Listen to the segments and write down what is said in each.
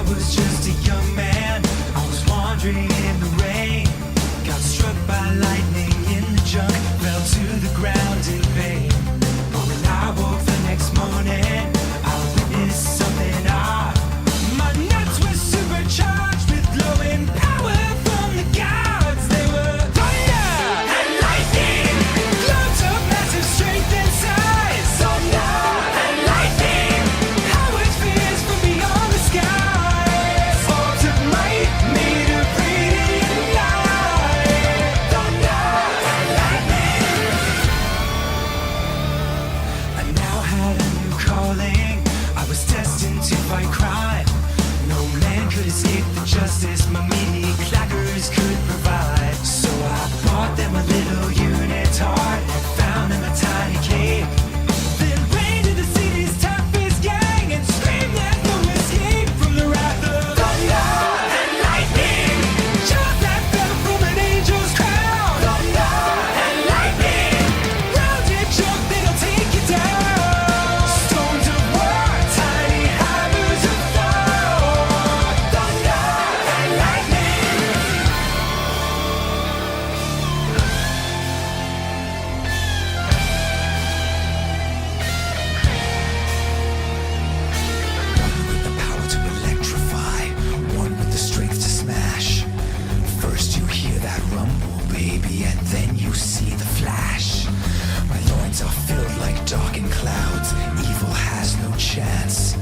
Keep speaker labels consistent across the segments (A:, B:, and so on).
A: was just a young man. I was wandering in the rain, got struck by lightning in the junk, fell to the ground in pain. But when I woke the next morning, I witnessed something odd. My nuts were supercharged with glowing power from the gods. They were thunder and lightning, globes of massive strength and size. Thunder and lightning, powered spheres from beyond the skies. Orbs of might made of radiant light. Thunder and lightning. I now had a new calling. I was destined to fight crime. No man could escape the justice my meaty clackers could provide. So I bought them a little unitard and found them a tiny cave. Then ran to the city's toughest gang and screamed there's no escape from the wrath of thunder and lightning. Just that fell from an angel's crown. Thunder and lightning, rounded junk that'll take you down. Stones of war, tiny hammers of Thor. Thunder and lightning. One with the power to electrify, one with the strength to smash. First you hear that rumble, baby, and then you see the flash. My loins are filled like darkened clouds, evil has no chance.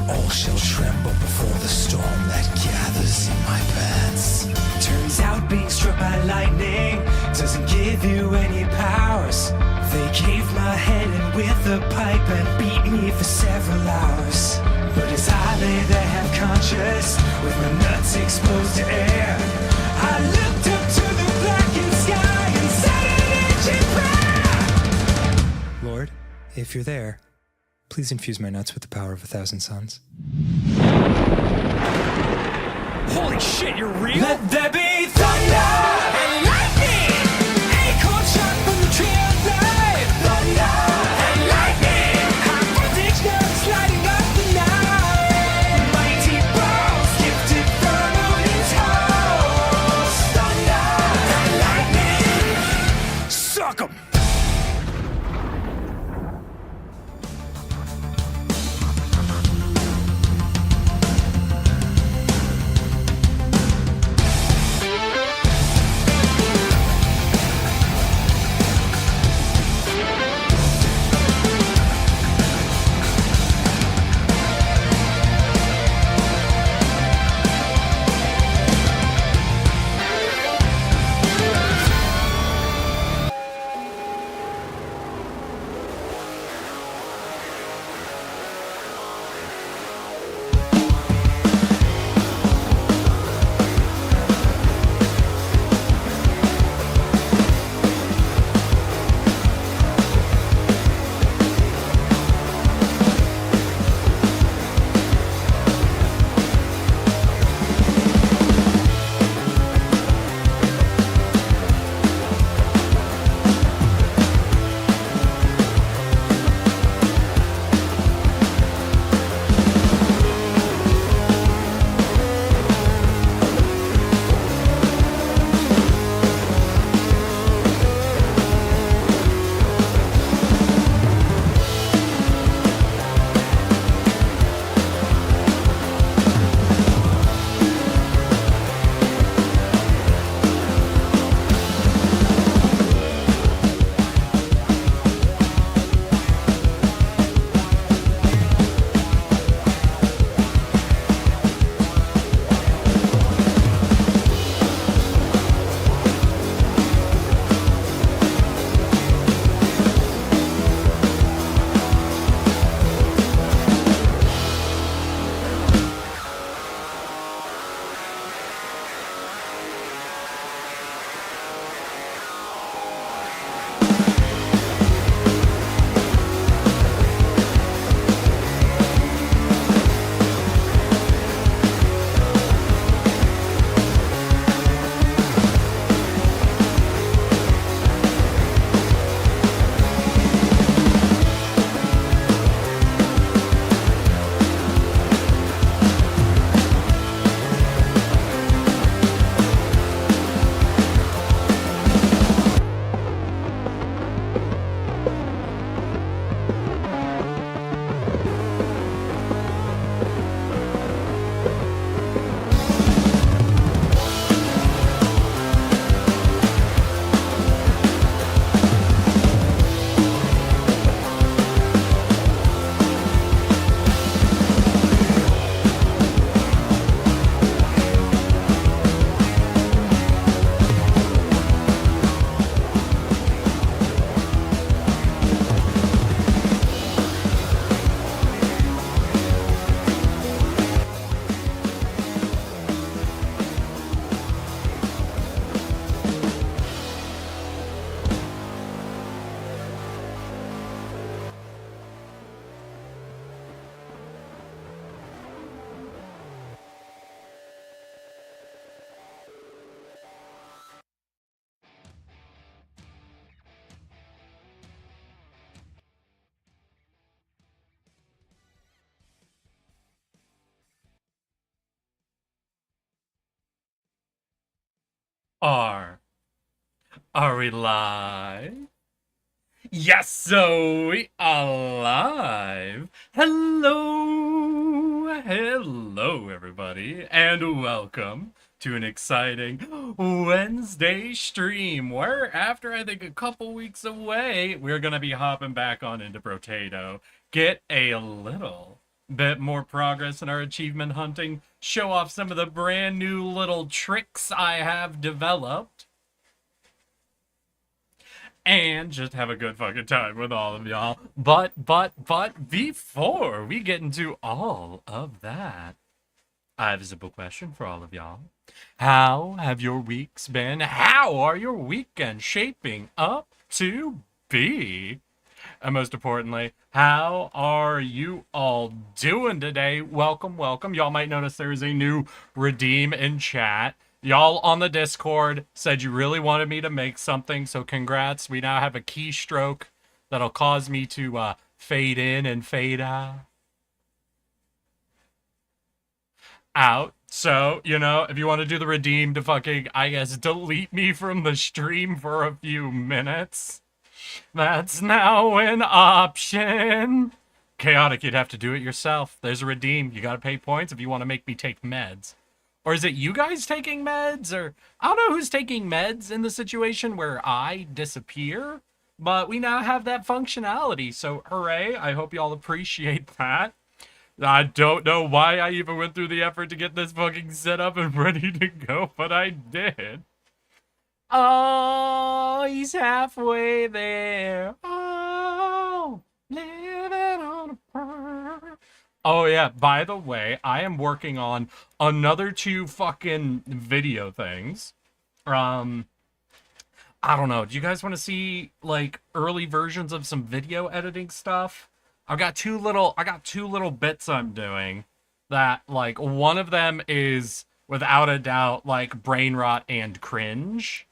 A: All shall tremble before the storm that gathers in my pants. Turns out being struck by lightning doesn't give you any powers. They caved my head in with a pipe and beat me for several hours. But as I lay there half conscious, with my nuts exposed to air, I looked up to the blackened sky and said an ancient prayer. Lord, if you're there, please infuse my nuts with the power of 1,000 suns.
B: Holy shit, you're real?
A: Let there be thunder and lightning, acorn shot from the tree of life. Thunder and lightning, high voltage nerves lighting up the night. Mighty balls gifted from Odin's house. Thunder and lightning,
B: Suck 'em! Are are we live? Yes, so we are live. Hello everybody, and welcome to an exciting Wednesday stream where after I think a couple weeks away, we're gonna be hopping back on into Brotato, get a little bit more progress in our achievement hunting, show off some of the brand new little tricks I have developed, and just have a good fucking time with all of y'all. But before we get into all of that, I have a simple question for all of y'all. How have your weeks been? How are your weekends shaping up to be? And most importantly, how are you all doing today? Welcome, welcome. Y'all might notice there's a new redeem in chat. Y'all on the Discord said you really wanted me to make something, so congrats. We now have a keystroke that'll cause me to fade in and fade out. So, if you want to do the redeem to fucking, I guess, delete me from the stream for a few minutes, that's now an option. Chaotic, you'd have to do it yourself. There's a redeem. You gotta pay points if you want to make me take meds. Or is it you guys taking meds? Or I don't know who's taking meds in the situation where I disappear. But we now have that functionality. So hooray. I hope y'all appreciate that. I don't know why I even went through the effort to get this fucking set up and ready to go, but I did. Oh, he's halfway there. Oh, living on a prayer. Oh, yeah, by the way, I am working on another two fucking video things. Um, I don't know. Do you guys want to see, like, early versions of some video editing stuff? I got two little bits I'm doing that, like, one of them is, without a doubt, like, brain rot and cringe.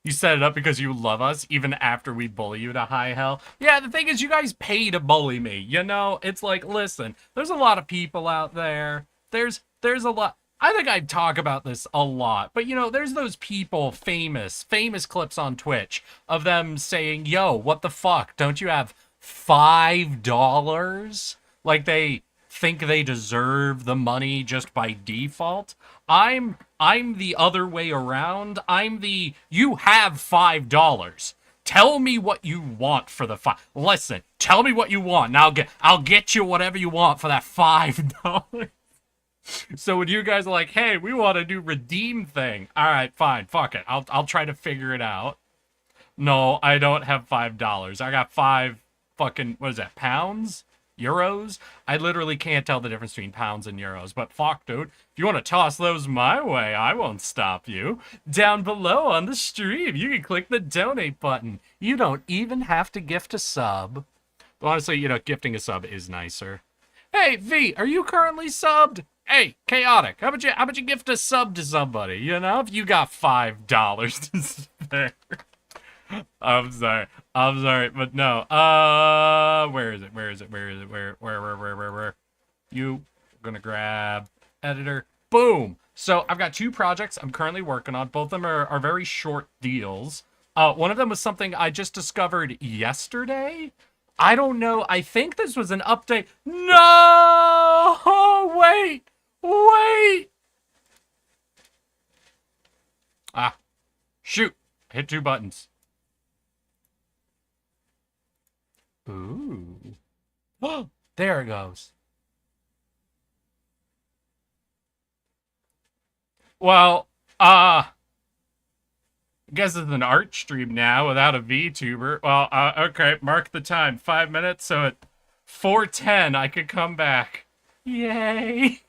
B: You set it up because you love us, even after we bully you to high hell. Yeah, the thing is, you guys pay to bully me, you know? It's like, listen, there's a lot of people out there. There's a lot. I think I talk about this a lot, but there's those people, famous clips on Twitch of them saying, yo, what the fuck? Don't you have $5? Like they think they deserve the money just by default. I'm the other way around. You have $5. Tell me what you want for the five. Listen, tell me what you want, and I'll get you whatever you want for that $5. So when you guys are like, hey, we want to do redeem thing. All right, fine, fuck it. I'll try to figure it out. No, I don't have $5. I got five fucking, what is that, pounds? Euros? I literally can't tell the difference between pounds and euros, but fuck, dude. If you want to toss those my way, I won't stop you. Down below on the stream, you can click the donate button. You don't even have to gift a sub. But honestly, gifting a sub is nicer. Hey, V, are you currently subbed? Hey, Chaotic, how about you gift a sub to somebody, if you got $5 to spare? I'm sorry, but no. Where is it? Where? You gonna grab editor. Boom. So I've got two projects I'm currently working on. Both of them are very short deals. One of them was something I just discovered yesterday. I don't know. I think this was an update. No! Wait! Ah, shoot. Hit two buttons. Ooh. Oh, there it goes. Well, I guess it's an art stream now without a VTuber. Well, okay, mark the time. 5 minutes, so at 4:10 I could come back. Yay!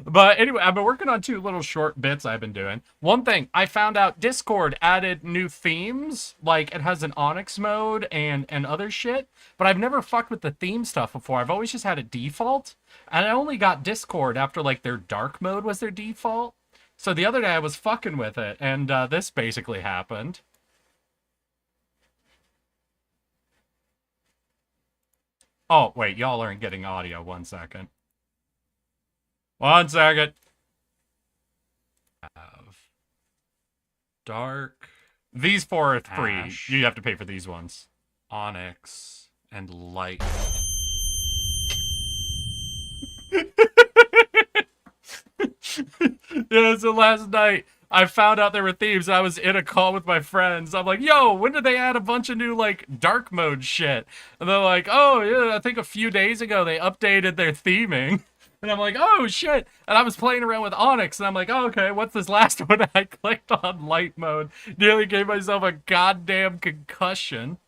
B: But anyway, I've been working on two little short bits I've been doing. One thing, I found out Discord added new themes. Like, it has an Onyx mode and other shit. But I've never fucked with the theme stuff before. I've always just had it default. And I only got Discord after, like, their dark mode was their default. So the other day I was fucking with it. And this basically happened. Oh, wait, y'all aren't getting audio. 1 second. 1 second. dark. These 4 are free.
C: Ash.
B: You have to pay for these ones. Onyx and light. Yeah, so last night I found out there were themes. I was in a call with my friends. I'm like, yo, when did they add a bunch of new, like, dark mode shit? And they're like, oh, yeah, I think a few days ago they updated their theming. And I'm like, oh, shit. And I was playing around with Onyx, and I'm like, oh, okay, what's this last one? I clicked on light mode. Nearly gave myself a goddamn concussion.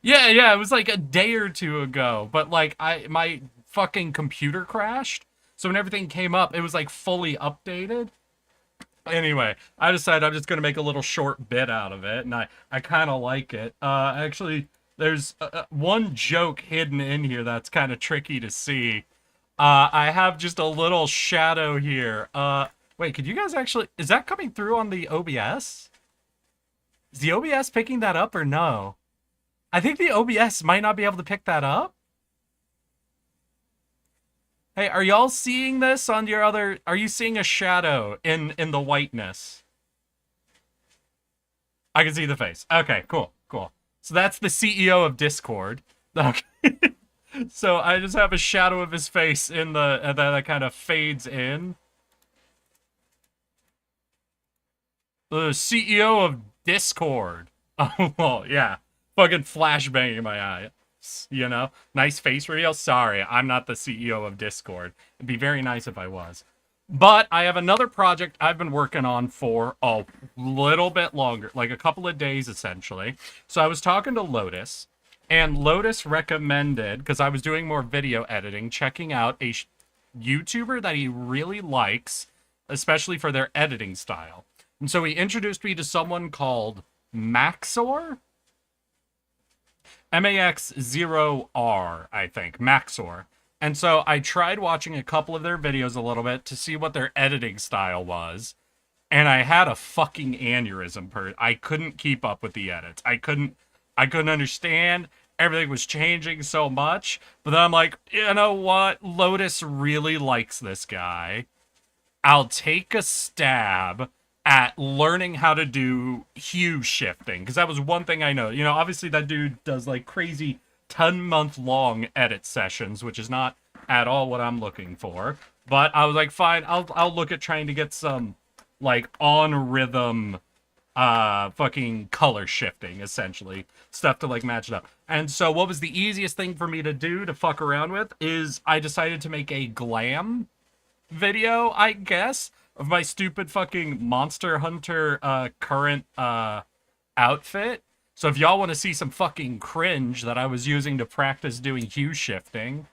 B: Yeah, it was like a day or two ago. But, like, my fucking computer crashed. So when everything came up, it was, like, fully updated. Anyway, I decided I'm just going to make a little short bit out of it, and I kind of like it. Actually, there's one joke hidden in here that's kind of tricky to see. I have just a little shadow here. Wait, could you guys actually... Is that coming through on the OBS? Is the OBS picking that up or no? I think the OBS might not be able to pick that up. Hey, are y'all seeing this on your other... Are you seeing a shadow in the whiteness? I can see the face. Okay, cool. So that's the CEO of Discord. Okay. So I just have a shadow of his face in the... And then that kind of fades in. The CEO of Discord. Oh, well, yeah. Fucking flashbang in my eye. You know, nice face reveal. Sorry, I'm not the CEO of Discord. It'd be very nice if I was. But I have another project I've been working on for a little bit longer, like a couple of days essentially. So I was talking to Lotus, and Lotus recommended, because I was doing more video editing, checking out a YouTuber that he really likes, especially for their editing style. And so he introduced me to someone called Maxor. MAX0R, I think. Maxor. And so I tried watching a couple of their videos a little bit to see what their editing style was. And I had a fucking aneurysm. I couldn't keep up with the edits. I couldn't understand. Everything was changing so much. But then I'm like, you know what? Lotus really likes this guy. I'll take a stab at learning how to do hue shifting, because that was one thing I know. You know, obviously that dude does like crazy 10-month-long edit sessions, which is not at all what I'm looking for. But I was like, fine, I'll look at trying to get some like on rhythm fucking color shifting, essentially stuff to like match it up. And so what was the easiest thing for me to do to fuck around with is I decided to make a glam video, I guess, of my stupid fucking Monster Hunter current outfit. So if y'all want to see some fucking cringe that I was using to practice doing hue shifting,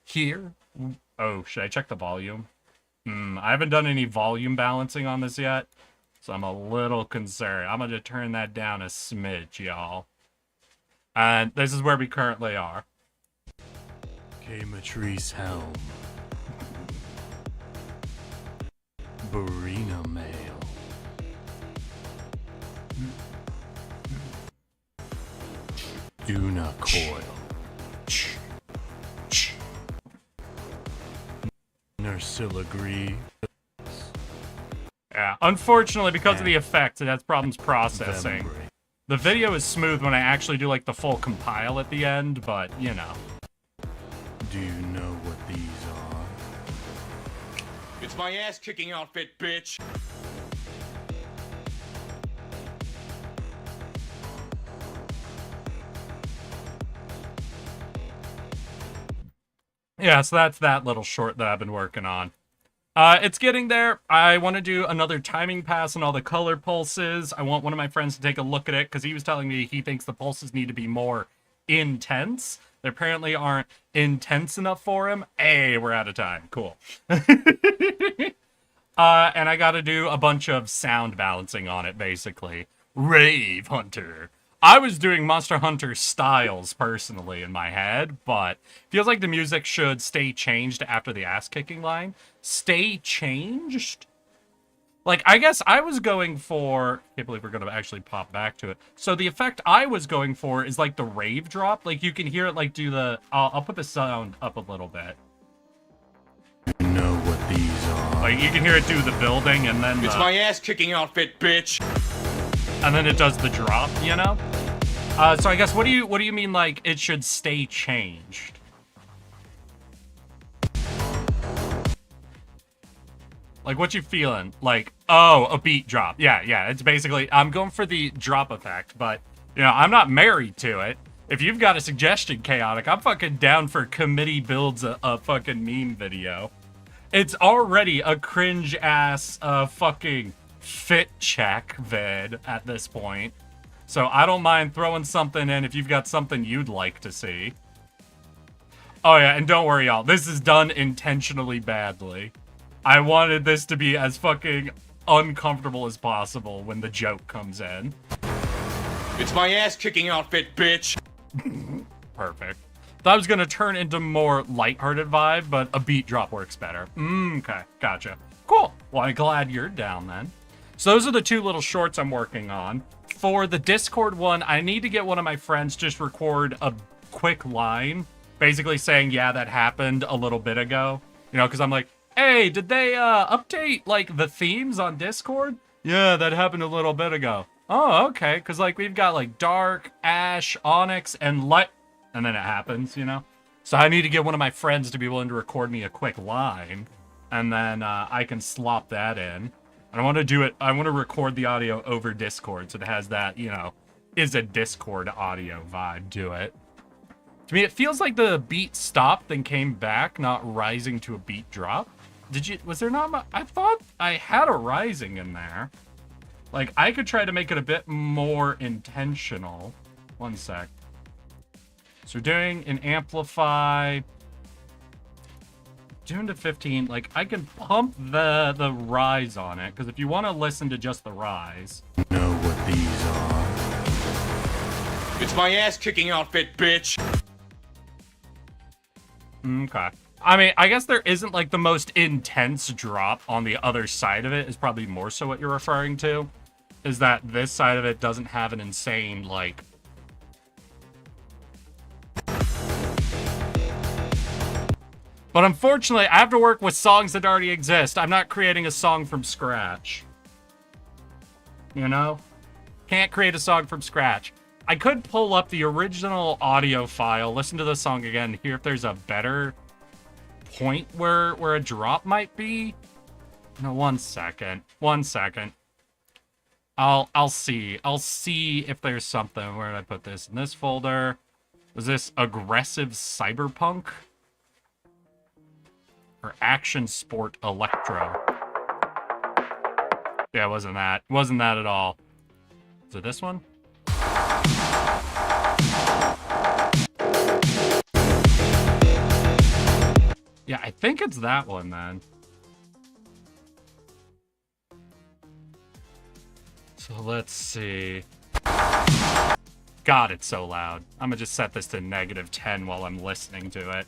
B: here. Oh, should I check the volume? I haven't done any volume balancing on this yet, so I'm a little concerned. I'm going to turn that down a smidge, y'all. And this is where we currently are.
C: K-Matrice Helm. Barina Mail. Duna Coil. Nursiligree.
B: Yeah, unfortunately, because of the effects, it has problems processing. The video is smooth when I actually do like the full compile at the end, but you know.
C: Do you know what these are?
D: It's my ass-kicking outfit, bitch!
B: Yeah, so that's that little short that I've been working on. It's getting there. I want to do another timing pass on all the color pulses. I want one of my friends to take a look at it, because he was telling me he thinks the pulses need to be more intense. They apparently aren't intense enough for him. Hey, we're out of time. Cool. And I got to do a bunch of sound balancing on it, basically. Rave Hunter. I was doing Monster Hunter styles, personally, in my head, but feels like the music should stay changed after the ass-kicking line. Stay changed? Like, I guess I was going for... I can't believe we're going to actually pop back to it. So the effect I was going for is, like, the rave drop. Like, you can hear it, like, do the... I'll put the sound up a little bit.
C: You know what these are?
B: Like, you can hear it do the building, and then
D: It's my ass-kicking outfit, bitch!
B: and then it does the drop, you know? So I guess what do you mean like it should stay changed? Like what you feeling? Like, oh, a beat drop. Yeah, it's basically I'm going for the drop effect, but you know, I'm not married to it. If you've got a suggestion, Chaotic, I'm fucking down for committee builds a fucking meme video. It's already a cringe ass fucking fit check vid at this point. So I don't mind throwing something in if you've got something you'd like to see. Oh yeah, and don't worry y'all, this is done intentionally badly. I wanted this to be as fucking uncomfortable as possible when the joke comes in.
D: It's my ass-kicking outfit, bitch!
B: Perfect. Thought I was gonna turn into more lighthearted vibe, but a beat drop works better. Okay, gotcha. Cool. Well, I'm glad you're down then. So those are the two little shorts I'm working on. For the Discord one, I need to get one of my friends just record a quick line, basically saying, yeah, that happened a little bit ago. You know, because I'm like, hey, did they update, like, the themes on Discord? Yeah, that happened a little bit ago. Oh, okay, because, like, we've got, like, Dark, Ash, Onyx, and Light, and then it happens, you know? So I need to get one of my friends to be willing to record me a quick line, and then I can slop that in. And I want to do it, I want to record the audio over Discord, so it has that, you know, is a Discord audio vibe to it. To me, it feels like the beat stopped, then came back, not rising to a beat drop. Was there not, I thought I had a rising in there. Like, I could try to make it a bit more intentional. One sec. So we're doing an amplify. Doing to 15, like, I can pump the rise on it, because if you want to listen to just the rise.
C: Know what these are.
D: It's my ass-kicking outfit, bitch!
B: Okay. I mean, I guess there isn't, like, the most intense drop on the other side of it, is probably more so what you're referring to. Is that this side of it doesn't have an insane, like... But unfortunately, I have to work with songs that already exist. I'm not creating a song from scratch. You know? Can't create a song from scratch. I could pull up the original audio file, listen to the song again, hear if there's a better point where a drop might be. No, one second. One second. I'll see. I'll see if there's something. Where did I put this? In this folder. Was this aggressive cyberpunk? Or action sport electro? Yeah, it wasn't that. It wasn't that at all. Is it this one? Yeah, I think it's that one then. So let's see. God, it's so loud. I'm gonna just set this to -10 while I'm listening to it.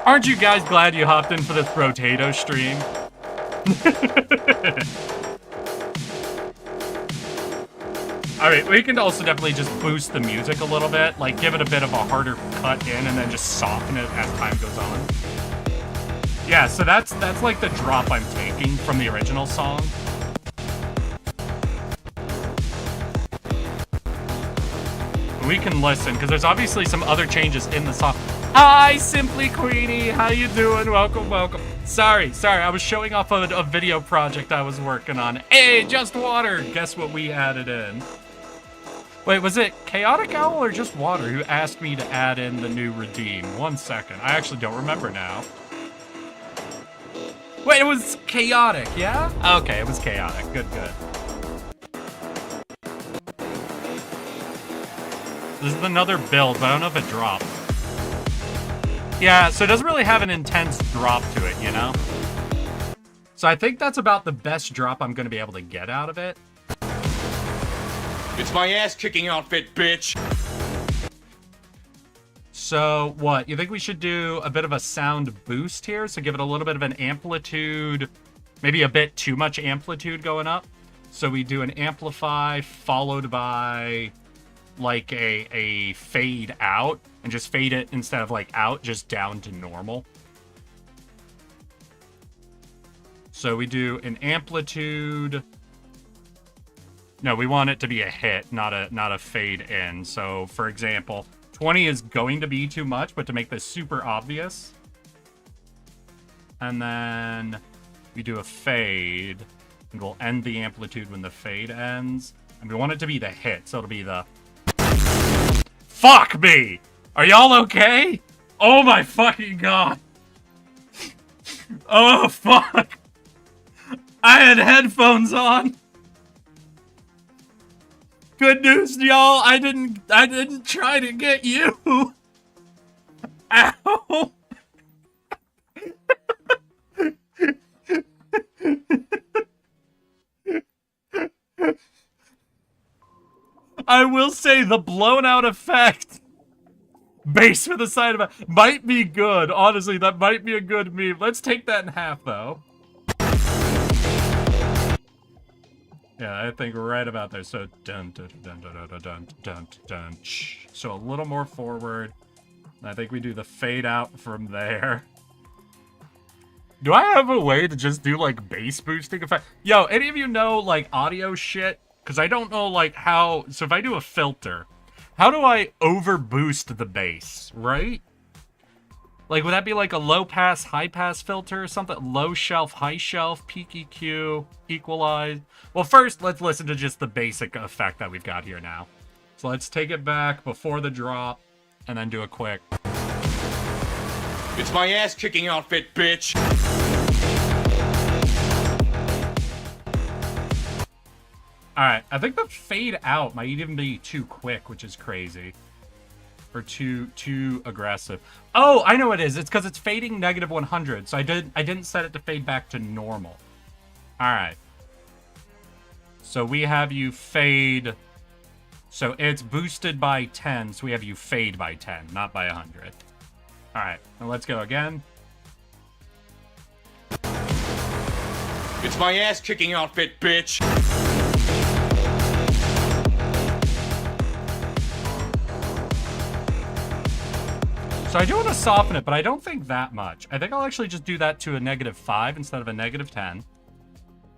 B: Aren't you guys glad you hopped in for this Brotato stream? Alright, we can also definitely just boost the music a little bit, like give it a bit of a harder cut in and then just soften it as time goes on. Yeah, so that's like the drop I'm taking from the original song. We can listen, because there's obviously some other changes in the song. Hi, Simply Queenie. How you doing? Welcome, welcome. Sorry. I was showing off a video project I was working on. Hey, Just Water. Guess what we added in? Wait, was it Chaotic Owl or Just Water who asked me to add in the new Redeem? 1 second. I actually don't remember now. Wait, it was Chaotic, yeah? Okay, it was Chaotic. Good. This is another build, but I don't know if it dropped. Yeah, so it doesn't really have an intense drop to it, you know? So I think that's about the best drop I'm going to be able to get out of it.
D: It's my ass-kicking outfit, bitch!
B: So, what? You think we should do a bit of a sound boost here? So give it a little bit of an amplitude, maybe a bit too much amplitude going up. So we do an amplify followed by like a fade out, and just fade it instead of like out, just down to normal. So So we do an amplitude. No, we want it to be a hit, not a fade in. So for example, 20 is going to be too much, but to make this super obvious. And then we do a fade, and we'll end the amplitude when the fade ends. And we want it to be the hit, so it'll be the... Fuck me! Are y'all okay? Oh my fucking god! Oh fuck! I had headphones on! Good news, y'all, I didn't try to get you! Ow! I will say the blown out effect base for the side of it might be good. Honestly, that might be a good meme. Let's take that in half though. Yeah, I think right about there. So dun dun dun dun dun dun dun dun. So a little more forward. I think we do the fade out from there. Do I have a way to just do like bass boosting effect? Yo, any of you know like audio shit? Because I don't know like how, so if I do a filter, how do I over boost the bass, right? Like would that be like a low pass, high pass filter or something? Low shelf, high shelf, peak EQ, equalize. Well, first let's listen to just the basic effect that we've got here now. So let's take it back before the drop and then do a quick.
D: It's my ass kicking outfit, bitch.
B: Alright, I think the fade out might even be too quick, which is crazy. Or too aggressive. Oh, I know what it is. It's because it's fading negative 100, so I didn't set it to fade back to normal. Alright. So we have you fade. So it's boosted by 10, so we have you fade by 10, not by 100. Alright, now let's go again.
D: It's my ass kicking outfit, bitch.
B: So I do want to soften it, but I don't think that much. I think I'll actually just do that to a -5 instead of a -10.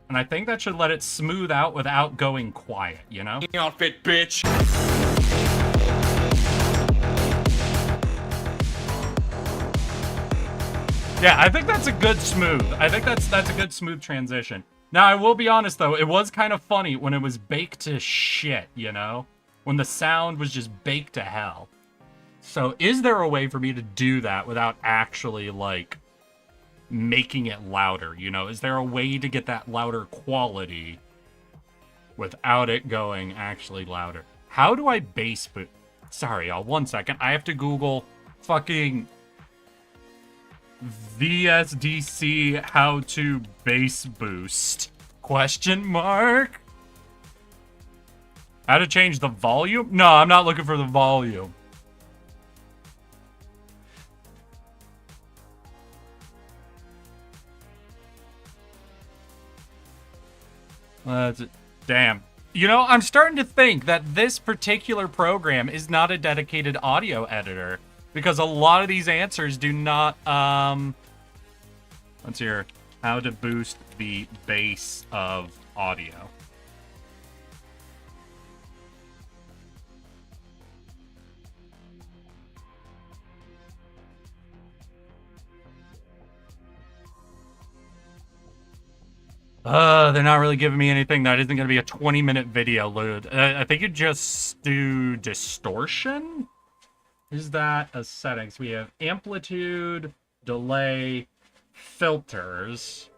B: And I think that should let it smooth out without going quiet, you know?
D: Outfit, bitch.
B: Yeah, I think that's a good smooth. I think that's a good smooth transition. Now, I will be honest, though. It was kind of funny when it was baked to shit, you know? When the sound was just baked to hell. So, is there a way for me to do that without actually, like, making it louder, you know? Is there a way to get that louder quality without it going actually louder? How do I bass boost? Sorry, y'all, 1 second. I have to Google fucking VSDC how to bass boost? Question mark? How to change the volume? No, I'm not looking for the volume. Damn. You know, I'm starting to think that this particular program is not a dedicated audio editor. Because a lot of these answers do not, let's hear how to boost the bass of audio. They're not really giving me anything that isn't going to be a 20-minute video, Lude. I think you just do distortion? Is that a settings? We have amplitude, delay, filters,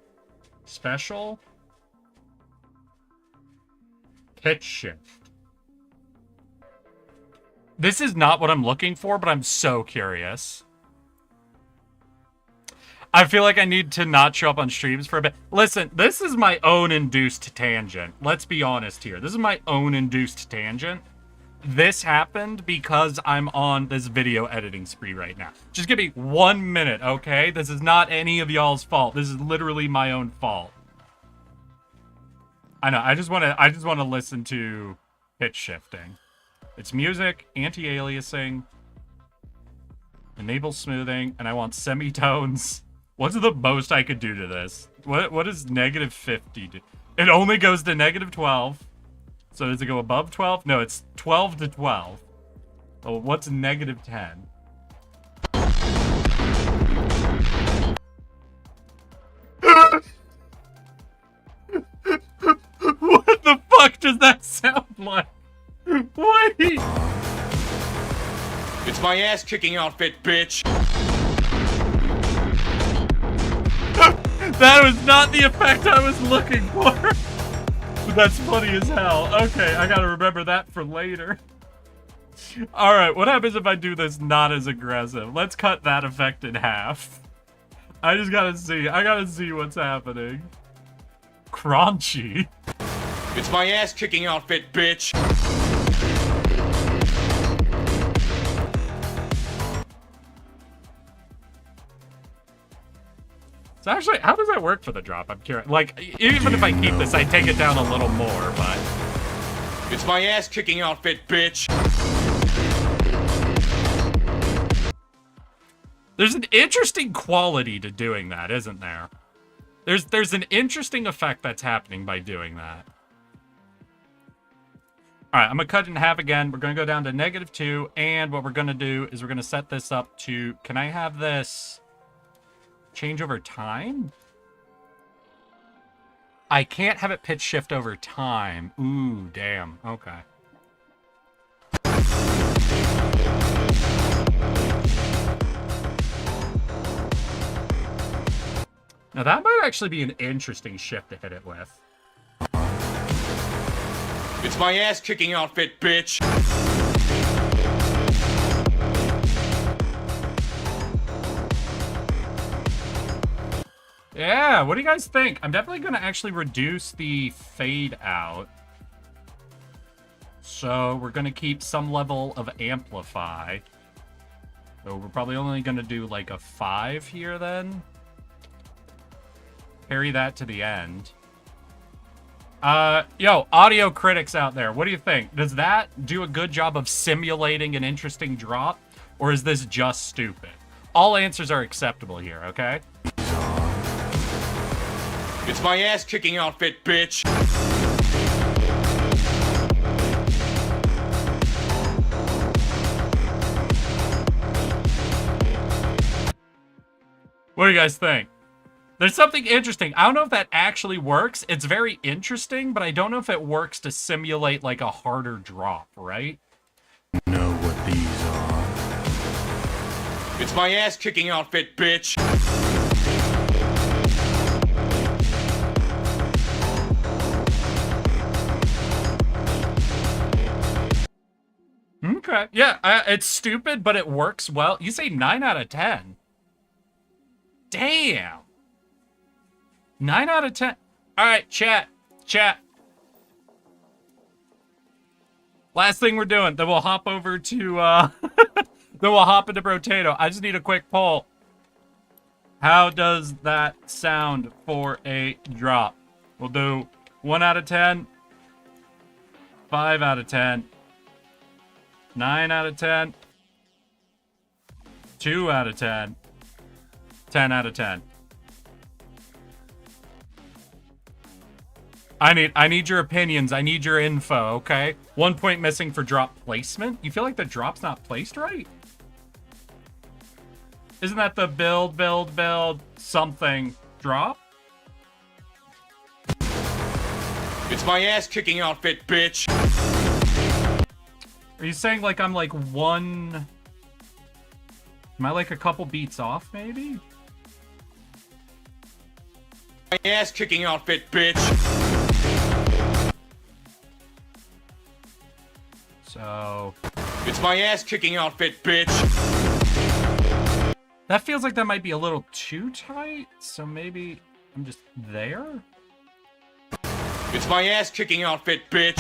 B: special, pitch shift. This is not what I'm looking for, but I'm so curious. I feel like I need to not show up on streams for a bit. Listen, this is my own induced tangent. Let's be honest here. This is my own induced tangent. This happened because I'm on this video editing spree right now. Just give me 1 minute, okay? This is not any of y'all's fault. This is literally my own fault. I know. I just want to listen to pitch shifting. It's music, anti-aliasing, enable smoothing, and I want semitones. What's the most I could do to this? What does negative 50 do? It only goes to negative 12. So does it go above 12? No, it's 12 to 12. Oh, what's negative 10? What the fuck does that sound like? Wait!
D: It's my ass-kicking outfit, bitch!
B: That was not the effect I was looking for. But that's funny as hell. Okay, I gotta remember that for later. Alright, what happens if I do this not as aggressive? Let's cut that effect in half. I just gotta see. I gotta see what's happening. Crunchy.
D: It's my ass-kicking outfit, bitch!
B: So actually, how does that work for the drop? I'm curious. Like, even if I keep this, I take it down a little more, but...
D: It's my ass-kicking outfit, bitch!
B: There's an interesting quality to doing that, isn't there? There's an interesting effect that's happening by doing that. Alright, I'm going to cut it in half again. We're going to go down to -2, and what we're going to do is we're going to set this up to... Can I have this... change over time? I can't have it pitch shift over time. Ooh, damn. Okay. Now that might actually be an interesting shift to hit it with.
D: It's my ass-kicking outfit, bitch!
B: Yeah, what do you guys think? I'm definitely going to actually reduce the fade out. So we're going to keep some level of amplify. So we're probably only going to do like a 5 here then. Carry that to the end. Yo, audio critics out there, what do you think? Does that do a good job of simulating an interesting drop? Or is this just stupid? All answers are acceptable here, okay?
D: It's my ass-kicking outfit, bitch!
B: What do you guys think? There's something interesting. I don't know if that actually works. It's very interesting, but I don't know if it works to simulate like a harder drop, right?
C: Know what these are.
D: It's my ass-kicking outfit, bitch!
B: Okay. Yeah, it's stupid, but it works well. You say 9 out of 10. Damn. 9 out of 10. All right, chat. Last thing we're doing, then we'll hop over to, then we'll hop into Brotato. I just need a quick poll. How does that sound for a drop? We'll do 1 out of 10, 5 out of 10, 9 out of 10, 2 out of 10, 10 out of 10. I need your opinions. I need your info, okay? 1 point missing for drop placement. You feel like the drop's not placed right? Isn't that the build, something drop?
D: It's my ass-kicking outfit, bitch!
B: Are you saying like I'm like one... Am I like a couple beats off, maybe?
D: My ass-kicking outfit, bitch!
B: So...
D: It's my ass-kicking outfit, bitch!
B: That feels like that might be a little too tight, so maybe I'm just there?
D: It's my ass-kicking outfit, bitch!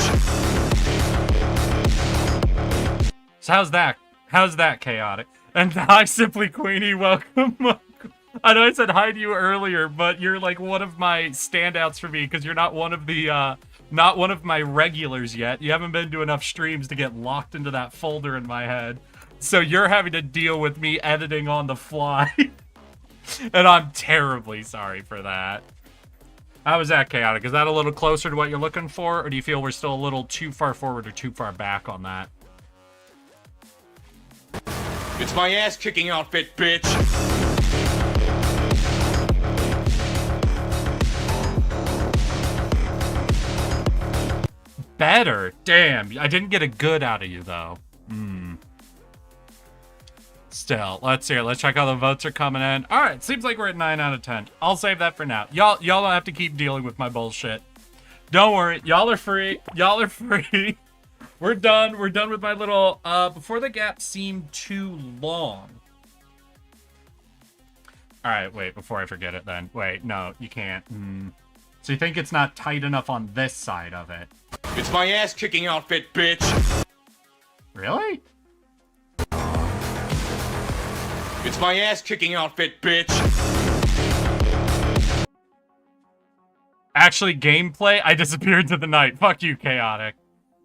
B: So how's that? How's that chaotic? And hi, Simply Queenie, welcome. I know I said hi to you earlier, but you're like one of my standouts for me because you're not one of the, not one of my regulars yet. You haven't been to enough streams to get locked into that folder in my head. So you're having to deal with me editing on the fly. And I'm terribly sorry for that. How was that, Chaotic? Is that a little closer to what you're looking for? Or do you feel we're still a little too far forward or too far back on that?
D: It's my ass-kicking outfit, bitch!
B: Better. Damn, I didn't get a good out of you, though. Still, let's see. Let's check how the votes are coming in. All right, seems like we're at 9 out of 10. I'll save that for now. Y'all don't have to keep dealing with my bullshit. Don't worry. Y'all are free. Y'all are free. We're done. We're done with my little, before the gap seemed too long. All right, wait, before I forget it then. Wait, no, you can't. So you think it's not tight enough on this side of it?
D: It's my ass-kicking outfit, bitch!
B: Really?
D: It's my ass-kicking outfit, bitch!
B: Actually, gameplay? I disappeared into the night. Fuck you, Chaotic.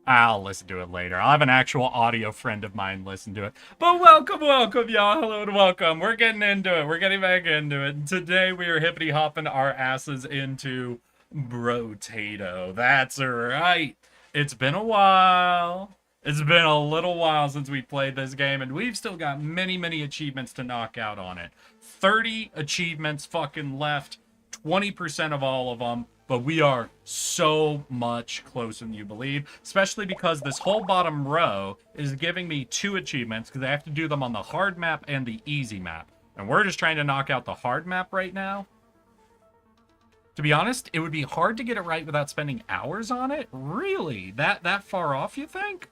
B: I'll listen to it later. I'll have an actual audio friend of mine listen to it. But welcome, y'all. Hello and welcome. We're getting into it. We're getting back into it. Today we are hippity-hopping our asses into Brotato. That's right. It's been a while. It's been a little while since we played this game, and we've still got many, many achievements to knock out on it. 30 achievements fucking left. 20% of all of them. But we are so much closer than you believe, especially because this whole bottom row is giving me 2 achievements because I have to do them on the hard map and the easy map. And we're just trying to knock out the hard map right now. To be honest, it would be hard to get it right without spending hours on it. Really? That far off, you think?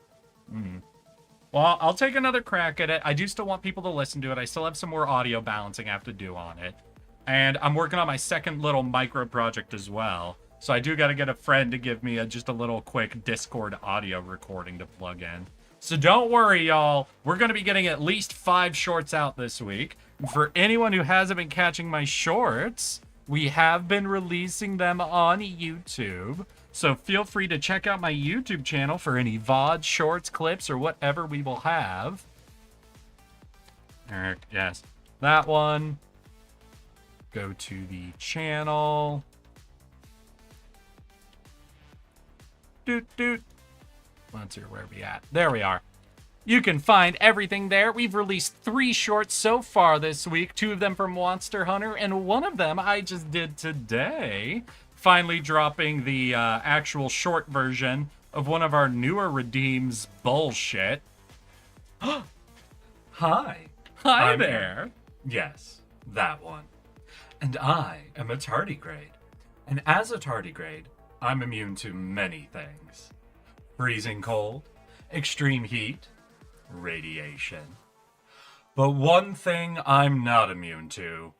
B: Well, I'll take another crack at it. I do still want people to listen to it. I still have some more audio balancing I have to do on it. And I'm working on my second little micro project as well. So I do got to get a friend to give me just a little quick Discord audio recording to plug in. So don't worry, y'all. We're going to be getting at least 5 shorts out this week. And for anyone who hasn't been catching my shorts, we have been releasing them on YouTube. So feel free to check out my YouTube channel for any VOD, shorts, clips, or whatever we will have. Yes, that one. Go to the channel. Doot. Let's see where we at. There we are. You can find everything there. We've released 3 shorts so far this week. 2 of them from Monster Hunter, and one of them I just did today. Finally dropping the actual short version of one of our newer redeems bullshit.
C: Hi.
B: Hi
C: I'm
B: there.
C: Yes, that one. And I am a tardigrade. And as a tardigrade, I'm immune to many things. Freezing cold, extreme heat, radiation. But one thing I'm not immune to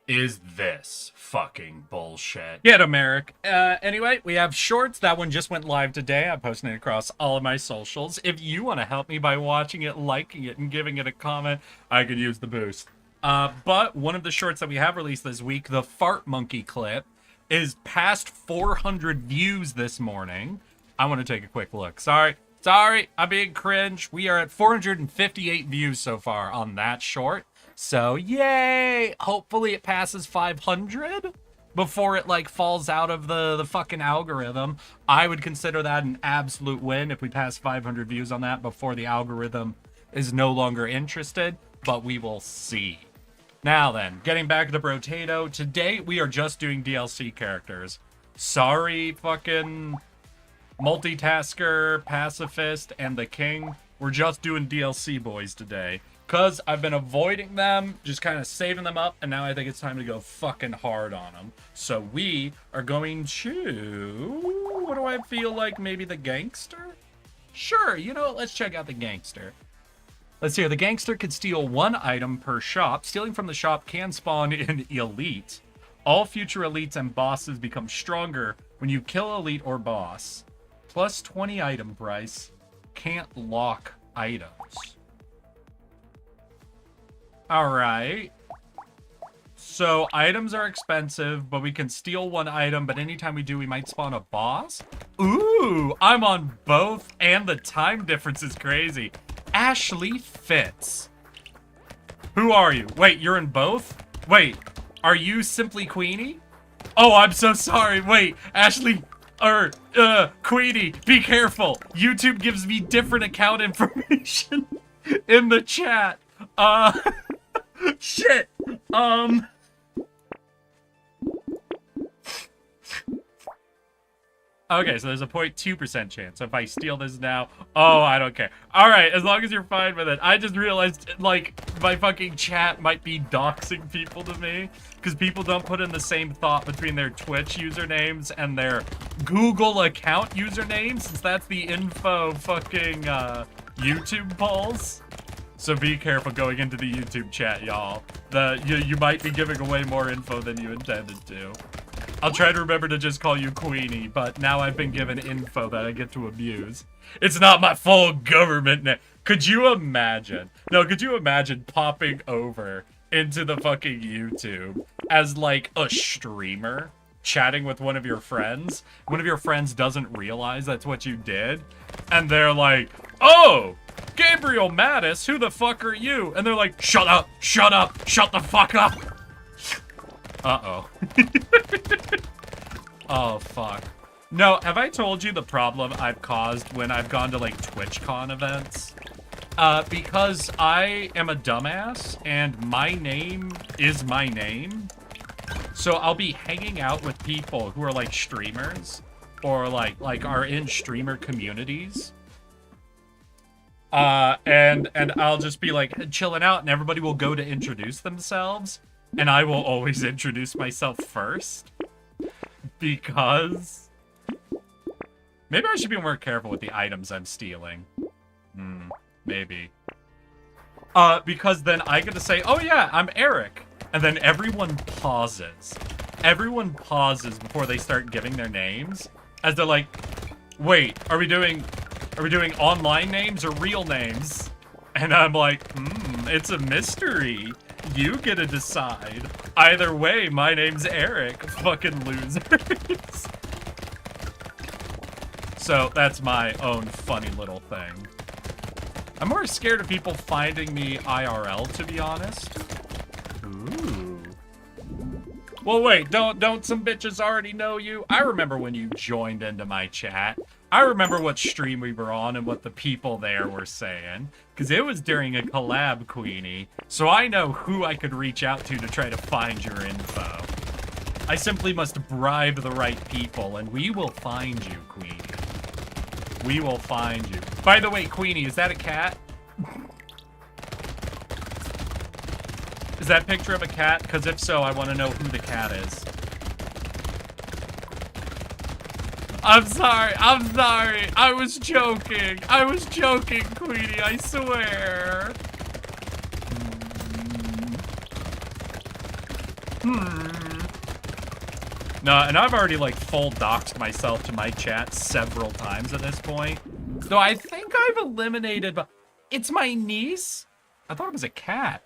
C: is this fucking bullshit.
B: Get him, Eric. Anyway, we have shorts. That one just went live today. I'm posting it across all of my socials. If you want to help me by watching it, liking it, and giving it a comment, I could use the boost. But one of the shorts that we have released this week, the Fart Monkey clip, is past 400 views this morning. I want to take a quick look. Sorry, I'm being cringe. We are at 458 views so far on that short. So, yay! Hopefully it passes 500 before it, like, falls out of the fucking algorithm. I would consider that an absolute win if we pass 500 views on that before the algorithm is no longer interested, but we will see. Now then, getting back to Brotato, today we are just doing DLC characters. Sorry, fucking multitasker, pacifist, and the king. We're just doing DLC boys today. Because I've been avoiding them, just kind of saving them up, and now I think it's time to go fucking hard on them. So we are going to... What do I feel like? Maybe the gangster? Sure, you know what? Let's check out the gangster. Let's see here. The gangster can steal 1 item per shop. Stealing from the shop can spawn in elite. All future elites and bosses become stronger when you kill elite or boss. Plus 20 item price. Can't lock items. Alright. So, items are expensive, but we can steal 1 item, but anytime we do, we might spawn a boss. Ooh, I'm on both, and the time difference is crazy. Ashley Fitz. Who are you? Wait, you're in both? Wait, Are you Simply Queenie? Oh, I'm so sorry. Wait, Ashley, Queenie, be careful. YouTube gives me different account information in the chat. Shit. Okay, so there's a 0.2% chance. So if I steal this now, oh, I don't care. All right, as long as you're fine with it. I just realized, like, my fucking chat might be doxing people to me because people don't put in the same thought between their Twitch usernames and their Google account usernames, since that's the info fucking YouTube polls. So be careful going into the YouTube chat, y'all. You might be giving away more info than you intended to. I'll try to remember to just call you Queenie, but now I've been given info that I get to abuse. It's not my full government name. Could you imagine? No, could you imagine popping over into the fucking YouTube as like a streamer, chatting with one of your friends? One of your friends doesn't realize that's what you did, and they're like, oh, Gabriel Mattis, who the fuck are you? And they're like, shut up, shut the fuck up. Uh-oh. Oh, fuck. No, have I told you the problem I've caused when I've gone to, like, TwitchCon events? Because I am a dumbass, and my name is my name. So I'll be hanging out with people who are, like, streamers, or, like are in streamer communities. And I'll just be, like, chilling out, and everybody will go to introduce themselves. And I will always introduce myself first. Because... maybe I should be more careful with the items I'm stealing. Maybe. Because then I get to say, oh yeah, I'm Eric. And then everyone pauses. Everyone pauses before they start giving their names. As they're like, wait, are we doing online names or real names? And I'm like, it's a mystery. You get to decide. Either way, my name's Eric. Fucking losers. So that's my own funny little thing. I'm more scared of people finding me IRL, to be honest. Ooh. Well, wait, don't some bitches already know you? I remember when you joined into my chat. I remember what stream we were on and what the people there were saying. Because it was during a collab, Queenie. So I know who I could reach out to try to find your info. I simply must bribe the right people, and we will find you, Queenie. We will find you. By the way, Queenie, is that a cat? Is that picture of a cat? Because if so, I want to know who the cat is. I'm sorry. I was joking. Queenie, I swear. No, and I've already, like, full doxed myself to my chat several times at this point. Though I think I've eliminated... It's my niece? I thought it was a cat.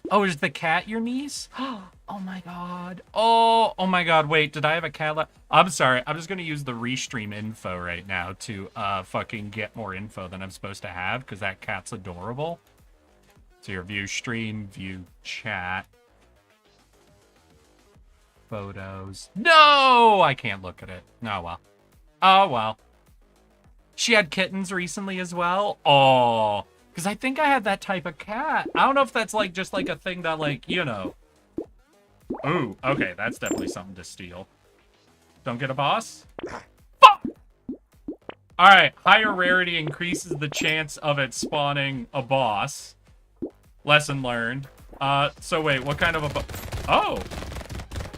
B: Oh, is the cat your niece? Oh my god. Oh my god. Wait, did I have a cat? I'm sorry. I'm just gonna use the restream info right now to fucking get more info than I'm supposed to have, because that cat's adorable. So your view stream, view chat. Photos. No! I can't look at it. Oh well. Oh well. She had kittens recently as well? Oh. Because I think I had that type of cat. I don't know if that's, like, just, like, a thing that, like, you know. Ooh, okay, that's definitely something to steal. Don't get a boss? Fuck! Alright, higher rarity increases the chance of it spawning a boss. Lesson learned. So wait, what kind of a oh!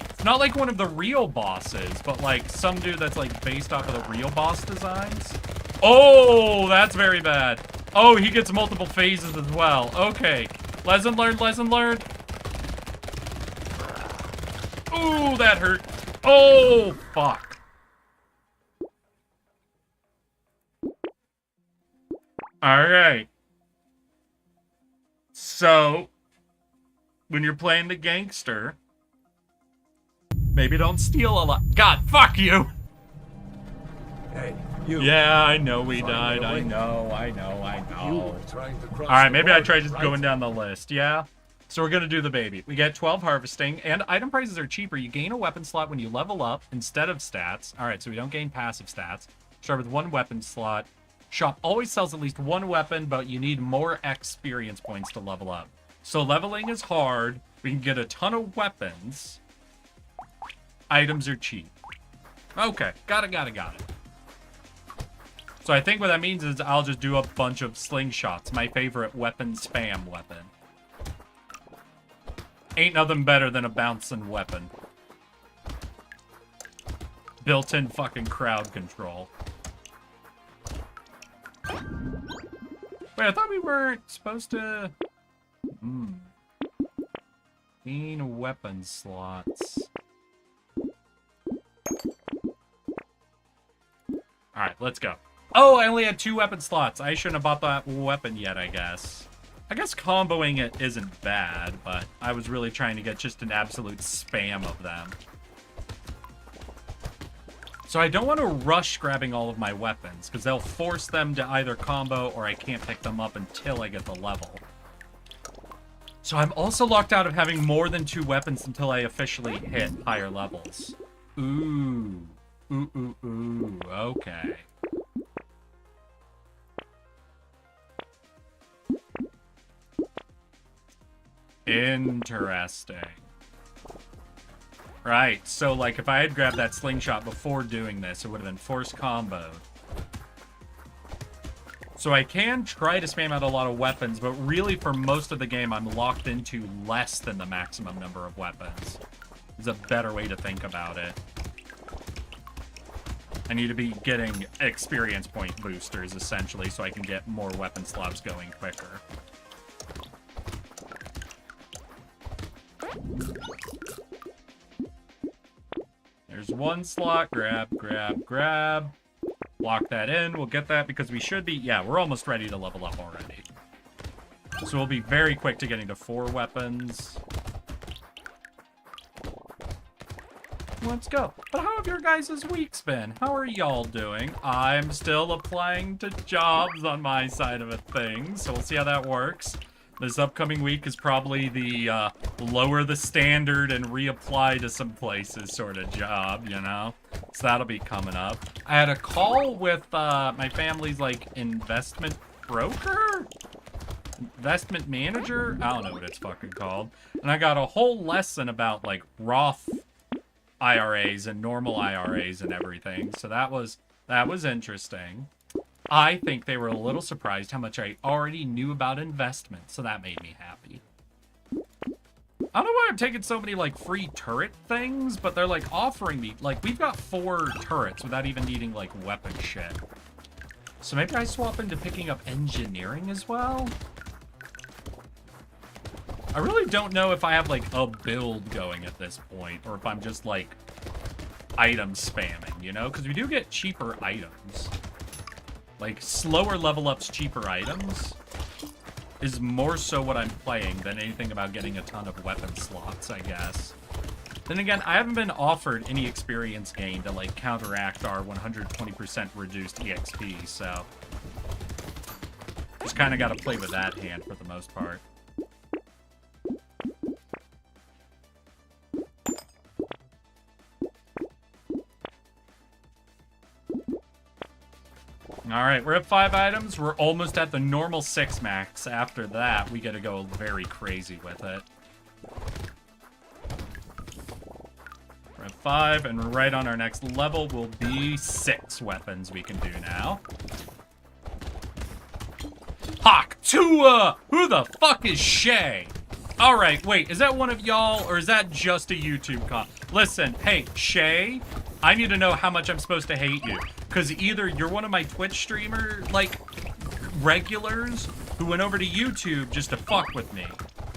B: It's not like one of the real bosses, but, like, some dude that's, like, based off of the real boss designs. Oh, that's very bad. Oh, he gets multiple phases as well. Okay. Lesson learned, lesson learned. Ooh, that hurt. Oh, fuck. Alright. So, when you're playing the gangster, maybe don't steal a lot. God, fuck you!
E: Hey, you.
B: Yeah, I know we died. I know. Alright, maybe I try just going down the list, yeah? So we're going to do the baby. We get 12 harvesting, and item prices are cheaper. You gain a weapon slot when you level up instead of stats. All right, so we don't gain passive stats. Start with 1 weapon slot. Shop always sells at least 1 weapon, but you need more experience points to level up. So leveling is hard. We can get a ton of weapons. Items are cheap. Okay, got it. So I think what that means is I'll just do a bunch of slingshots, my favorite weapon spam weapon. Ain't nothing better than a bouncing weapon. Built-in fucking crowd control. Wait, I thought we weren't supposed to... Gain weapon slots. Alright, let's go. Oh, I only had 2 weapon slots. I shouldn't have bought that weapon yet, I guess. I guess comboing it isn't bad, but I was really trying to get just an absolute spam of them. So I don't want to rush grabbing all of my weapons, because they'll force them to either combo or I can't pick them up until I get the level. So I'm also locked out of having more than 2 weapons until I officially hit higher levels. Ooh. Ooh. Okay. Interesting. Right, so like if I had grabbed that slingshot before doing this, it would have been forced comboed. So I can try to spam out a lot of weapons, but really for most of the game, I'm locked into less than the maximum number of weapons. Is a better way to think about it. I need to be getting experience point boosters, essentially, so I can get more weapon slots going quicker. There's 1 slot. Grab. Lock that in. We'll get that because we should be... Yeah, we're almost ready to level up already. So we'll be very quick to getting to 4 weapons. Let's go. But how have your guys' weeks been? How are y'all doing? I'm still applying to jobs on my side of a thing, so we'll see how that works. This upcoming week is probably the lower the standard and reapply to some places sort of job, you know? So that'll be coming up. I had a call with my family's, like, investment broker? Investment manager? I don't know what it's fucking called. And I got a whole lesson about, like, Roth IRAs and normal IRAs and everything. So that was interesting. I think they were a little surprised how much I already knew about investments, so that made me happy. I don't know why I'm taking so many, like, free turret things, but they're, like, offering me... Like, we've got 4 turrets without even needing, like, weapon shit. So maybe I swap into picking up engineering as well? I really don't know if I have, like, a build going at this point, or if I'm just, like, item spamming, you know? Because we do get cheaper items. Like, slower level ups, cheaper items is more so what I'm playing than anything about getting a ton of weapon slots, I guess. Then again, I haven't been offered any experience gain to, like, counteract our 120% reduced EXP, so... Just kind of got to play with that hand for the most part. Alright, we're at 5 items. We're almost at the normal 6 max. After that, we gotta go very crazy with it. We're at 5, and right on our next level will be 6 weapons we can do now. Hawk Tua! Who the fuck is Shay? Alright, wait, is that one of y'all, or is that just a YouTube comment? Listen, hey, Shay, I need to know how much I'm supposed to hate you. Because either you're one of my Twitch streamer, like, regulars who went over to YouTube just to fuck with me.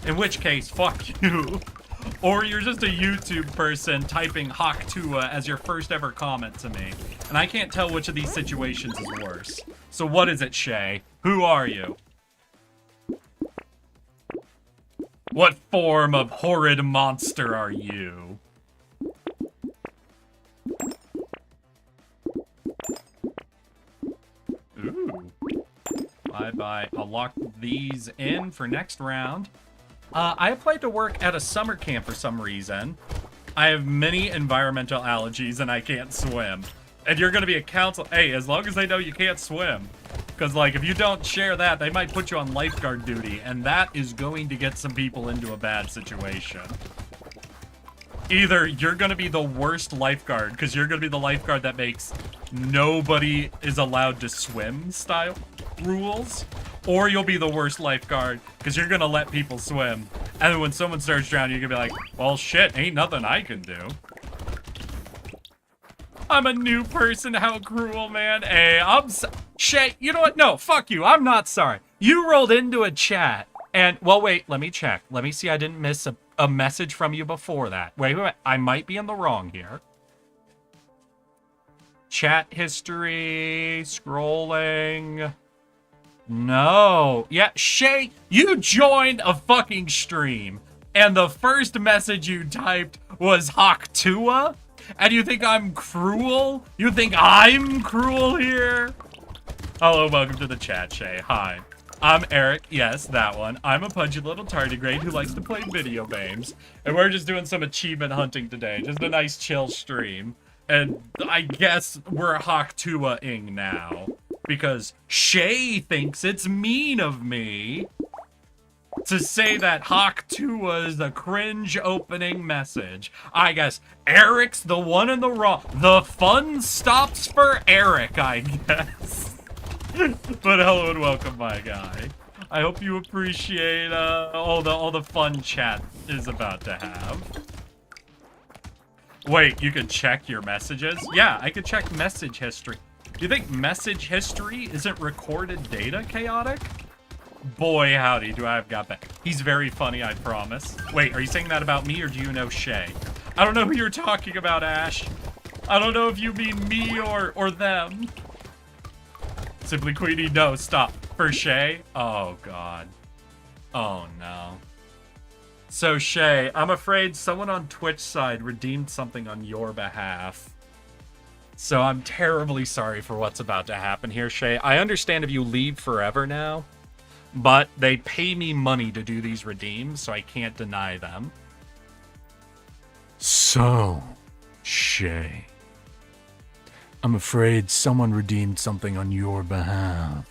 B: In which case, fuck you. Or you're just a YouTube person typing Hawk Tua as your first ever comment to me. And I can't tell which of these situations is worse. So what is it, Shay? Who are you? What form of horrid monster are you? Ooh. Bye-bye. I'll lock these in for next round. I applied to work at a summer camp for some reason. I have many environmental allergies and I can't swim. And you're gonna be a counsel. Hey, as long as they know you can't swim. Because, like, if you don't share that, they might put you on lifeguard duty. And that is going to get some people into a bad situation. Either you're gonna be the worst lifeguard, because you're gonna be the lifeguard that makes nobody is allowed to swim style rules. Or you'll be the worst lifeguard, because you're gonna let people swim. And then when someone starts drowning, you're gonna be like, well, shit, ain't nothing I can do. I'm a new person, how cruel, man. Hey, Shay, you know what? No, fuck you, I'm not sorry. You rolled into a chat, and, well, wait, let me check. Let me see I didn't miss a message from you before that. Wait, I might be in the wrong here. Chat history, scrolling... No. Yeah, Shay, you joined a fucking stream, and the first message you typed was Haktua? And you think I'm cruel? You think I'm cruel here? Hello, welcome to the chat, Shay. Hi. I'm Eric. Yes, that one. I'm a punchy little tardigrade who likes to play video games. And we're just doing some achievement hunting today. Just a nice chill stream. And I guess we're Haktua-ing now. Because Shay thinks it's mean of me to say that Haktua is a cringe opening message. I guess Eric's the one in the wrong. The fun stops for Eric, I guess. But hello and welcome, my guy. I hope you appreciate all the fun chat is about to have. Wait, you can check your messages? Yeah, I can check message history. Do you think message history isn't recorded data, Chaotic? Boy, howdy, do I have got that. He's very funny, I promise. Wait, are you saying that about me, or do you know Shay? I don't know who you're talking about, Ash. I don't know if you mean me or them. Simply Queenie, no, stop. For Shay? Oh, God. Oh, no. So, Shay, I'm afraid someone on Twitch side redeemed something on your behalf. So I'm terribly sorry for what's about to happen here, Shay. I understand if you leave forever now, but they pay me money to do these redeems, so I can't deny them. So, Shay, I'm afraid someone redeemed something on your behalf.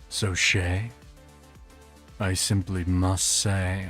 B: So, Shay, I simply must say,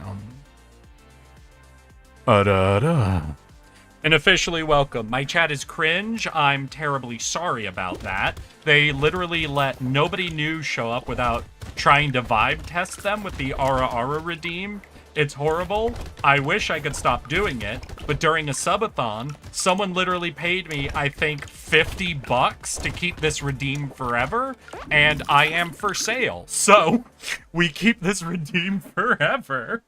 B: And officially welcome. My chat is cringe. I'm terribly sorry about that. They literally let nobody new show up without trying to vibe test them with the Ara redeem. It's horrible. I wish I could stop doing it, but during a subathon, someone literally paid me, I think, $50 to keep this redeem forever, and I am for sale. So, we keep this redeem forever.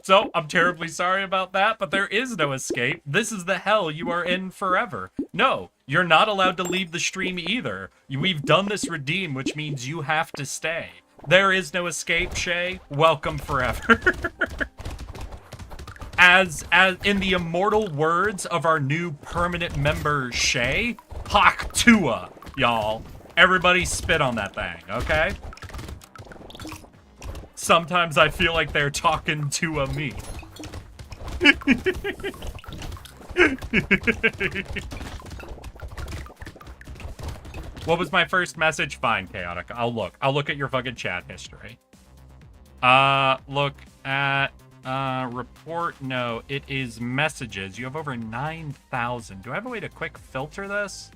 B: So I'm terribly sorry about that, but there is no escape. This is the hell you are in forever. No, you're not allowed to leave the stream either. We've done this redeem, which means you have to stay. There is no escape, Shay. Welcome forever. As in the immortal words of our new permanent member, Shay, Haktua, y'all. Everybody spit on that thing, okay? Sometimes I feel like they're talking to me. What was my first message? Fine, Chaotic. I'll look at your fucking chat history. Look at, report. No, it is messages. You have over 9,000. Do I have a way to quick filter this?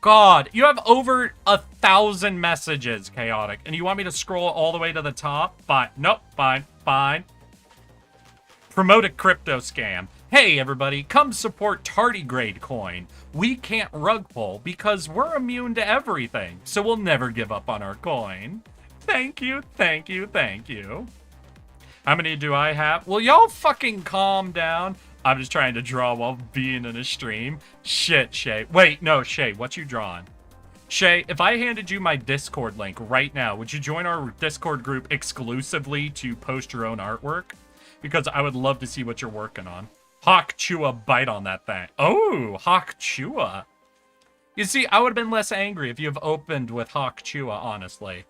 B: God, you have over 1,000 messages, Chaotic, and you want me to scroll all the way to the top? Fine. Nope. Fine. Promote a crypto scam. Hey, everybody, come support Tardigrade Coin. We can't rug pull because we're immune to everything, so we'll never give up on our coin. Thank you. How many do I have? Will y'all fucking calm down? I'm just trying to draw while being in a stream. Shit, Shay. Wait, no, Shay, what you drawing? Shay, if I handed you my Discord link right now, would you join our Discord group exclusively to post your own artwork? Because I would love to see what you're working on. Hawk Chua, bite on that thing. Oh, Hawk Chua. You see, I would have been less angry if you have opened with Hawk Chua, honestly.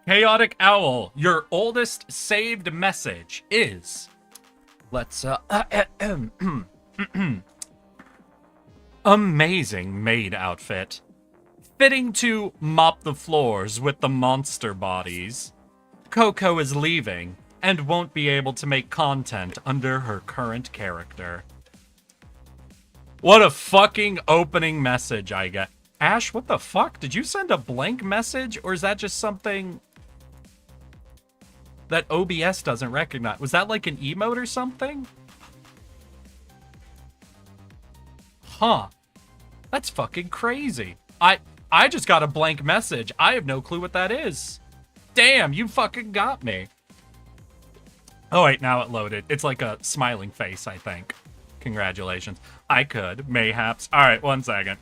B: Chaotic Owl, your oldest saved message is... Let's, amazing maid outfit. Fitting to mop the floors with the monster bodies. Coco is leaving and won't be able to make content under her current character. What a fucking opening message I get. Ash, what the fuck? Did you send a blank message, or is that just something that OBS doesn't recognize? Was that like an emote or something? Huh. That's fucking crazy. I just got a blank message. I have no clue what that is. Damn, you fucking got me. Oh wait, now it loaded. It's like a smiling face, I think. Congratulations. I could, mayhaps. Alright, 1 second.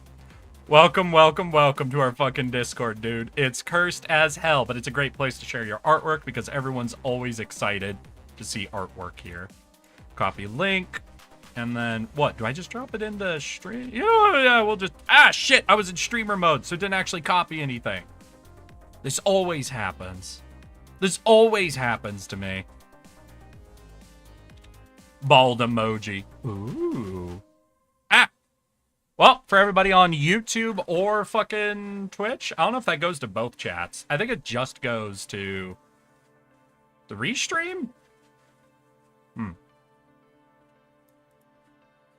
B: Welcome, welcome, welcome to our fucking Discord, dude. It's cursed as hell, but it's a great place to share your artwork because everyone's always excited to see artwork here. Copy link. And then, what? Do I just drop it into stream? Yeah, we'll just... Ah, shit! I was in streamer mode, so it didn't actually copy anything. This always happens. This always happens to me. Bald emoji. Ooh. Ah! Well, for everybody on YouTube or fucking Twitch, I don't know if that goes to both chats. I think it just goes to the restream?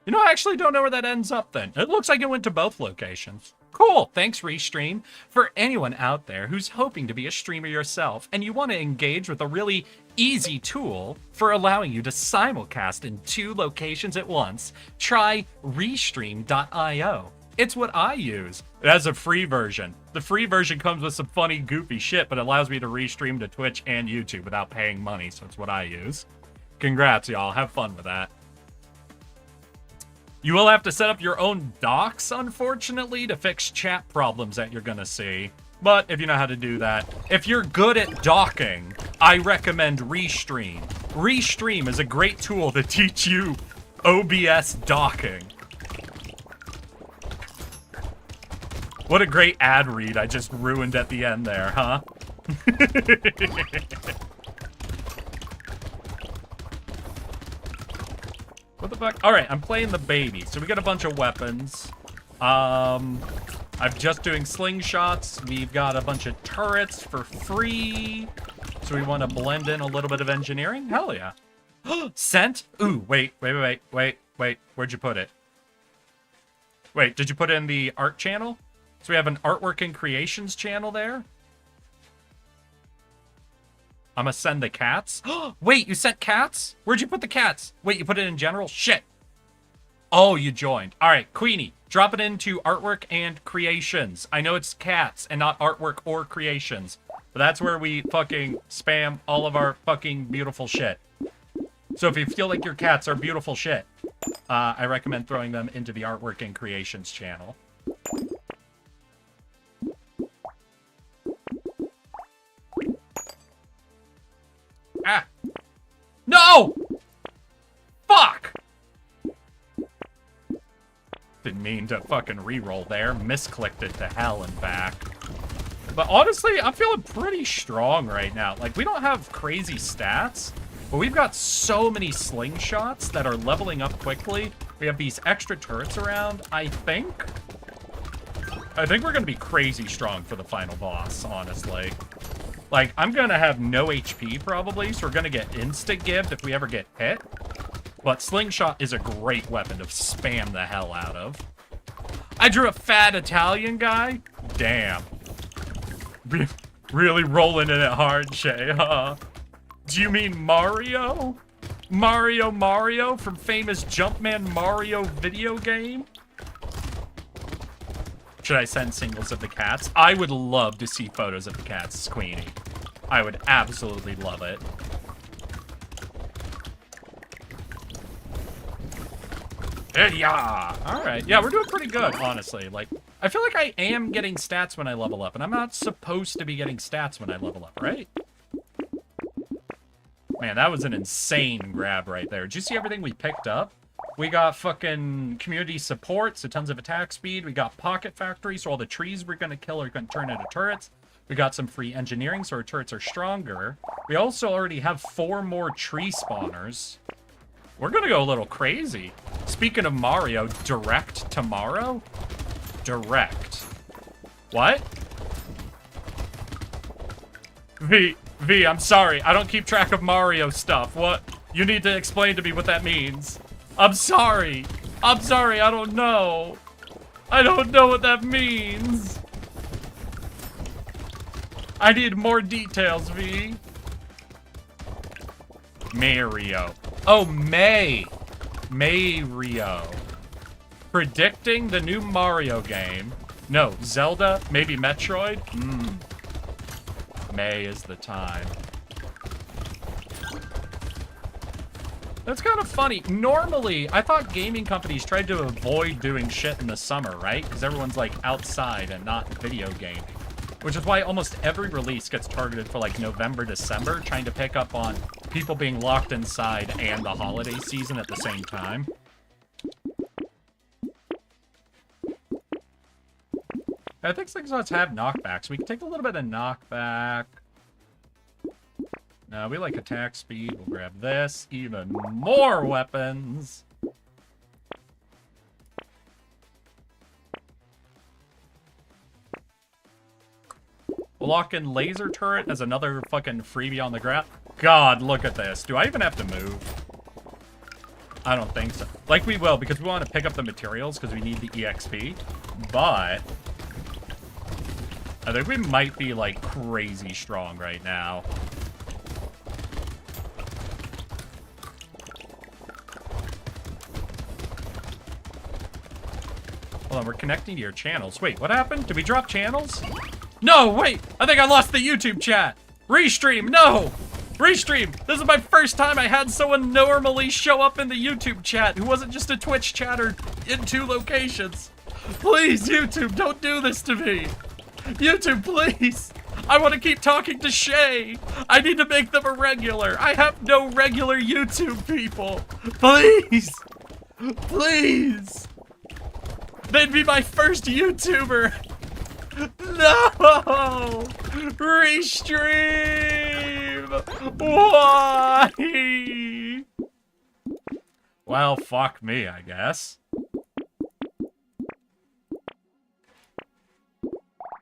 B: You know, I actually don't know where that ends up then. It looks like it went to both locations. Cool, thanks Restream. For anyone out there who's hoping to be a streamer yourself and you want to engage with a really easy tool for allowing you to simulcast in 2 locations at once, try Restream.io. It's what I use. It has a free version. The free version comes with some funny, goofy shit, but allows me to restream to Twitch and YouTube without paying money, so it's what I use. Congrats, y'all. Have fun with that. You will have to set up your own docs, unfortunately, to fix chat problems that you're gonna see. But if you know how to do that, if you're good at docking, I recommend Restream. Restream is a great tool to teach you OBS docking. What a great ad read I just ruined at the end there, huh? What the fuck? All right, I'm playing the baby. So we got a bunch of weapons. I'm just doing slingshots. We've got a bunch of turrets for free. So we want to blend in a little bit of engineering. Hell yeah. Scent? Ooh, wait. Where'd you put it? Wait, did you put it in the art channel? So we have an artwork and creations channel there. I'm gonna send the cats. Wait, you sent cats? Where'd you put the cats? Wait, you put it in general? Shit. Oh, you joined. All right, Queenie, drop it into artwork and creations. I know it's cats and not artwork or creations, but that's where we fucking spam all of our fucking beautiful shit. So if you feel like your cats are beautiful shit, I recommend throwing them into the artwork and creations channel. Ah! No! Fuck! Didn't mean to fucking reroll there. Misclicked it to hell and back. But honestly, I'm feeling pretty strong right now. Like, we don't have crazy stats, but we've got so many slingshots that are leveling up quickly. We have these extra turrets around. I think we're gonna be crazy strong for the final boss, honestly. Like, I'm gonna have no HP probably, so we're gonna get insta-gived if we ever get hit. But Slingshot is a great weapon to spam the hell out of. I drew a fat Italian guy? Damn. Really rolling in it hard, Shay, huh? Do you mean Mario? Mario from famous Jumpman Mario video game? Should I send singles of the cats? I would love to see photos of the cats, Queenie. I would absolutely love it. Yeah. All right. Yeah, we're doing pretty good, honestly. Like, I feel like I am getting stats when I level up, and I'm not supposed to be getting stats when I level up, right? Man, that was an insane grab right there. Did you see everything we picked up? We got fucking community support, so tons of attack speed. We got pocket factory, so all the trees we're gonna kill are gonna turn into turrets. We got some free engineering, so our turrets are stronger. We also already have 4 more tree spawners. We're gonna go a little crazy. Speaking of Mario, direct tomorrow? Direct. What? V, I'm sorry. I don't keep track of Mario stuff. What? You need to explain to me what that means. I'm sorry. I don't know. I don't know what that means. I need more details, V. Mario. Oh, Mario. Predicting the new Mario game. No, Zelda, maybe Metroid? May is the time. That's kind of funny. Normally, I thought gaming companies tried to avoid doing shit in the summer, right? Because everyone's like outside and not video gaming. Which is why almost every release gets targeted for like November, December, trying to pick up on people being locked inside and the holiday season at the same time. I think things let's have knockbacks. We can take a little bit of knockback. No, we like attack speed. We'll grab this. Even more weapons. We'll lock in laser turret as another fucking freebie on the ground. God, look at this. Do I even have to move? I don't think so. Like we will, because we want to pick up the materials, because we need the EXP. But I think we might be, like, crazy strong right now. Hold on, we're connecting to your channels. Wait, what happened? Did we drop channels? No, wait! I think I lost the YouTube chat! Restream, no! Restream! This is my first time I had someone normally show up in the YouTube chat who wasn't just a Twitch chatter in 2 locations. Please, YouTube, don't do this to me! YouTube, please! I want to keep talking to Shay! I need to make them a regular! I have no regular YouTube people! Please! Please! They'd be my first YouTuber! No! Restream! Why? Well, fuck me, I guess.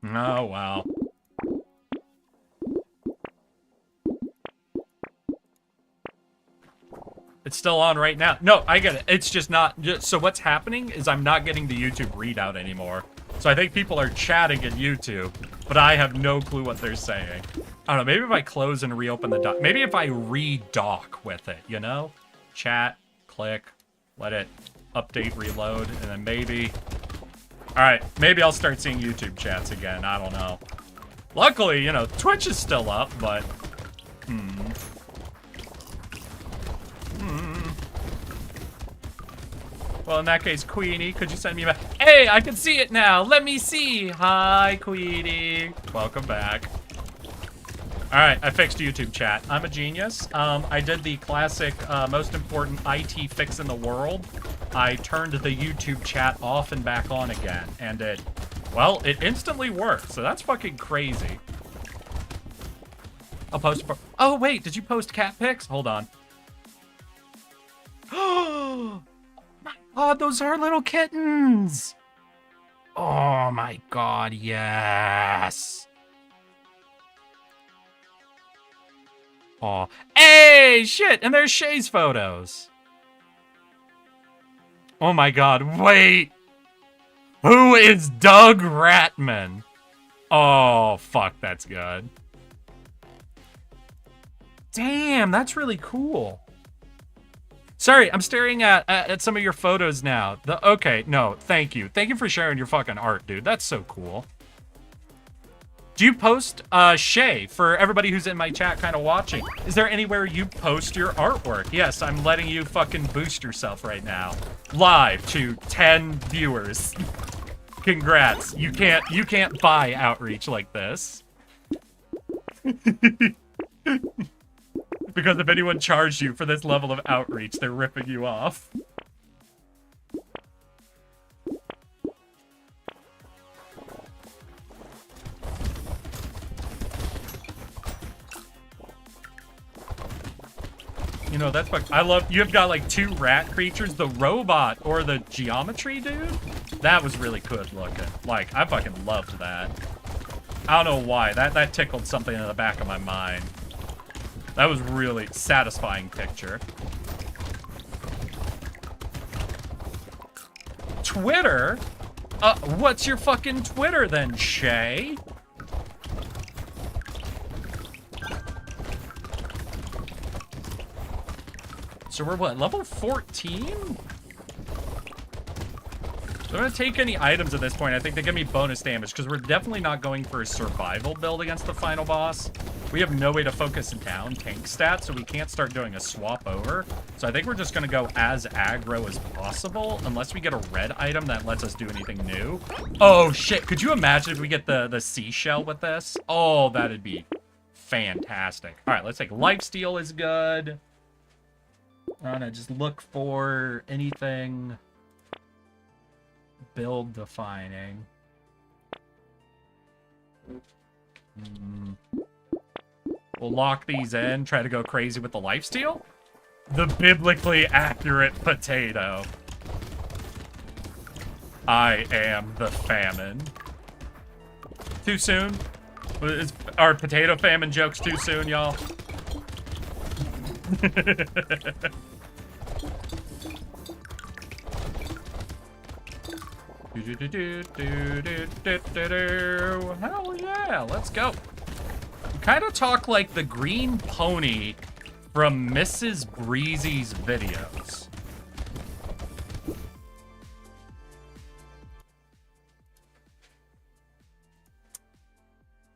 B: Oh, well. It's still on right now. No, I get it. It's just not... So what's happening is I'm not getting the YouTube readout anymore. So I think people are chatting in YouTube, but I have no clue what they're saying. I don't know. Maybe if I close and reopen the dock. Maybe if I re-dock with it, you know? Chat, click, let it update, reload, and then maybe... Alright, maybe I'll start seeing YouTube chats again. I don't know. Luckily, you know, Twitch is still up, but... Well, in that case, Queenie, could you send me back? Hey, I can see it now. Let me see. Hi, Queenie. Welcome back. All right, I fixed YouTube chat. I'm a genius. I did the classic, most important IT fix in the world. I turned the YouTube chat off and back on again, and it instantly worked. So that's fucking crazy. I'll post. Oh wait, did you post cat pics? Hold on. Oh my God, those are little kittens. Oh my God, yes. Oh, hey, shit, and there's Shay's photos. Oh my God, wait. Who is Doug Ratman? Oh, fuck, that's good. Damn, that's really cool. Sorry, I'm staring at some of your photos now. Okay, no, thank you. Thank you for sharing your fucking art, dude. That's so cool. Do you post, Shay, for everybody who's in my chat kind of watching? Is there anywhere you post your artwork? Yes, I'm letting you fucking boost yourself right now. Live to 10 viewers. Congrats. You can't buy outreach like this. Because if anyone charged you for this level of outreach, they're ripping you off. You know, that's what I love. You've got like 2 rat creatures, the robot or the geometry dude. That was really good looking. Like, I fucking loved that. I don't know why. That tickled something in the back of my mind. That was really satisfying picture. Twitter? What's your fucking Twitter then, Shay? So we're what, level 14? So I'm gonna take any items at this point. I think they give me bonus damage, because we're definitely not going for a survival build against the final boss. We have no way to focus down tank stats, so we can't start doing a swap over. So I think we're just gonna go as aggro as possible, unless we get a red item that lets us do anything new. Oh shit, could you imagine if we get the seashell with this? Oh, that'd be fantastic. All right, let's take lifesteal is good. I'm gonna just look for anything build defining. We'll lock these in, try to go crazy with the lifesteal. The biblically accurate potato. I am the famine. Too soon? Is our potato famine jokes too soon, y'all? Hell yeah, let's go. You kind of talk like the green pony from Mrs. Breezy's videos.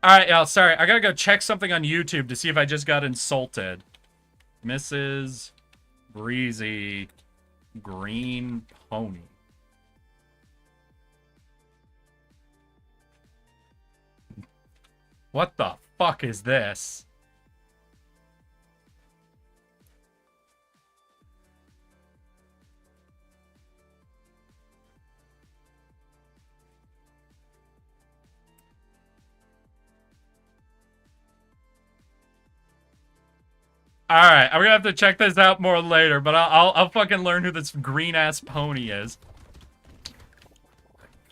B: All right, y'all, sorry. I gotta go check something on YouTube to see if I just got insulted. Mrs. Breezy green pony. What the fuck is this? Alright, I'm gonna have to check this out more later, but I'll fucking learn who this green-ass pony is.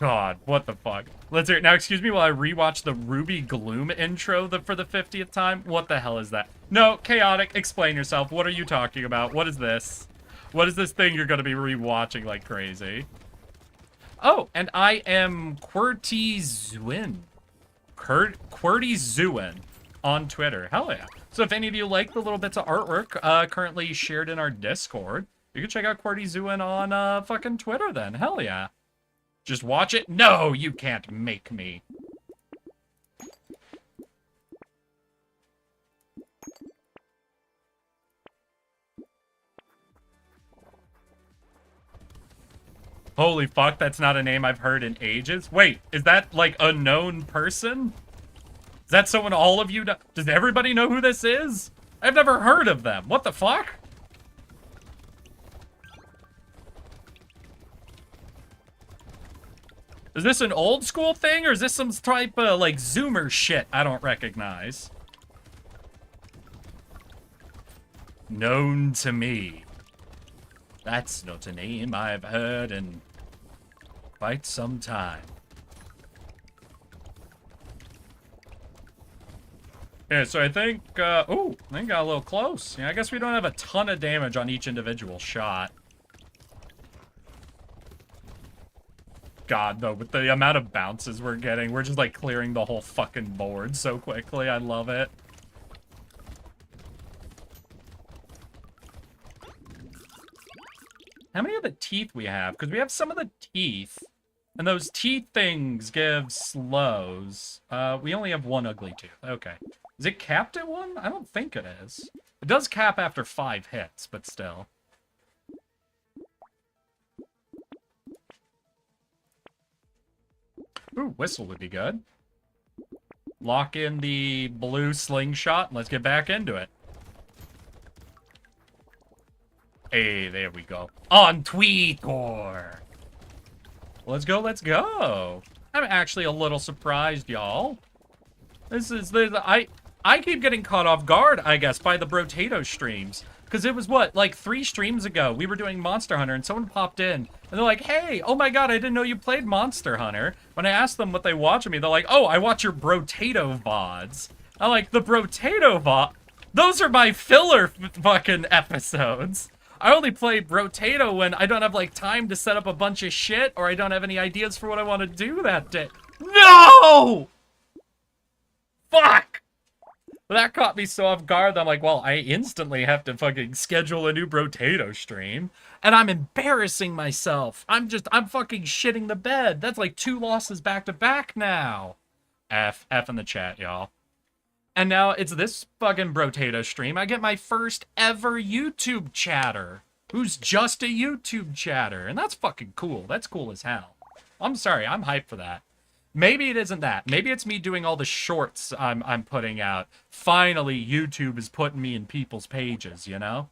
B: God, what the fuck? Let's hear it. Now, excuse me while I rewatch the Ruby Gloom intro for the 50th time. What the hell is that? No, Chaotic, explain yourself. What are you talking about? What is this? What is this thing you're gonna be rewatching like crazy? Oh, and I am QWERTYZUIN. QWERTYZUIN on Twitter. Hell yeah. So if any of you like the little bits of artwork currently shared in our Discord, you can check out QWERTYZUIN on fucking Twitter then. Hell yeah. Just watch it? No, you can't make me. Holy fuck, that's not a name I've heard in ages. Wait, is that like a known person? Is that someone all of you know? Does everybody know who this is? I've never heard of them. What the fuck? Is this an old school thing, or is this some type of, like, Zoomer shit I don't recognize? Known to me. That's not a name I've heard in quite some time. Yeah, so I think, ooh, I think got a little close. Yeah, I guess we don't have a ton of damage on each individual shot. God, though, with the amount of bounces we're getting, we're just, like, clearing the whole fucking board so quickly. I love it. How many of the teeth we have? Because we have some of the teeth, and those teeth things give slows. We only have one ugly tooth. Okay. Is it capped at one? I don't think it is. It does cap after 5 hits, but still. Ooh, whistle would be good. Lock in the blue slingshot, and let's get back into it. Hey, there we go. On Tweetor! Let's go, let's go! I'm actually a little surprised, y'all. I keep getting caught off guard, I guess, by the Brotato streams. Because it was what, like 3 streams ago, we were doing Monster Hunter and someone popped in and they're like, hey, oh my god, I didn't know you played Monster Hunter. When I asked them what they watch of me, they're like, oh, I watch your Brotato VODs. I'm like, the Brotato VOD? Those are my filler fucking episodes. I only play Brotato when I don't have like time to set up a bunch of shit or I don't have any ideas for what I want to do that day. No! Fuck! That caught me so off guard that I'm like, well, I instantly have to fucking schedule a new Brotato stream. And I'm embarrassing myself. I'm fucking shitting the bed. That's like 2 losses back to back now. F in the chat, y'all. And now it's this fucking Brotato stream. I get my first ever YouTube chatter. Who's just a YouTube chatter. And that's fucking cool. That's cool as hell. I'm sorry, I'm hyped for that. Maybe it isn't that. Maybe it's me doing all the shorts I'm putting out. Finally, YouTube is putting me in people's pages, you know?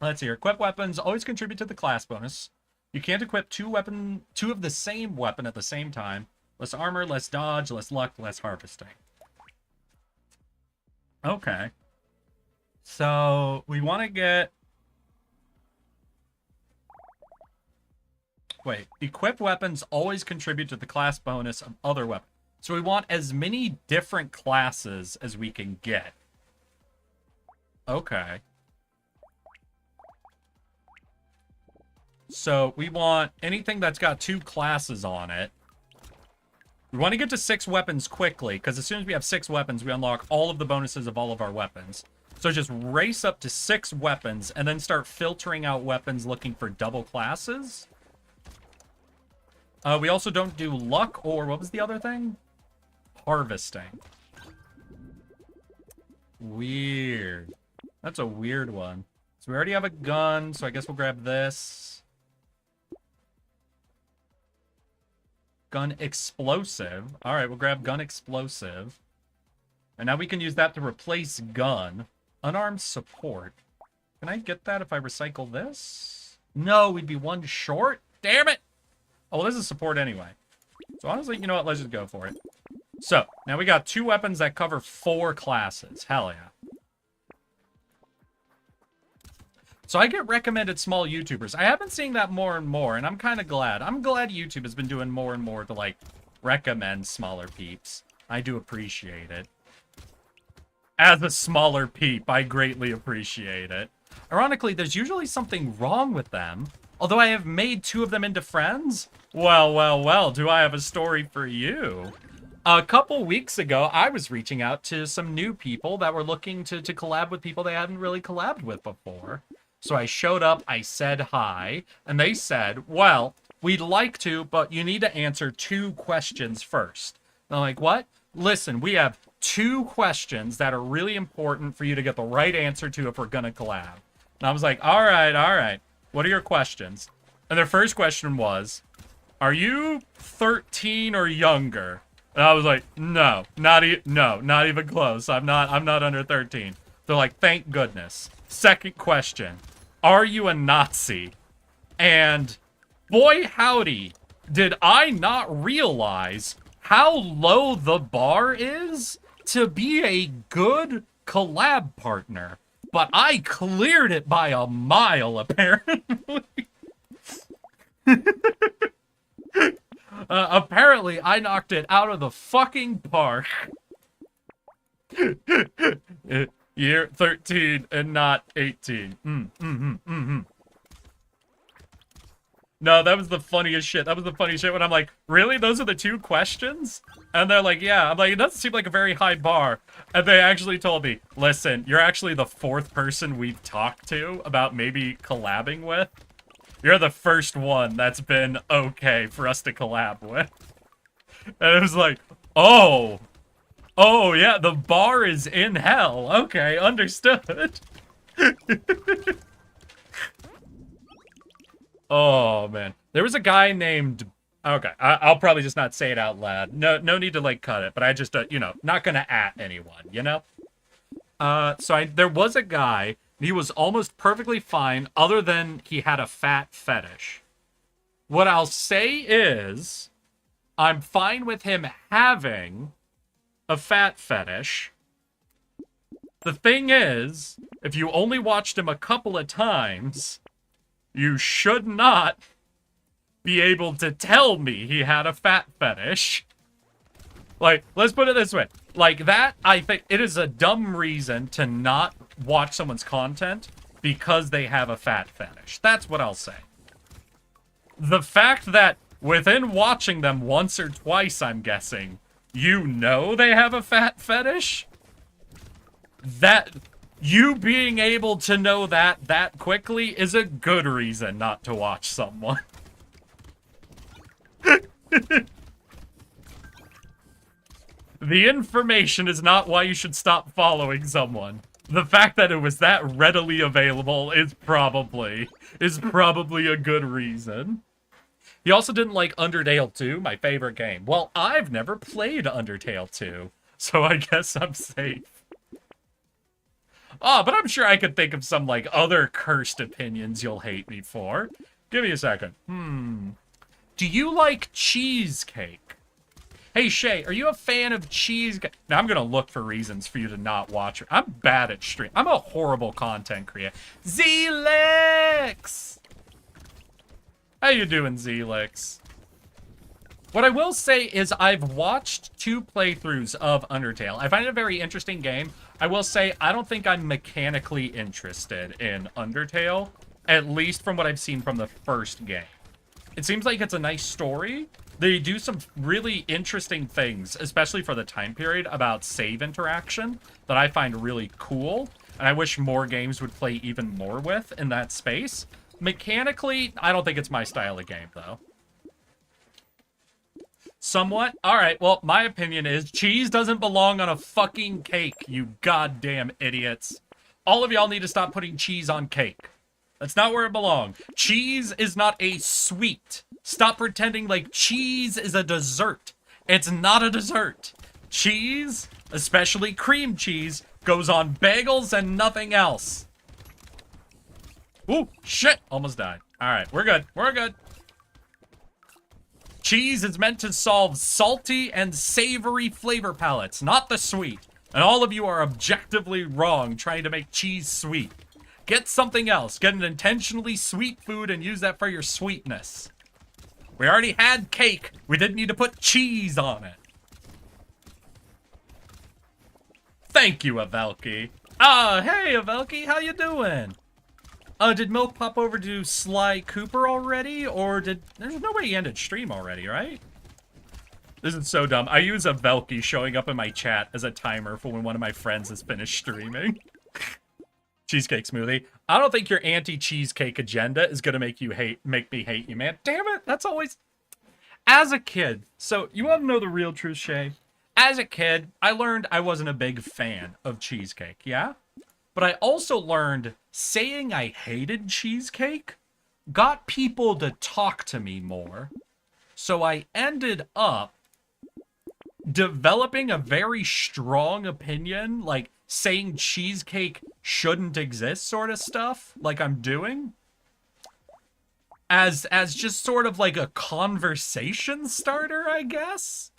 B: Let's see here. Equip weapons always contribute to the class bonus. You can't equip two of the same weapon at the same time. Less armor, less dodge, less luck, less harvesting. Okay. So, we want to get... Wait, equipped weapons always contribute to the class bonus of other weapons. So we want as many different classes as we can get. Okay. So we want anything that's got 2 classes on it. We want to get to 6 weapons quickly, because as soon as we have 6 weapons, we unlock all of the bonuses of all of our weapons. So just race up to 6 weapons, and then start filtering out weapons looking for double classes. We also don't do luck, or what was the other thing? Harvesting. Weird. That's a weird one. So we already have a gun, so I guess we'll grab this. Gun explosive. Alright, we'll grab gun explosive. And now we can use that to replace gun. Unarmed support. Can I get that if I recycle this? No, we'd be 1 short? Damn it! Oh, well, this is support anyway. So honestly, you know what? Let's just go for it. So, now we got 2 weapons that cover 4 classes. Hell yeah. So I get recommended small YouTubers. I have been seeing that more and more, and I'm kind of glad. I'm glad YouTube has been doing more and more to, like, recommend smaller peeps. I do appreciate it. As a smaller peep, I greatly appreciate it. Ironically, there's usually something wrong with them. Although I have made 2 of them into friends? Well, do I have a story for you? A couple weeks ago, I was reaching out to some new people that were looking to collab with people they hadn't really collabed with before. So I showed up, I said hi, and they said, well, we'd like to, but you need to answer 2 questions first. And I'm like, what? Listen, we have 2 questions that are really important for you to get the right answer to if we're gonna collab. And I was like, all right. What are your questions? And their first question was, are you 13 or younger? And I was like, no, not even close. I'm not under 13. They're like, thank goodness. Second question, are you a Nazi? And boy howdy, did I not realize how low the bar is to be a good collab partner. But I cleared it by a mile, apparently. Apparently, I knocked it out of the fucking park. Year 13 and not 18. No, that was the funniest shit. That was the funniest shit when I'm like, really? Those are the 2 questions? And they're like, yeah. I'm like, it doesn't seem like a very high bar. And they actually told me, listen, you're actually the 4th person we've talked to about maybe collabing with. You're the first one that's been okay for us to collab with. And it was like, oh, yeah, the bar is in hell. Okay, understood. Oh, man. There was a guy named... Okay, I'll probably just not say it out loud. No need to, like, cut it. But I just, you know, not gonna at anyone, you know? There was a guy... He was almost perfectly fine, other than he had a fat fetish. What I'll say is, I'm fine with him having a fat fetish, The thing is, if you only watched him a couple of times, you should not be able to tell me he had a fat fetish. Like, let's put it this way. Like, that, I think, it is a dumb reason to not watch someone's content because they have a fat fetish. That's what I'll say. The fact that within watching them once or twice, I'm guessing, you know they have a fat fetish? That, you being able to know that quickly is a good reason not to watch someone. The information is not why you should stop following someone. The fact that it was that readily available is probably a good reason. He also didn't like Undertale 2, my favorite game. Well, I've never played Undertale 2, so I guess I'm safe. Oh, but I'm sure I could think of some, like, other cursed opinions you'll hate me for. Give me a second. Do you like cheesecake? Hey, Shay, are you a fan of cheesecake? Now, I'm gonna look for reasons for you to not watch her. I'm bad at stream. I'm a horrible content creator. Zelix! How you doing, Zelix? What I will say is I've watched 2 playthroughs of Undertale. I find it a very interesting game. I will say I don't think I'm mechanically interested in Undertale, at least from what I've seen from the first game. It seems like it's a nice story. They do some really interesting things, especially for the time period, about save interaction that I find really cool, and I wish more games would play even more with in that space. Mechanically, I don't think it's my style of game, though. Somewhat? Alright, well, my opinion is cheese doesn't belong on a fucking cake, you goddamn idiots. All of y'all need to stop putting cheese on cake. That's not where it belongs. Cheese is not a sweet. Stop pretending like cheese is a dessert. It's not a dessert. Cheese, especially cream cheese, goes on bagels and nothing else. Ooh, shit! Almost died. Alright, we're good. We're good. Cheese is meant to solve salty and savory flavor palettes, not the sweet. And all of you are objectively wrong trying to make cheese sweet. Get something else. Get an intentionally sweet food and use that for your sweetness. We already had cake. We didn't need to put cheese on it. Thank you, Avelki. Hey, Avelki, how you doing? Did Milk pop over to Sly Cooper already? Or there's no way he ended stream already, right? This is so dumb. I use Avelki showing up in my chat as a timer for when one of my friends has finished streaming. Cheesecake smoothie. I don't think your anti-cheesecake agenda is gonna make me hate you, man. Damn it, that's always... As a kid, so you wanna know the real truth, Shay? As a kid, I learned I wasn't a big fan of cheesecake, yeah? But I also learned saying I hated cheesecake got people to talk to me more. So I ended up developing a very strong opinion, like saying cheesecake shouldn't exist sort of stuff, like I'm doing, as just sort of like a conversation starter, I guess.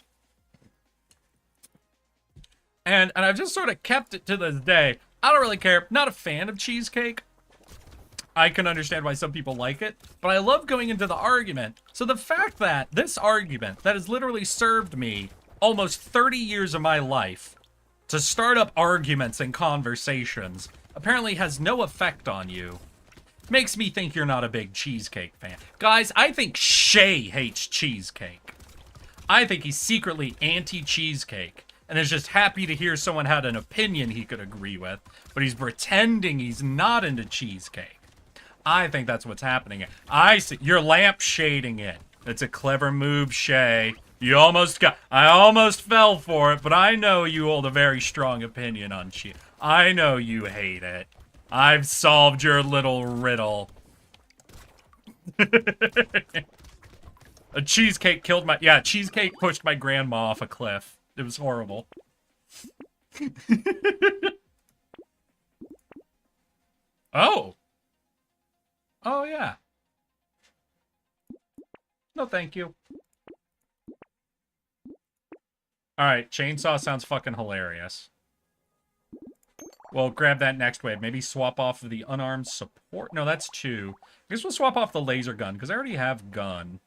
B: And I've just sort of kept it to this day. I don't really care. Not a fan of cheesecake. I can understand why some people like it, but I love going into the argument. So the fact that this argument that has literally served me almost 30 years of my life to start up arguments and conversations apparently has no effect on you makes me think you're not a big cheesecake fan. Guys, I think Shay hates cheesecake. I think he's secretly anti-cheesecake and is just happy to hear someone had an opinion he could agree with, but he's pretending he's not into cheesecake. I think that's what's happening. I see you're lampshading it. It's a clever move, Shay. I almost fell for it, but I know you hold a very strong opinion on cheese. I know you hate it. I've solved your little riddle. A cheesecake killed my... Yeah, cheesecake pushed my grandma off a cliff. It was horrible. Oh. Oh, yeah. No, thank you. Alright, chainsaw sounds fucking hilarious. We'll grab that next wave. Maybe swap off the unarmed support. No, that's 2. I guess we'll swap off the laser gun, because I already have gun.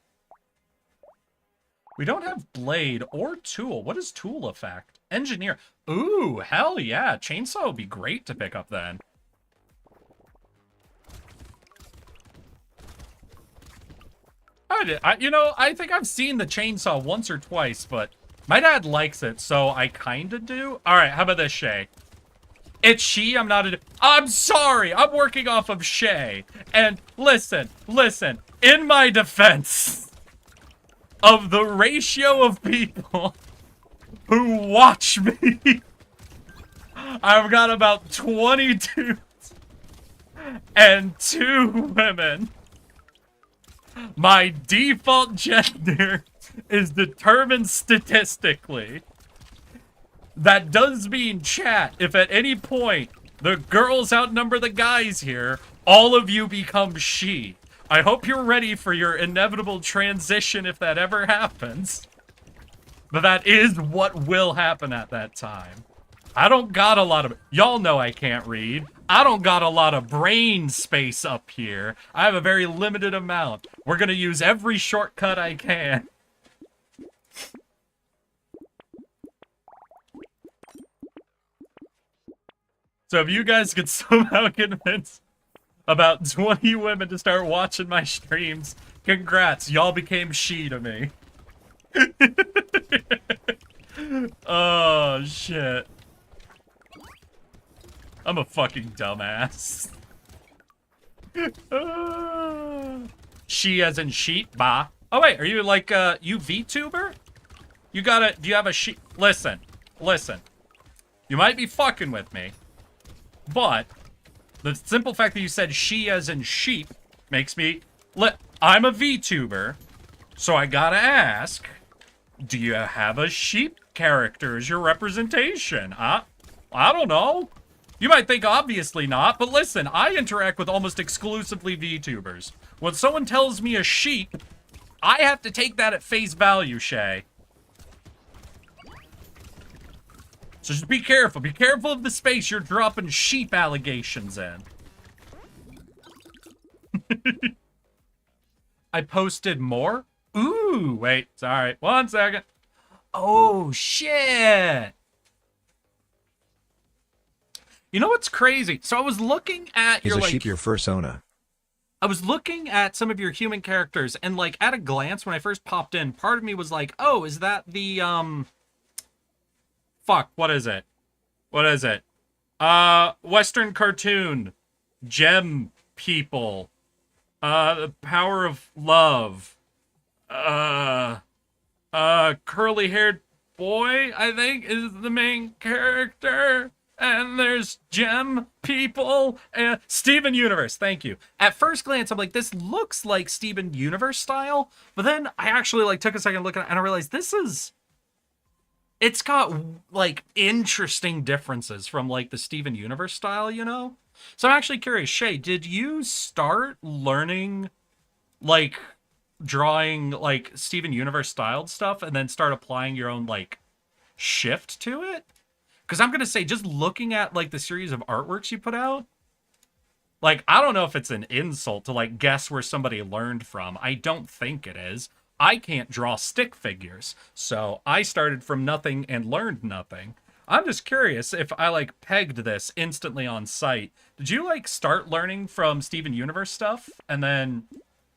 B: We don't have blade or tool. What is tool effect? Engineer. Ooh, hell yeah. Chainsaw would be great to pick up then. I think I've seen the chainsaw once or twice, but my dad likes it, so I kind of do. All right, how about this, Shay? It's she, I'm sorry, I'm working off of Shay. And listen, in my defense of the ratio of people who watch me, I've got about 20 dudes and 2 women. My default gender is determined statistically. That does mean, chat, if at any point the girls outnumber the guys here, all of you become she. I hope you're ready for your inevitable transition if that ever happens. But that is what will happen at that time. I don't got a lot of... Y'all know I can't read. I don't got a lot of brain space up here. I have a very limited amount. We're gonna use every shortcut I can. So if you guys could somehow convince about 20 women to start watching my streams, congrats. Y'all became she to me. Oh, shit. I'm a fucking dumbass. She as in sheet, bah. Oh wait, are you like you VTuber? You gotta, do you have a sheet? Listen. You might be fucking with me, but the simple fact that you said she as in sheep makes me, I'm a VTuber, so I gotta ask, do you have a sheep character as your representation? I don't know. You might think obviously not, but listen, I interact with almost exclusively VTubers. When someone tells me a sheep, I have to take that at face value, Shay. So just be careful. Be careful of the space you're dropping sheep allegations in. I posted more? Ooh, wait, sorry. 1 second. Oh, shit. You know what's crazy? So I was looking at
E: Is a sheep your fursona?
B: I was looking at some of your human characters, and like at a glance, when I first popped in, part of me was like, "Oh, is that the Fuck, what is it? Western cartoon, gem people, the power of love, curly-haired boy, I think, is the main character." And there's gem people and Steven Universe. Thank you. At first glance, I'm like, this looks like Steven Universe style. But then I actually like took a second look at it and I realized it's got like interesting differences from like the Steven Universe style, you know? So I'm actually curious, Shay, did you start learning like drawing like Steven Universe styled stuff and then start applying your own like shift to it? Because I'm going to say, just looking at, like, the series of artworks you put out, like, I don't know if it's an insult to, like, guess where somebody learned from. I don't think it is. I can't draw stick figures. So I started from nothing and learned nothing. I'm just curious if I, like, pegged this instantly on sight. Did you, like, start learning from Steven Universe stuff and then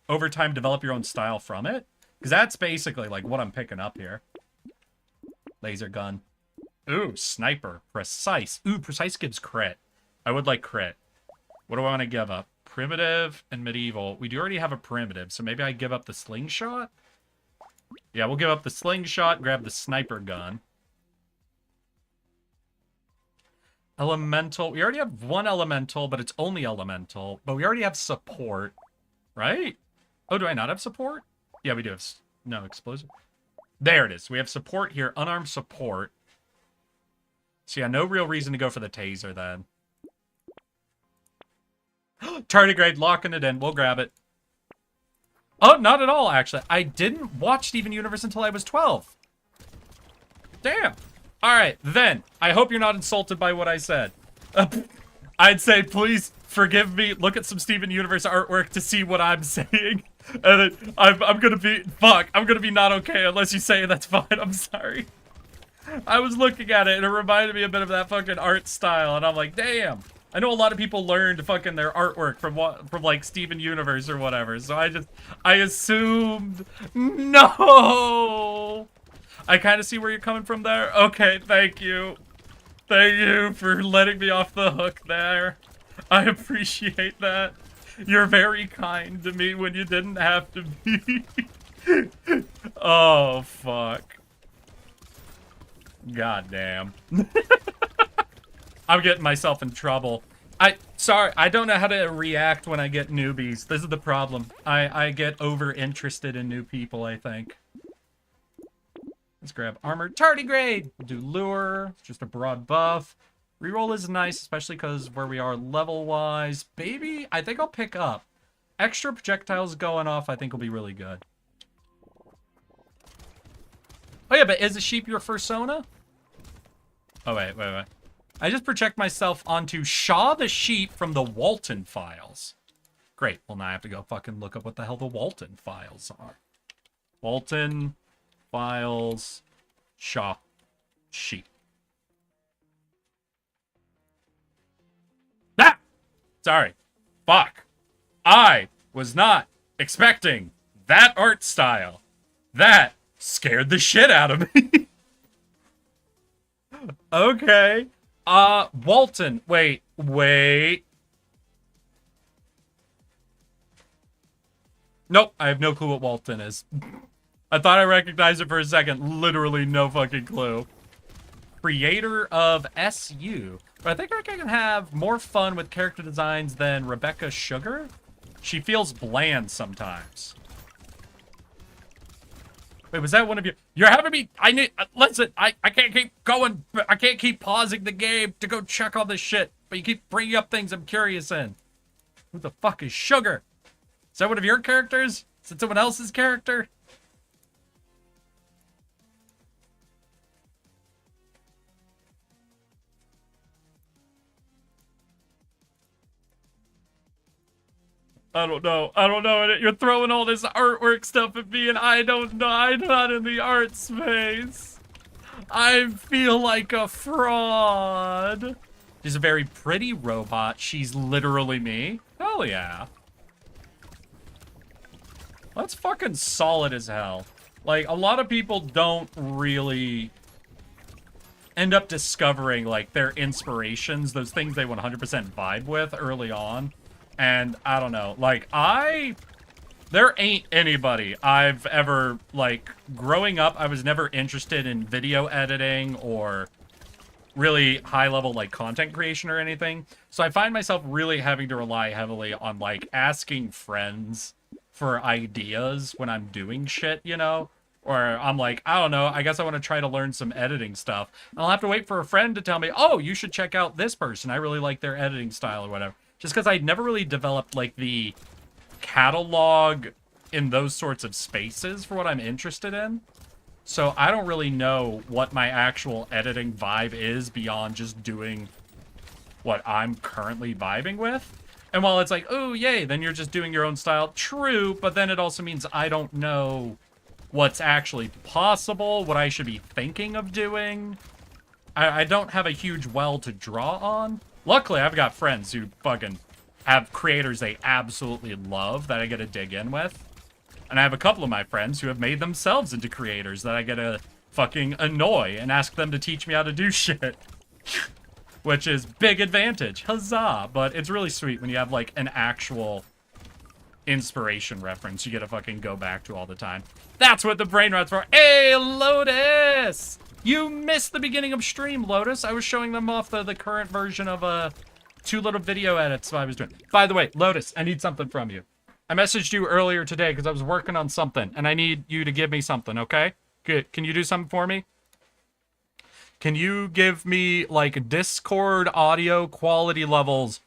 B: over time develop your own style from it? Because that's basically, like, what I'm picking up here. Laser gun. Ooh, sniper. Precise. Ooh, precise gives crit. I would like crit. What do I want to give up? Primitive and medieval. We do already have a primitive, so maybe I give up the slingshot? Yeah, we'll give up the slingshot, grab the sniper gun. Elemental. We already have 1 elemental, but it's only elemental. But we already have support, right? Oh, do I not have support? Yeah, we do have... No, explosive. There it is. We have support here. Unarmed support. So yeah, no real reason to go for the taser then. Tardigrade, locking it in. We'll grab it. Oh, not at all, actually. I didn't watch Steven Universe until I was 12. Damn. All right, then. I hope you're not insulted by what I said. I'd say, please forgive me. Look at some Steven Universe artwork to see what I'm saying. And then I'm gonna be, fuck, I'm gonna be not okay unless you say that's fine. I'm sorry. I was looking at it and it reminded me a bit of that fucking art style. And I'm like, damn. I know a lot of people learned fucking their artwork from like Steven Universe or whatever. So I assumed, no. I kind of see where you're coming from there. Okay, thank you. Thank you for letting me off the hook there. I appreciate that. You're very kind to me when you didn't have to be. Oh, fuck. God damn. I'm getting myself in trouble. Sorry, I don't know how to react when I get newbies. This is the problem. I get over interested in new people, I think. Let's grab armored tardigrade. We'll do lure, just a broad buff. Reroll is nice, especially because where we are level-wise. Baby, I think I'll pick up. Extra projectiles going off, I think will be really good. Oh yeah, but is a sheep your fursona? Oh, wait. I just project myself onto Shaw the Sheep from the Walton files. Great. Well, now I have to go fucking look up what the hell the Walton files are. Walton files Shaw Sheep. Ah! Sorry. Fuck. I was not expecting that art style. That scared the shit out of me. Okay. Walton. Wait. Nope, I have no clue what Walton is. I thought I recognized it for a second. Literally no fucking clue. Creator of SU. But I think I can have more fun with character designs than Rebecca Sugar. She feels bland sometimes. Wait, was that one of you? You're having me... listen, I can't keep going. I can't keep pausing the game to go check all this shit. But you keep bringing up things I'm curious in. Who the fuck is Sugar? Is that one of your characters? Is it someone else's character? I don't know. You're throwing all this artwork stuff at me and I don't know. I'm not in the art space. I feel like a fraud. She's a very pretty robot. She's literally me. Hell yeah. That's fucking solid as hell. Like, a lot of people don't really end up discovering, like, their inspirations, those things they 100% vibe with early on. And, I don't know, like, there ain't anybody I've ever, like, growing up, I was never interested in video editing or really high-level, like, content creation or anything. So I find myself really having to rely heavily on, like, asking friends for ideas when I'm doing shit, you know? Or I'm like, I don't know, I guess I want to try to learn some editing stuff. And I'll have to wait for a friend to tell me, oh, you should check out this person. I really like their editing style or whatever. Just because I'd never really developed, like, the catalog in those sorts of spaces for what I'm interested in. So I don't really know what my actual editing vibe is beyond just doing what I'm currently vibing with. And while it's like, oh, yay, then you're just doing your own style. True, but then it also means I don't know what's actually possible, what I should be thinking of doing. I don't have a huge well to draw on. Luckily, I've got friends who fucking have creators they absolutely love that I get to dig in with. And I have a couple of my friends who have made themselves into creators that I get to fucking annoy and ask them to teach me how to do shit. Which is big advantage. Huzzah! But it's really sweet when you have, like, an actual inspiration reference you get to fucking go back to all the time. That's what the brain rot's for. Hey, Lotus! You missed the beginning of stream, Lotus. I was showing them off the current version of 2 little video edits I was doing. By the way, Lotus, I need something from you. I messaged you earlier today because I was working on something, and I need you to give me something, okay? Good. Can you do something for me? Can you give me, like, Discord audio quality levels,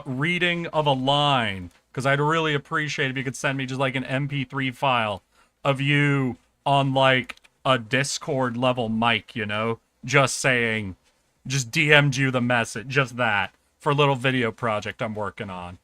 B: reading of a line? Because I'd really appreciate if you could send me just, like, an MP3 file of you on, like, a Discord level mic, you know? Just saying, Just DM'd you the message, just that, for a little video project I'm working on.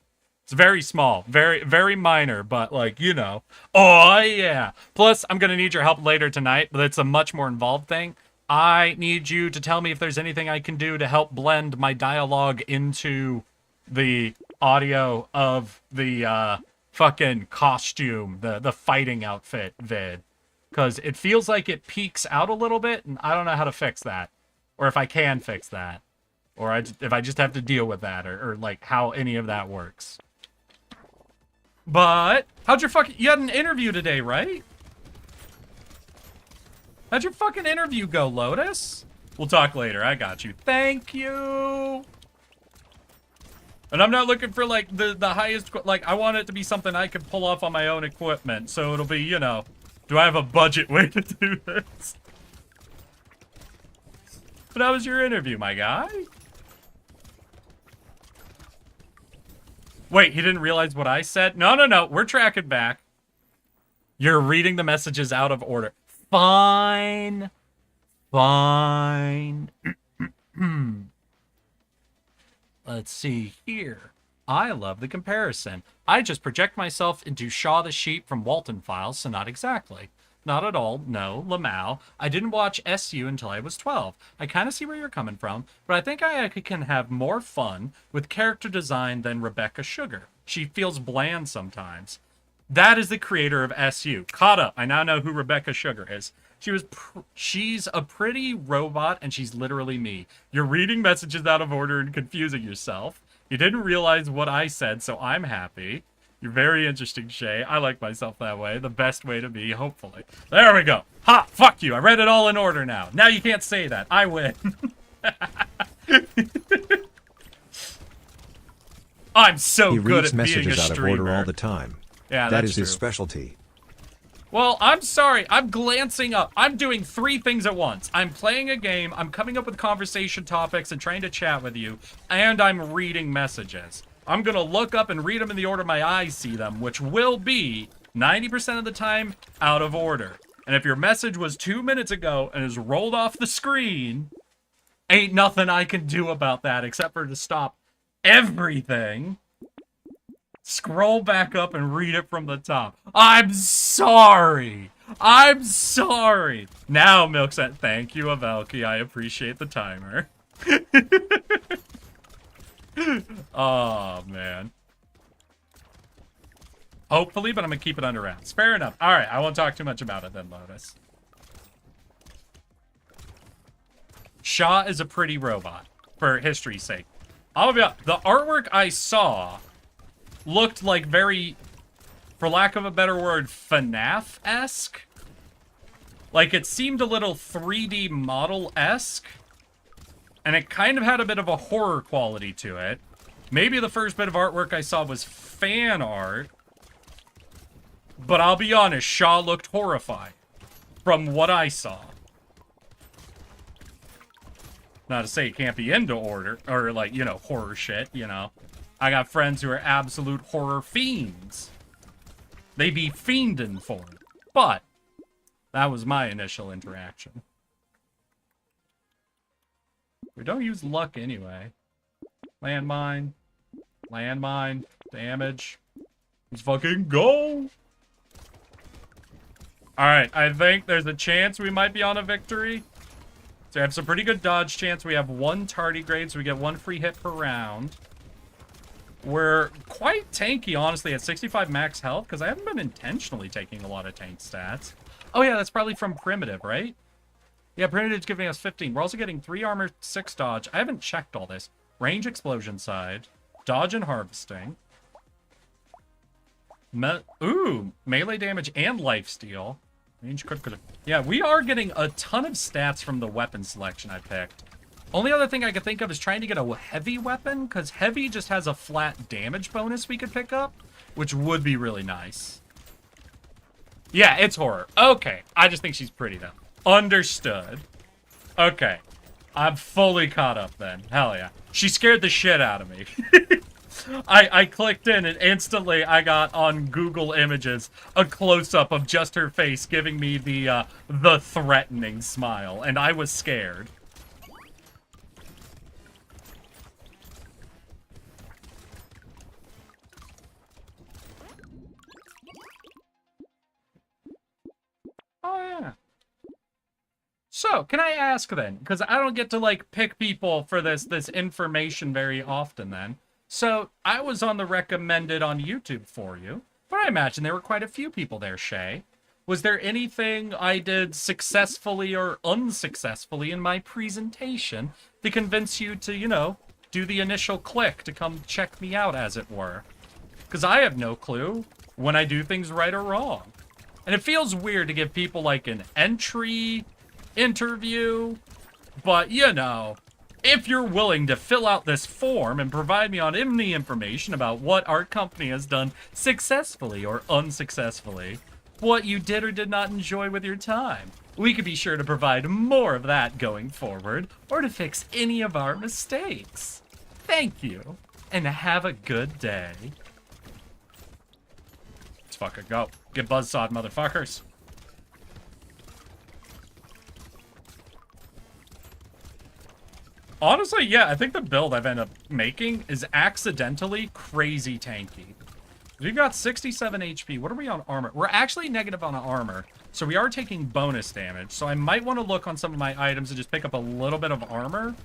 B: It's very small, very, very minor, but like, you know. Oh, yeah. Plus, I'm going to need your help later tonight, but it's a much more involved thing. I need you to tell me if there's anything I can do to help blend my dialogue into the audio of the fucking costume, the fighting outfit vid. Because it feels like it peaks out a little bit, and I don't know how to fix that. Or if I can fix that. Or if I just have to deal with that, or like how any of that works. But, you had an interview today, right? How'd your fucking interview go, Lotus? We'll talk later, I got you. Thank you! And I'm not looking for, like, the highest, like, I want it to be something I can pull off on my own equipment. So it'll be, you know, do I have a budget way to do this? But how was your interview, my guy? Wait, he didn't realize what I said? No, we're tracking back. You're reading the messages out of order. Fine. Fine. Let's see here. I love the comparison. I just project myself into Shaw the Sheep from Walton Files, so not exactly. Not at all, no, Lamau. I didn't watch SU until I was 12. I kind of see where you're coming from, but I think I can have more fun with character design than Rebecca Sugar. She feels bland sometimes. That is the creator of SU. Caught up. I now know who Rebecca Sugar is. She's a pretty robot, and she's literally me. You're reading messages out of order and confusing yourself. You didn't realize what I said, so I'm happy. You're very interesting, Shay. I like myself that way. The best way to be, hopefully. There we go. Ha! Fuck you. I read it all in order now. Now you can't say that. I win. I'm so good at being a streamer.
E: He reads messages out of order all the time.
B: Yeah,
E: that is
B: true.
E: his specialty.
B: Well, I'm sorry. I'm glancing up. I'm doing 3 things at once. I'm playing a game, I'm coming up with conversation topics and trying to chat with you, and I'm reading messages. I'm going to look up and read them in the order my eyes see them, which will be 90% of the time out of order. And if your message was 2 minutes ago and is rolled off the screen, ain't nothing I can do about that except for to stop everything, scroll back up and read it from the top. I'm sorry. I'm sorry. Now Milk said, thank you, Avelki. I appreciate the timer. Oh, man. Hopefully, but I'm going to keep it under wraps. Fair enough. All right, I won't talk too much about it then, Lotus. Shaw is a pretty robot, for history's sake. I'll be honest, the artwork I saw looked like very, for lack of a better word, FNAF-esque. Like, it seemed a little 3D model-esque. And it kind of had a bit of a horror quality to it. Maybe the first bit of artwork I saw was fan art. But I'll be honest, Shaw looked horrified from what I saw. Not to say you can't be into order, or like, you know, horror shit, you know. I got friends who are absolute horror fiends. They be fiending for it. But that was my initial interaction. We don't use luck anyway. Landmine. Landmine. Damage. Let's fucking go! Alright, I think there's a chance we might be on a victory. So we have some pretty good dodge chance. We have 1 tardigrade, so we get 1 free hit per round. We're quite tanky, honestly, at 65 max health, because I haven't been intentionally taking a lot of tank stats. Oh yeah, that's probably from Primitive, right? Yeah, Primitive's giving us 15. We're also getting 3 armor, 6 dodge. I haven't checked all this. Range explosion side. Dodge and harvesting. Melee damage and lifesteal. Range critical. Yeah, we are getting a ton of stats from the weapon selection I picked. Only other thing I could think of is trying to get a heavy weapon, because heavy just has a flat damage bonus we could pick up, which would be really nice. Yeah, it's horror. Okay, I just think she's pretty, though. Understood. Okay. I'm fully caught up then. Hell yeah. She scared the shit out of me. I clicked in and instantly I got on Google Images a close-up of just her face giving me the threatening smile, and I was scared. So, can I ask then? Because I don't get to, like, pick people for this information very often then. So, I was on the recommended on YouTube for you, but I imagine there were quite a few people there, Shay. Was there anything I did successfully or unsuccessfully in my presentation to convince you to, you know, do the initial click to come check me out, as it were? Because I have no clue when I do things right or wrong. And it feels weird to give people, like, an entry interview, but, you know, if you're willing to fill out this form and provide me on any information about what our company has done successfully or unsuccessfully, what you did or did not enjoy with your time, we could be sure to provide more of that going forward, or to fix any of our mistakes. Thank you, and have a good day. Let's fucking go. Get buzzsawed, motherfuckers. Honestly, yeah, I think the build I've ended up making is accidentally crazy tanky. We've got 67 HP. What are we on armor? We're actually negative on armor, so we are taking bonus damage. So I might want to look on some of my items and just pick up a little bit of armor.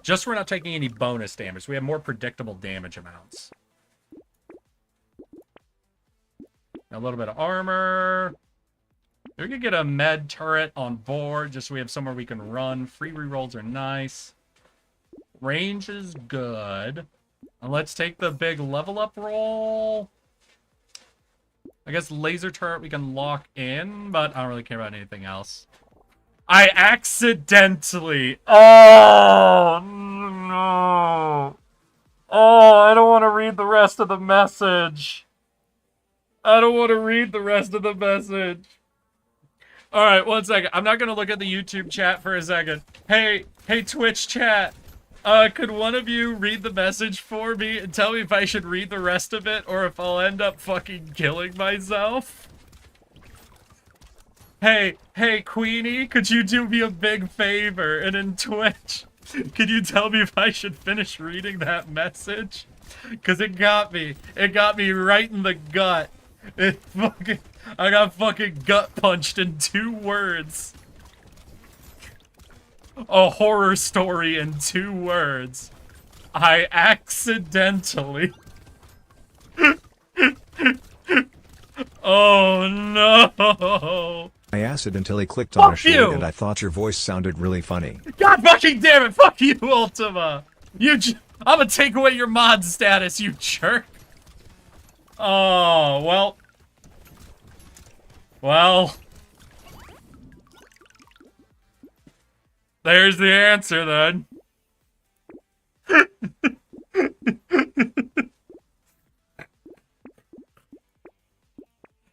B: Just so we're not taking any bonus damage. We have more predictable damage amounts. A little bit of armor. We could get a med turret on board just so we have somewhere we can run. Free rerolls are nice. Range is good. And let's take the big level up roll. I guess laser turret we can lock in, but I don't really care about anything else. I accidentally... Oh, no. Oh, I don't want to read the rest of the message. I don't want to read the rest of the message. Alright, one second. I'm not going to look at the YouTube chat for a second. Hey Twitch chat. Could one of you read the message for me and tell me if I should read the rest of it or if I'll end up fucking killing myself? Hey, Queenie, could you do me a big favor? And in Twitch, could you tell me if I should finish reading that message? Because it got me. It got me right in the gut. I got fucking gut punched in 2 words. A horror story in 2 words. I accidentally... Oh no!
E: I accidentally clicked on a
B: Fuck you!
E: short and I thought your voice sounded really funny.
B: God fucking damn it! Fuck you, Ultima! I'm gonna take away your mod status, you jerk! Oh, well... Well... There's the answer, then.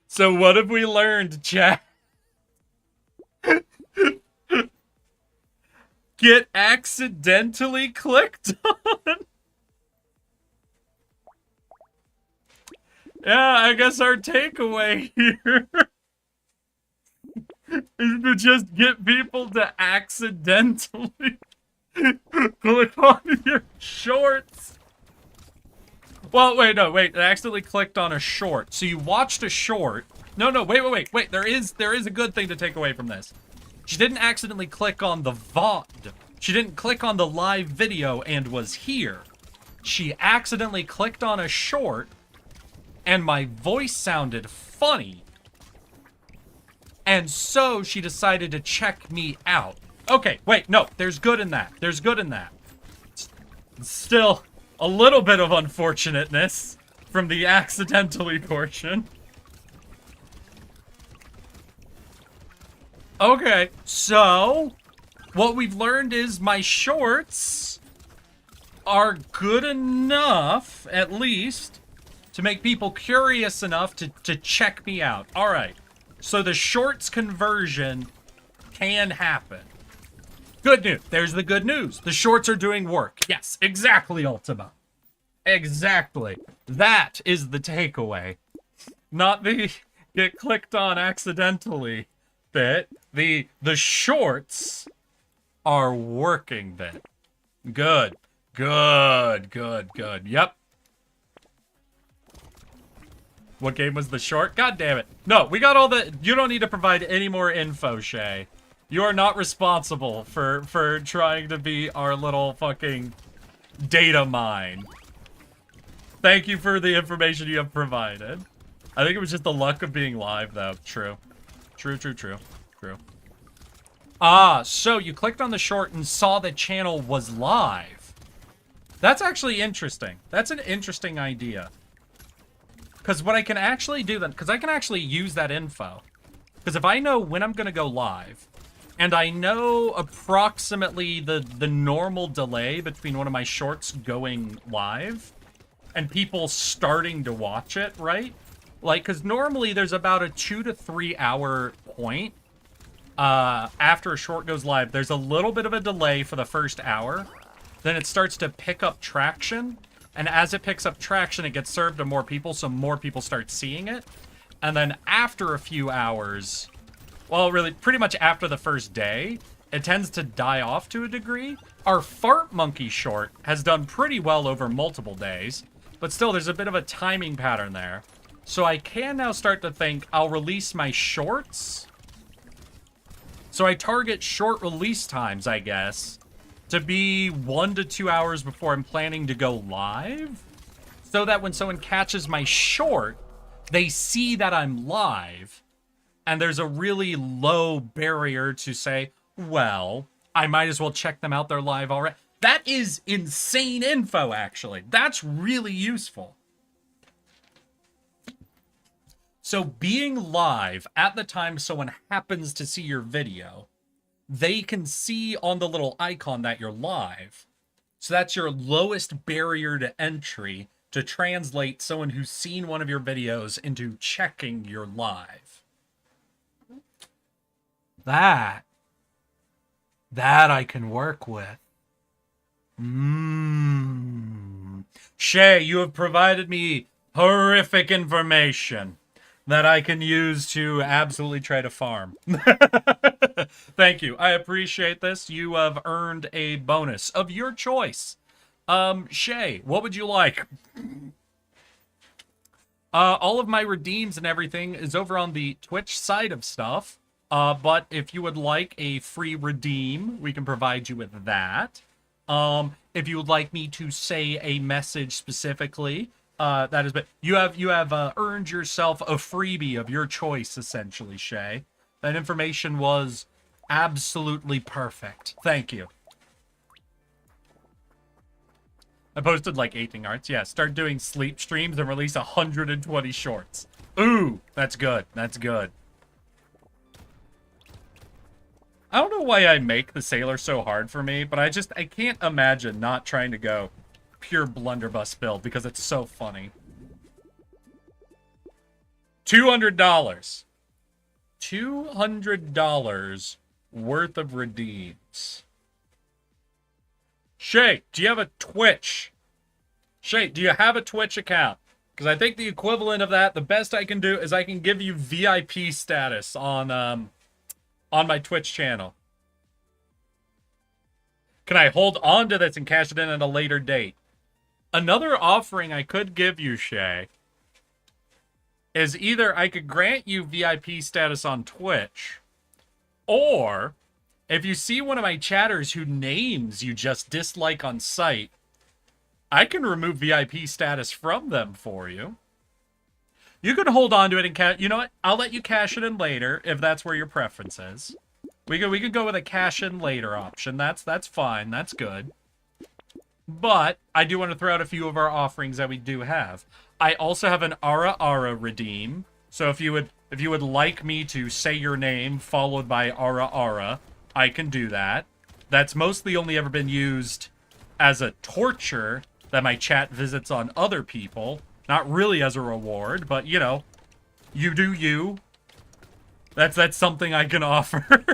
B: So what have we learned, chat? Get accidentally clicked on? Yeah, I guess our takeaway here is to just get people to accidentally click on your shorts. Well, wait, it accidentally clicked on a short. So you watched a short. No, wait. There is a good thing to take away from this. She didn't accidentally click on the VOD. She didn't click on the live video and was here. She accidentally clicked on a short, and my voice sounded funny. And so she decided to check me out. Okay, wait, no, there's good in that. Still, a little bit of unfortunateness from the accidentally portion. Okay, so what we've learned is my shorts are good enough, at least, to make people curious enough to check me out. All right. So the shorts conversion can happen. Good news. There's the good news. The shorts are doing work. Yes, exactly, Ultima. Exactly. That is the takeaway. Not the get clicked on accidentally bit. The shorts are working bit. Good. Yep. What game was the short? God damn it. No, we got all the... You don't need to provide any more info, Shay. You are not responsible for trying to be our little fucking data mine. Thank you for the information you have provided. I think it was just the luck of being live, though. True. True. Ah, so you clicked on the short and saw the channel was live. That's actually interesting. That's an interesting idea. Because what I can actually do then, because I can actually use that info. Because if I know when I'm going to go live, and I know approximately the normal delay between one of my shorts going live and people starting to watch it, right? Like, because normally there's about a 2 to 3 hour point after a short goes live. There's a little bit of a delay for the first hour. Then it starts to pick up traction. And as it picks up traction, it gets served to more people, so more people start seeing it. And then after a few hours, well, really, pretty much after the first day, it tends to die off to a degree. Our Fart Monkey short has done pretty well over multiple days, but still, there's a bit of a timing pattern there. So I can now start to think I'll release my shorts. So I target short release times, I guess, to be 1 to 2 hours before I'm planning to go live, so that when someone catches my short, they see that I'm live, and there's a really low barrier to say, well, I might as well check them out, they're live already. That is insane info, actually. That's really useful. So being live at the time someone happens to see your video, they can see on the little icon that you're live. So that's your lowest barrier to entry to translate someone who's seen one of your videos into checking you're live. That I can work with. Shay, you have provided me horrific information that I can use to absolutely try to farm. Thank you. I appreciate this. You have earned a bonus of your choice. Shay, what would you like? All of my redeems and everything is over on the Twitch side of stuff. But if you would like a free redeem, we can provide you with that. If you would like me to say a message specifically, that is, but you have earned yourself a freebie of your choice, essentially, Shay. That information was absolutely perfect. Thank you. I posted like 18 arts. Yeah, start doing sleep streams and release 120 shorts. Ooh, that's good. That's good. I don't know why I make the sailor so hard for me, but I can't imagine not trying to go pure blunderbuss build because it's so funny. $200. $200 worth of redeems. Shay, do you have a Twitch? Shay, do you have a Twitch account? Because I think the equivalent of that, the best I can do is I can give you VIP status on my Twitch channel. Can I hold on to this and cash it in at a later date? Another offering I could give you, Shay, is either I could grant you VIP status on Twitch, or if you see one of my chatters who names you just dislike on site, I can remove VIP status from them for you. You can hold on to it and cash. You know what? I'll let you cash it in later if that's where your preference is. We could go with a cash in later option. That's fine. That's good. But I do want to throw out a few of our offerings that we do have. I also have an Ara redeem. So if you would like me to say your name followed by Ara, I can do that. That's mostly only ever been used as a torture that my chat visits on other people. Not really as a reward, but you know, you do you. That's something I can offer.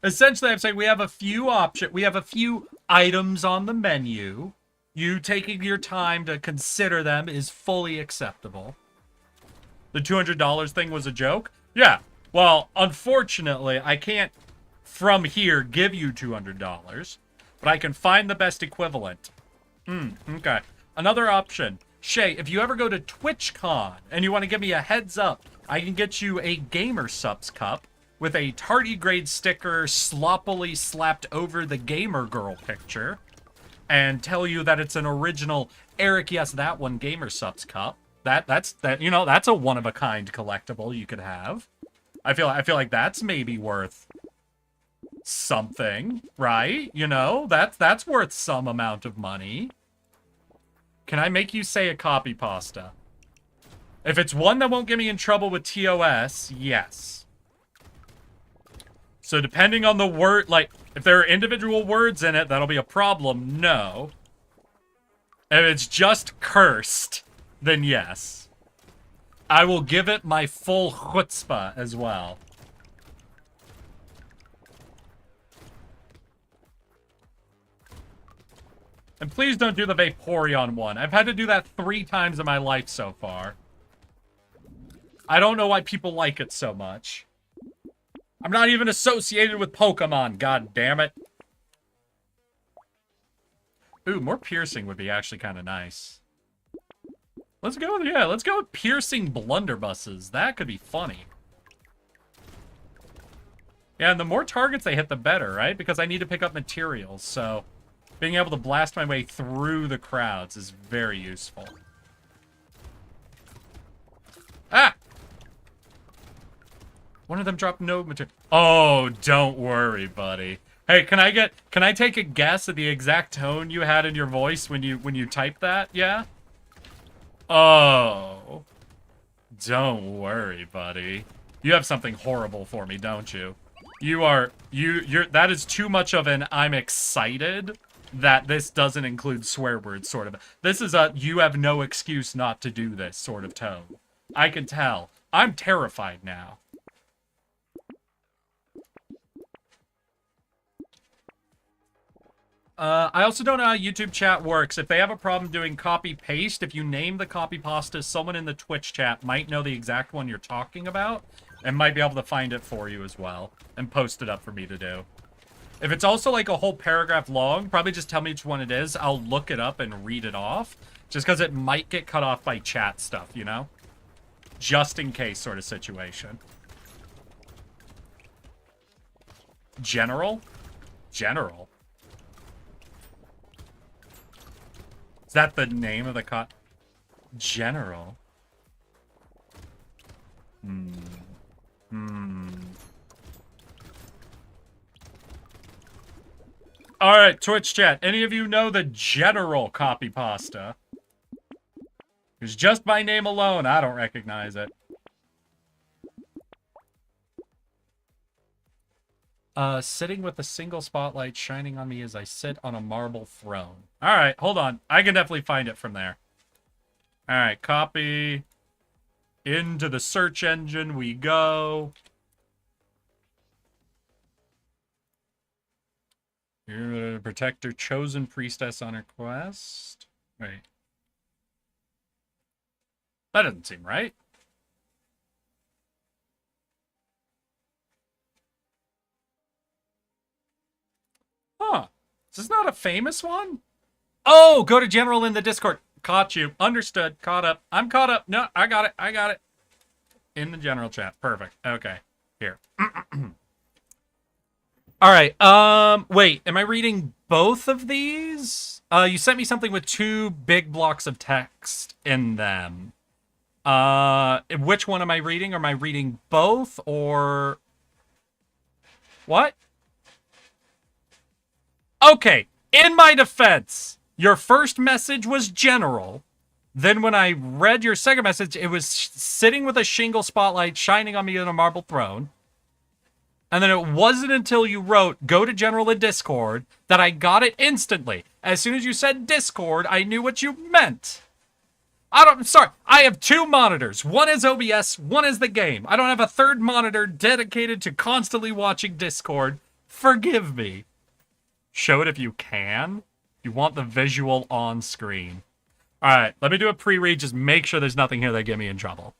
B: Essentially, I'm saying we have a few items on the menu. You taking your time to consider them is fully acceptable. The $200 thing was a joke? Yeah. Well, unfortunately, I can't from here give you $200, but I can find the best equivalent. Okay. Another option. Shay, if you ever go to TwitchCon and you want to give me a heads up, I can get you a Gamer Subs cup with a tardigrade sticker sloppily slapped over the gamer girl picture and tell you that it's an original Eric Yes That One Gamer Subs cup. That's a one of a kind collectible you could have. I feel like that's maybe worth something, right? You know, that's worth some amount of money. Can I make you say a copy pasta? If it's one that won't get me in trouble with TOS, yes. So depending on the word, like, if there are individual words in it, that'll be a problem, no. If it's just cursed, then yes. I will give it my full chutzpah as well. And please don't do the Vaporeon one. I've had to do that 3 times in my life so far. I don't know why people like it so much. I'm not even associated with Pokemon, god damn it. Ooh, more piercing would be actually kind of nice. Let's go with piercing blunderbusses. That could be funny. Yeah, and the more targets they hit, the better, right? Because I need to pick up materials, so being able to blast my way through the crowds is very useful. Ah! One of them dropped no material. Oh, don't worry, buddy. Hey, can I take a guess at the exact tone you had in your voice when you typed that? Yeah? Oh. Don't worry, buddy. You have something horrible for me, don't you? You're that is too much of an I'm excited that this doesn't include swear words sort of. This is a you have no excuse not to do this sort of tone. I can tell. I'm terrified now. I also don't know how YouTube chat works. If they have a problem doing copy-paste, if you name the copy pasta, someone in the Twitch chat might know the exact one you're talking about and might be able to find it for you as well and post it up for me to do. If it's also like a whole paragraph long, probably just tell me which one it is. I'll look it up and read it off, just because it might get cut off by chat stuff, you know? Just in case sort of situation. General? General. Is that the name of the General? Alright, Twitch chat. Any of you know the General copy pasta? Because just by name alone, I don't recognize it. Sitting with a single spotlight shining on me as I sit on a marble throne. Alright, hold on. I can definitely find it from there. Alright, copy. Into the search engine we go. You're to protect her chosen priestess on her quest. Wait. That doesn't seem right. Huh. Is this not a famous one? Oh, go to General in the Discord. Caught you. Understood. Caught up. I'm caught up. No, I got it. I got it. In the general chat. Perfect. Okay. Here. All right. Wait. Am I reading both of these? You sent me something with 2 big blocks of text in them. Which one am I reading? Am I reading both or... What? Okay, in my defense, your first message was general. Then when I read your second message, it was sitting with a shingle spotlight shining on me on a marble throne. And then it wasn't until you wrote, go to general in Discord, that I got it instantly. As soon as you said Discord, I knew what you meant. I'm sorry, I have 2 monitors. One is OBS, one is the game. I don't have a third monitor dedicated to constantly watching Discord. Forgive me. Show it if you can. You want the visual on screen. Alright, let me do a pre-read. Just make sure there's nothing here that get me in trouble.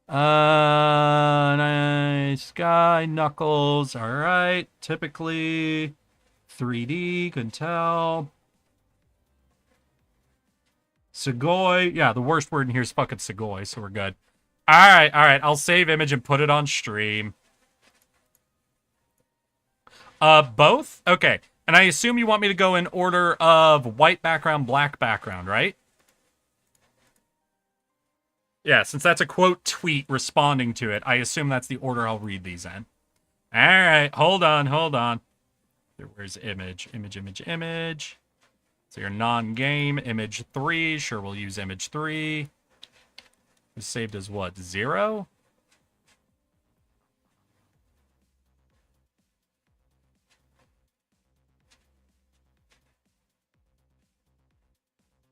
B: Nice guy, Knuckles. Alright, typically 3D, can tell. Segoy. Yeah, the worst word in here is fucking Segoy, so we're good. Alright, alright. I'll save image and put it on stream. Both? Okay. And I assume you want me to go in order of white background, black background, right? Yeah, since that's a quote tweet responding to it, I assume that's the order I'll read these in. Alright, hold on, hold on. Where's image? Image, image, image. So your non-game, image 3. Sure, we'll use image 3. It's saved as what, 0?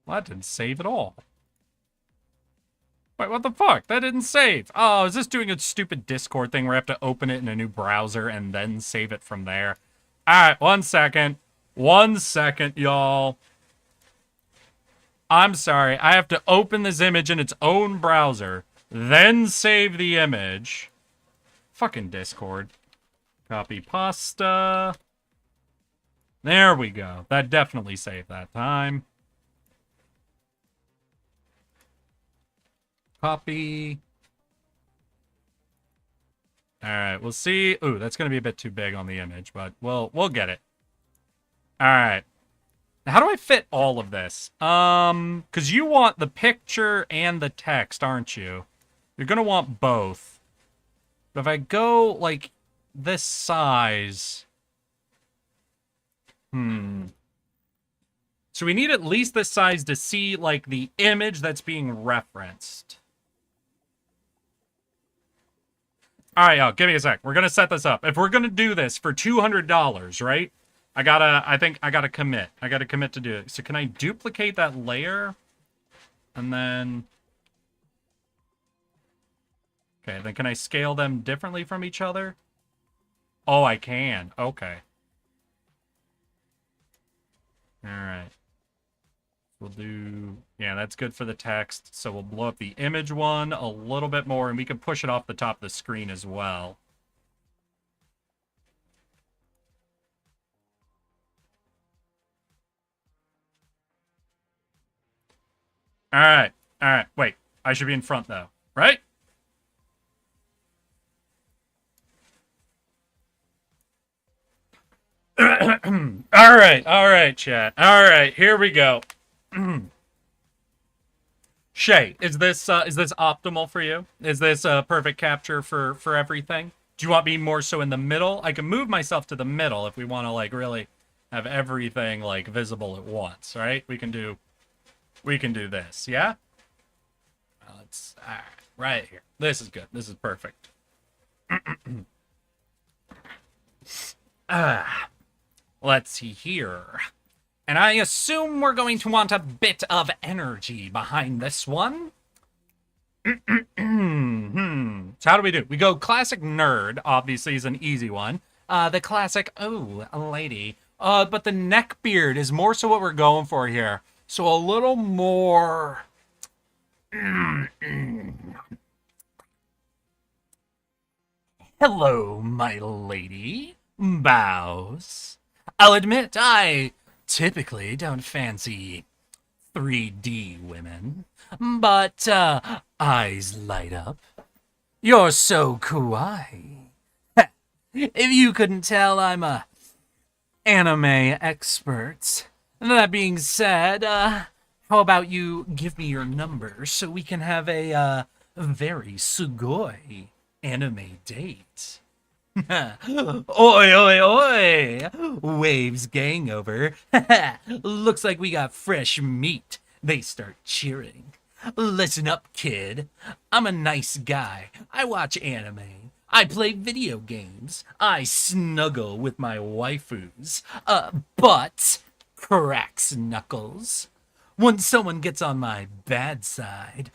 B: Well, that didn't save at all. Wait, what the fuck? That didn't save. Oh, is this doing a stupid Discord thing where I have to open it in a new browser and then save it from there? Alright, 1 second. 1 second, y'all. I'm sorry. I have to open this image in its own browser, then save the image. Fucking Discord. Copy pasta. There we go. That definitely saved that time. Copy. Alright, we'll see. Ooh, that's going to be a bit too big on the image, but we'll get it. Alright. How do I fit all of this? Because you want the picture and the text, aren't you? You're going to want both. But if I go, like, this size... So we need at least this size to see, like, the image that's being referenced. Alright, y'all, give me a sec. We're gonna set this up. If we're gonna do this for $200, right? I think I gotta commit. I gotta commit to do it. So can I duplicate that layer? And then... Okay, then can I scale them differently from each other? Oh, I can. Okay. Alright. We'll do... Yeah, that's good for the text. So we'll blow up the image one a little bit more, and we can push it off the top of the screen as well. Alright. Alright. Wait. I should be in front, though. Right? Alright. Alright, chat. Alright. Here we go. Shay, is this optimal for you? Is this a perfect capture for everything? Do you want me more so in the middle? I can move myself to the middle if we want to, like, really have everything, like, visible at once, right? We can do this, yeah? Let's, right here. This is good. This is perfect. Let's see here. And I assume we're going to want a bit of energy behind this one. So how do we do? We go classic nerd, obviously, is an easy one. The classic, oh, a lady. But the neck beard is more so what we're going for here. So a little more... Hello, my lady. Bows. I'll admit, I typically don't fancy 3D women, but eyes light up. You're so kawaii. If you couldn't tell, I'm a anime expert. That being said, how about you give me your number so we can have a very sugoi anime date? Oi, oi, oi! Waves gang over. Looks like we got fresh meat. They start cheering. Listen up, kid. I'm a nice guy. I watch anime. I play video games. I snuggle with my waifus. But cracks knuckles. When someone gets on my bad side,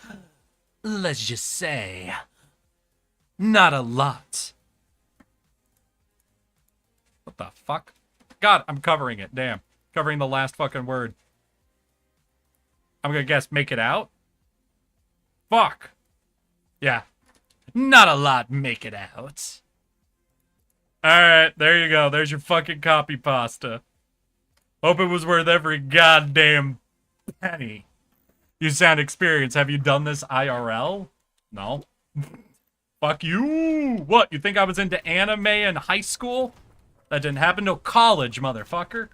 B: let's just say, not a lot. What the fuck? God, I'm covering it. Damn. Covering the last fucking word. I'm gonna guess make it out? Fuck. Yeah. Not a lot make it out. Alright, there you go. There's your fucking copy pasta. Hope it was worth every goddamn penny. You sound experienced. Have you done this IRL? No. Fuck you. What, you think I was into anime in high school? That didn't happen till college, motherfucker.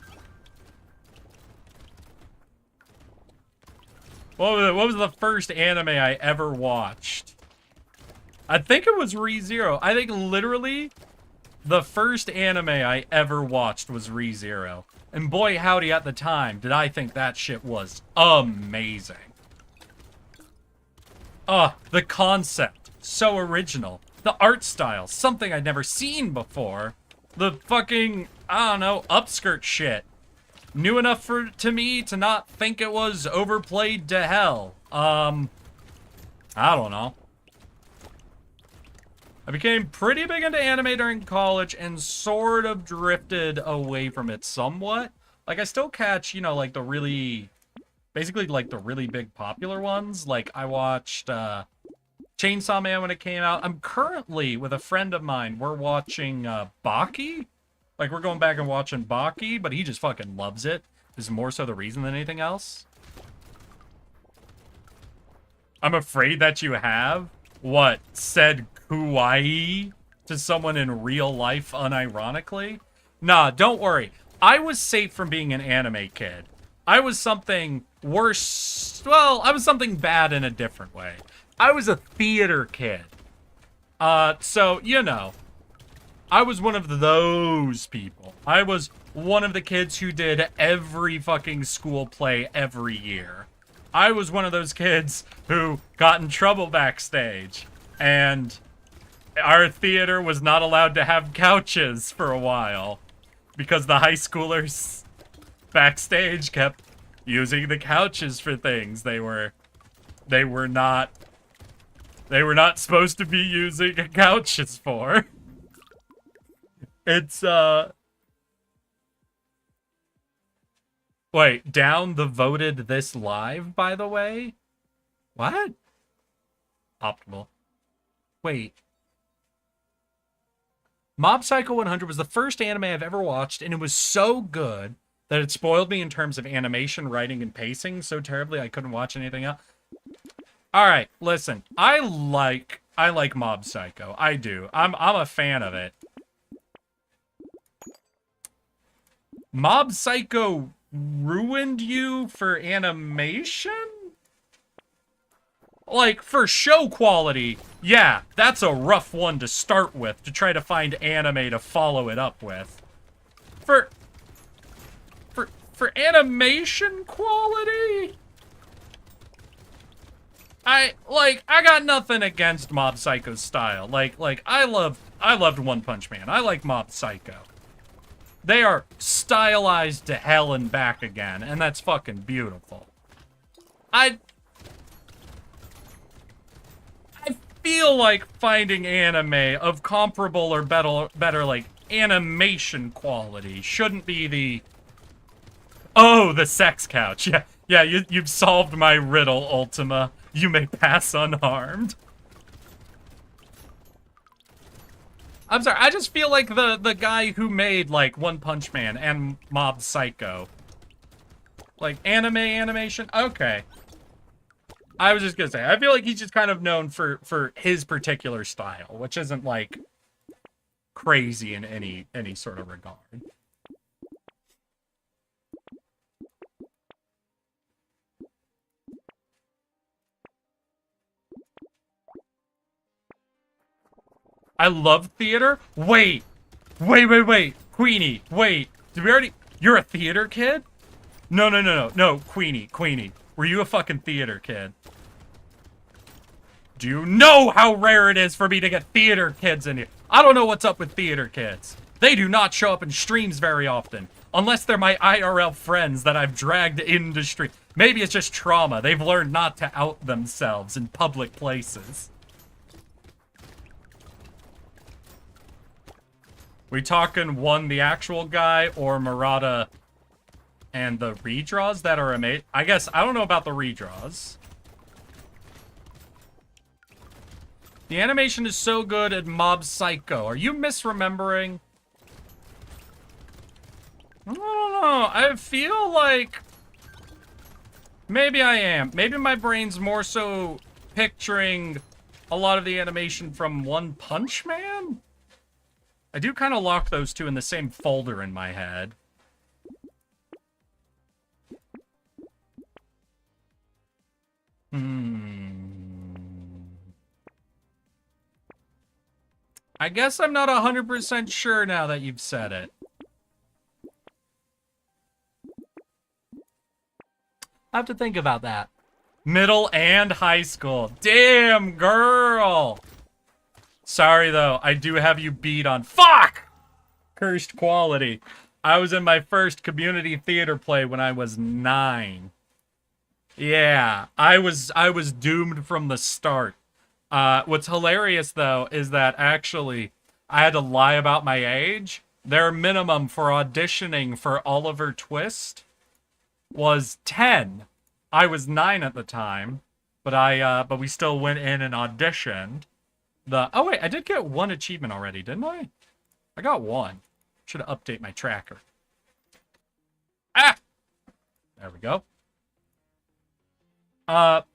B: What was the first anime I ever watched? I think it was ReZero. I think literally the first anime I ever watched was ReZero. And boy howdy at the time, did I think that shit was amazing. The concept, so original. The art style, something I'd never seen before. The fucking, I don't know, upskirt shit. New enough to me to not think it was overplayed to hell. I don't know. I became pretty big into anime during college and sort of drifted away from it somewhat. Like, I still catch, you know, like the really, basically like the really big popular ones. Like, I watched Chainsaw Man when it came out. I'm currently, with a friend of mine, we're watching Baki. Like, we're going back and watching Baki, but he just fucking loves it. This is more so the reason than anything else. I'm afraid that you have, what, said kawaii to someone in real life unironically? Nah, don't worry. I was safe from being an anime kid. I was something worse. Well, I was something bad in a different way. I was a theater kid. So, you know, I was one of those people. I was one of the kids who did every fucking school play every year. I was one of those kids who got in trouble backstage. And our theater was not allowed to have couches for a while. Because the high schoolers backstage kept using the couches for things they were not supposed to be using couches for. It's, wait, down the voted this live, by the way? What? Optimal. Wait. Mob Psycho 100 was the first anime I've ever watched, and it was so good that it spoiled me in terms of animation, writing, and pacing so terribly I couldn't watch anything else. Alright, listen. I like Mob Psycho. I do. I'm a fan of it. Mob Psycho ruined you for animation? Like, for show quality, yeah, that's a rough one to start with, to try to find anime to follow it up with. For animation quality? I got nothing against Mob Psycho's style. Like, I loved One Punch Man. I like Mob Psycho. They are stylized to hell and back again, and that's fucking beautiful. I feel like finding anime of comparable or better like animation quality shouldn't be the sex couch. Yeah, you've solved my riddle, Ultima. You may pass unharmed. I'm sorry, I just feel like the guy who made, like, One Punch Man and Mob Psycho. Like, animation? Okay. I was just gonna say, I feel like he's just kind of known for his particular style, which isn't, like, crazy in any sort of regard. I love theater? Wait. Queenie, wait. Did we already... You're a theater kid? No, Queenie. Were you a fucking theater kid? Do you know how rare it is for me to get theater kids in here? I don't know what's up with theater kids. They do not show up in streams very often. Unless they're my IRL friends that I've dragged into stream. Maybe it's just trauma. They've learned not to out themselves in public places. We talking one, the actual guy, or Murata and the redraws that are amazing? I guess, I don't know about the redraws. The animation is so good at Mob Psycho. Are you misremembering? I don't know. I feel like Maybe I am. Maybe my brain's more so picturing a lot of the animation from One Punch Man? I do kind of lock those two in the same folder in my head. I guess I'm not 100% sure now that you've said it. I have to think about that. Middle and high school. Damn, girl. Sorry, though. I do have you beat on... Fuck! Cursed quality. I was in my first community theater play when I was 9. Yeah, I was doomed from the start. What's hilarious, though, is that actually I had to lie about my age. Their minimum for auditioning for Oliver Twist was 10. I was 9 at the time, but we still went in and auditioned. Oh wait, I did get 1 achievement already, didn't I? I got 1. Should update my tracker. Ah! There we go.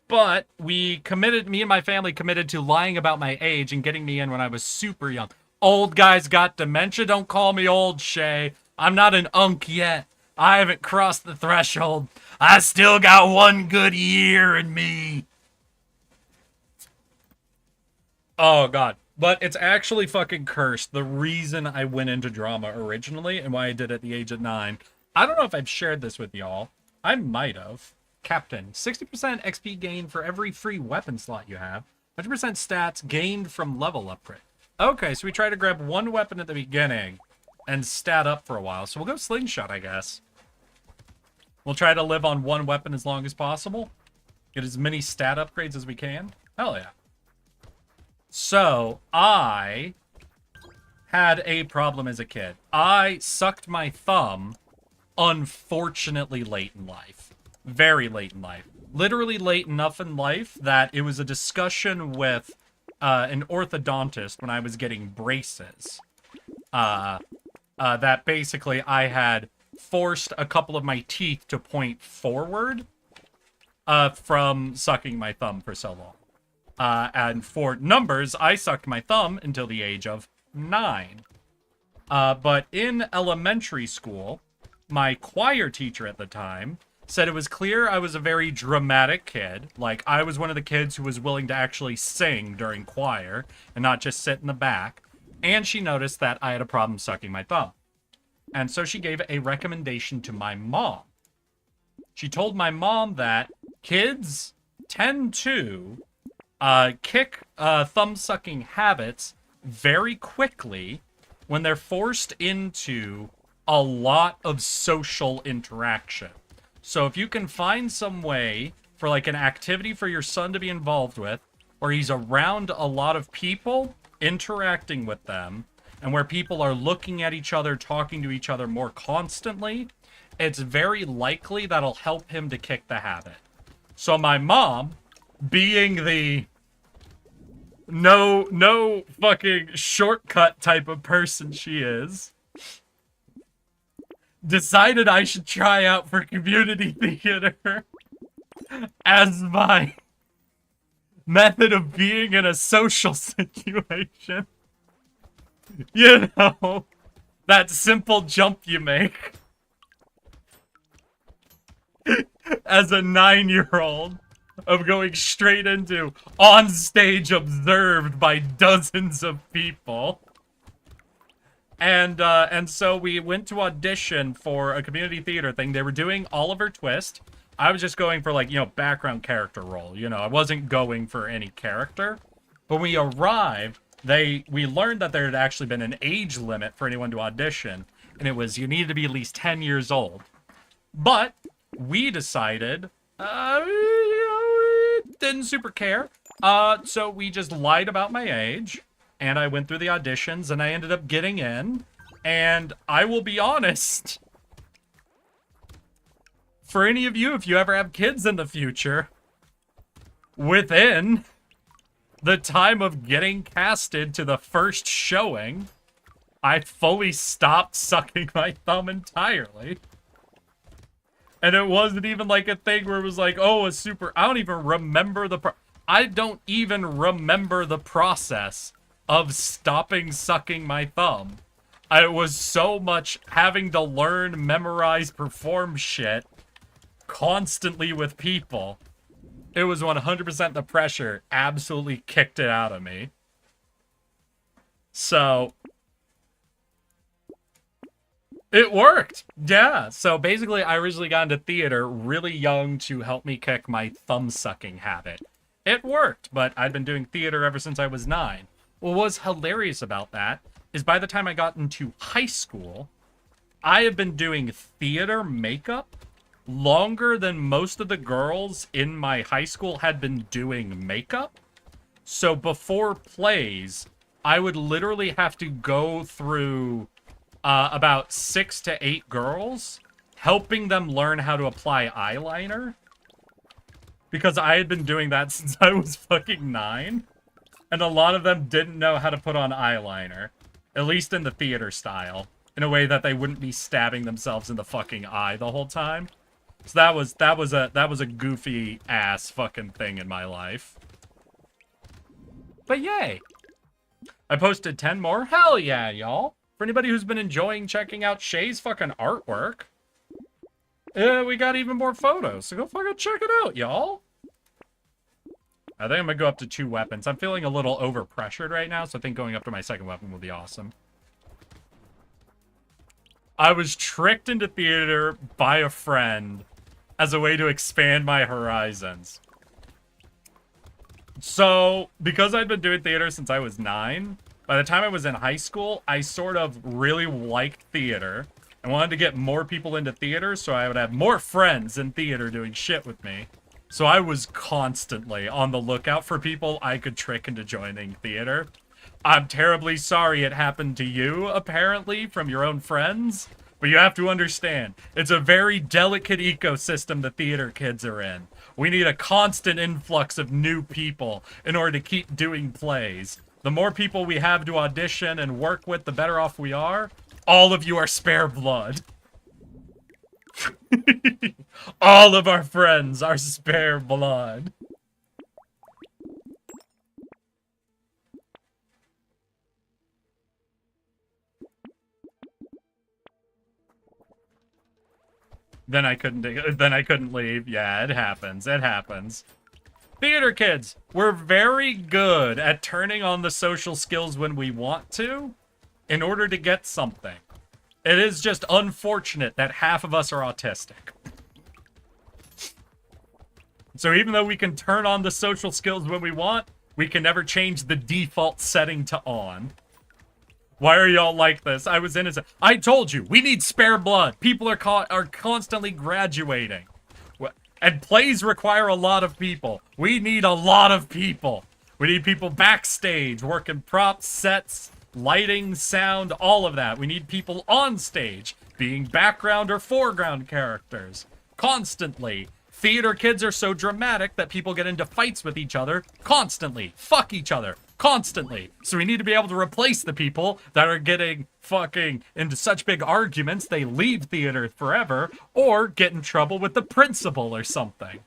B: But me and my family committed to lying about my age and getting me in when I was super young. Old guys got dementia. Don't call me old, Shay. I'm not an unk yet. I haven't crossed the threshold. I still got 1 good year in me. Oh, God. But it's actually fucking cursed. The reason I went into drama originally and why I did it at the age of 9. I don't know if I've shared this with y'all. I might have. Captain. 60% XP gained for every free weapon slot you have. 100% stats gained from level upgrade. Okay, so we try to grab 1 weapon at the beginning and stat up for a while. So we'll go slingshot, I guess. We'll try to live on 1 weapon as long as possible. Get as many stat upgrades as we can. Hell yeah. So, I had a problem as a kid. I sucked my thumb, unfortunately, late in life. Very late in life. Literally late enough in life that it was a discussion with an orthodontist when I was getting braces. That basically I had forced a couple of my teeth to point forward from sucking my thumb for so long. And for numbers, I sucked my thumb until the age of 9. But in elementary school, my choir teacher at the time said it was clear I was a very dramatic kid. Like, I was one of the kids who was willing to actually sing during choir and not just sit in the back. And she noticed that I had a problem sucking my thumb. And so she gave a recommendation to my mom. She told my mom that kids tend to kick thumb-sucking habits very quickly when they're forced into a lot of social interaction. So if you can find some way for like an activity for your son to be involved with, where he's around a lot of people, interacting with them, and where people are looking at each other, talking to each other more constantly, it's very likely that'll help him to kick the habit. So my mom, being the no fucking shortcut type of person she is, decided I should try out for community theater as my method of being in a social situation. You know, that simple jump you make as a 9-year-old of going straight into on stage observed by dozens of people. And so we went to audition for a community theater thing. They were doing Oliver Twist. I was just going for, like, you know, background character role. You know, I wasn't going for any character. But when we arrived, we learned that there had actually been an age limit for anyone to audition. And it was, you needed to be at least 10 years old. But we decided, didn't super care. So we just lied about my age. And I went through the auditions, and I ended up getting in. And I will be honest, for any of you, if you ever have kids in the future, within the time of getting casted to the first showing, I fully stopped sucking my thumb entirely. And it wasn't even like a thing where it was like, oh, a super... I don't even remember I don't even remember the process of stopping sucking my thumb. It was so much having to learn, memorize, perform shit constantly with people. It was 100% the pressure absolutely kicked it out of me. So... it worked! Yeah, so basically I originally got into theater really young to help me kick my thumb-sucking habit. It worked, but I'd been doing theater ever since I was 9. What was hilarious about that is by the time I got into high school, I have been doing theater makeup longer than most of the girls in my high school had been doing makeup. So before plays, I would literally have to go through about 6 to 8 girls, helping them learn how to apply eyeliner. Because I had been doing that since I was fucking 9. And a lot of them didn't know how to put on eyeliner. At least in the theater style. In a way that they wouldn't be stabbing themselves in the fucking eye the whole time. So that was a goofy ass fucking thing in my life. But yay! I posted 10 more. Hell yeah, y'all! For anybody who's been enjoying checking out Shay's fucking artwork, we got even more photos, so go fucking check it out, y'all. I think I'm gonna go up to 2 weapons. I'm feeling a little overpressured right now, so I think going up to my second weapon will be awesome. I was tricked into theater by a friend as a way to expand my horizons. So, because I'd been doing theater since I was 9, by the time I was in high school, I sort of really liked theater and wanted to get more people into theater so I would have more friends in theater doing shit with me. So I was constantly on the lookout for people I could trick into joining theater. I'm terribly sorry it happened to you, apparently, from your own friends. But you have to understand, it's a very delicate ecosystem the theater kids are in. We need a constant influx of new people in order to keep doing plays. The more people we have to audition and work with, the better off we are. All of you are spare blood. All of our friends are spare blood. Then I couldn't leave. Yeah, it happens. It happens. Theater kids, we're very good at turning on the social skills when we want to in order to get something. It is just unfortunate that half of us are autistic. So even though we can turn on the social skills when we want, we can never change the default setting to on. Why are y'all like this? I was innocent. I told you, we need spare blood. People are constantly graduating. And plays require a lot of people. We need a lot of people. We need people backstage, working props, sets, lighting, sound, all of that. We need people on stage, being background or foreground characters. Constantly. Theater kids are so dramatic that people get into fights with each other constantly. Fuck each other. Constantly. So we need to be able to replace the people that are getting fucking into such big arguments they leave theater forever or get in trouble with the principal or something.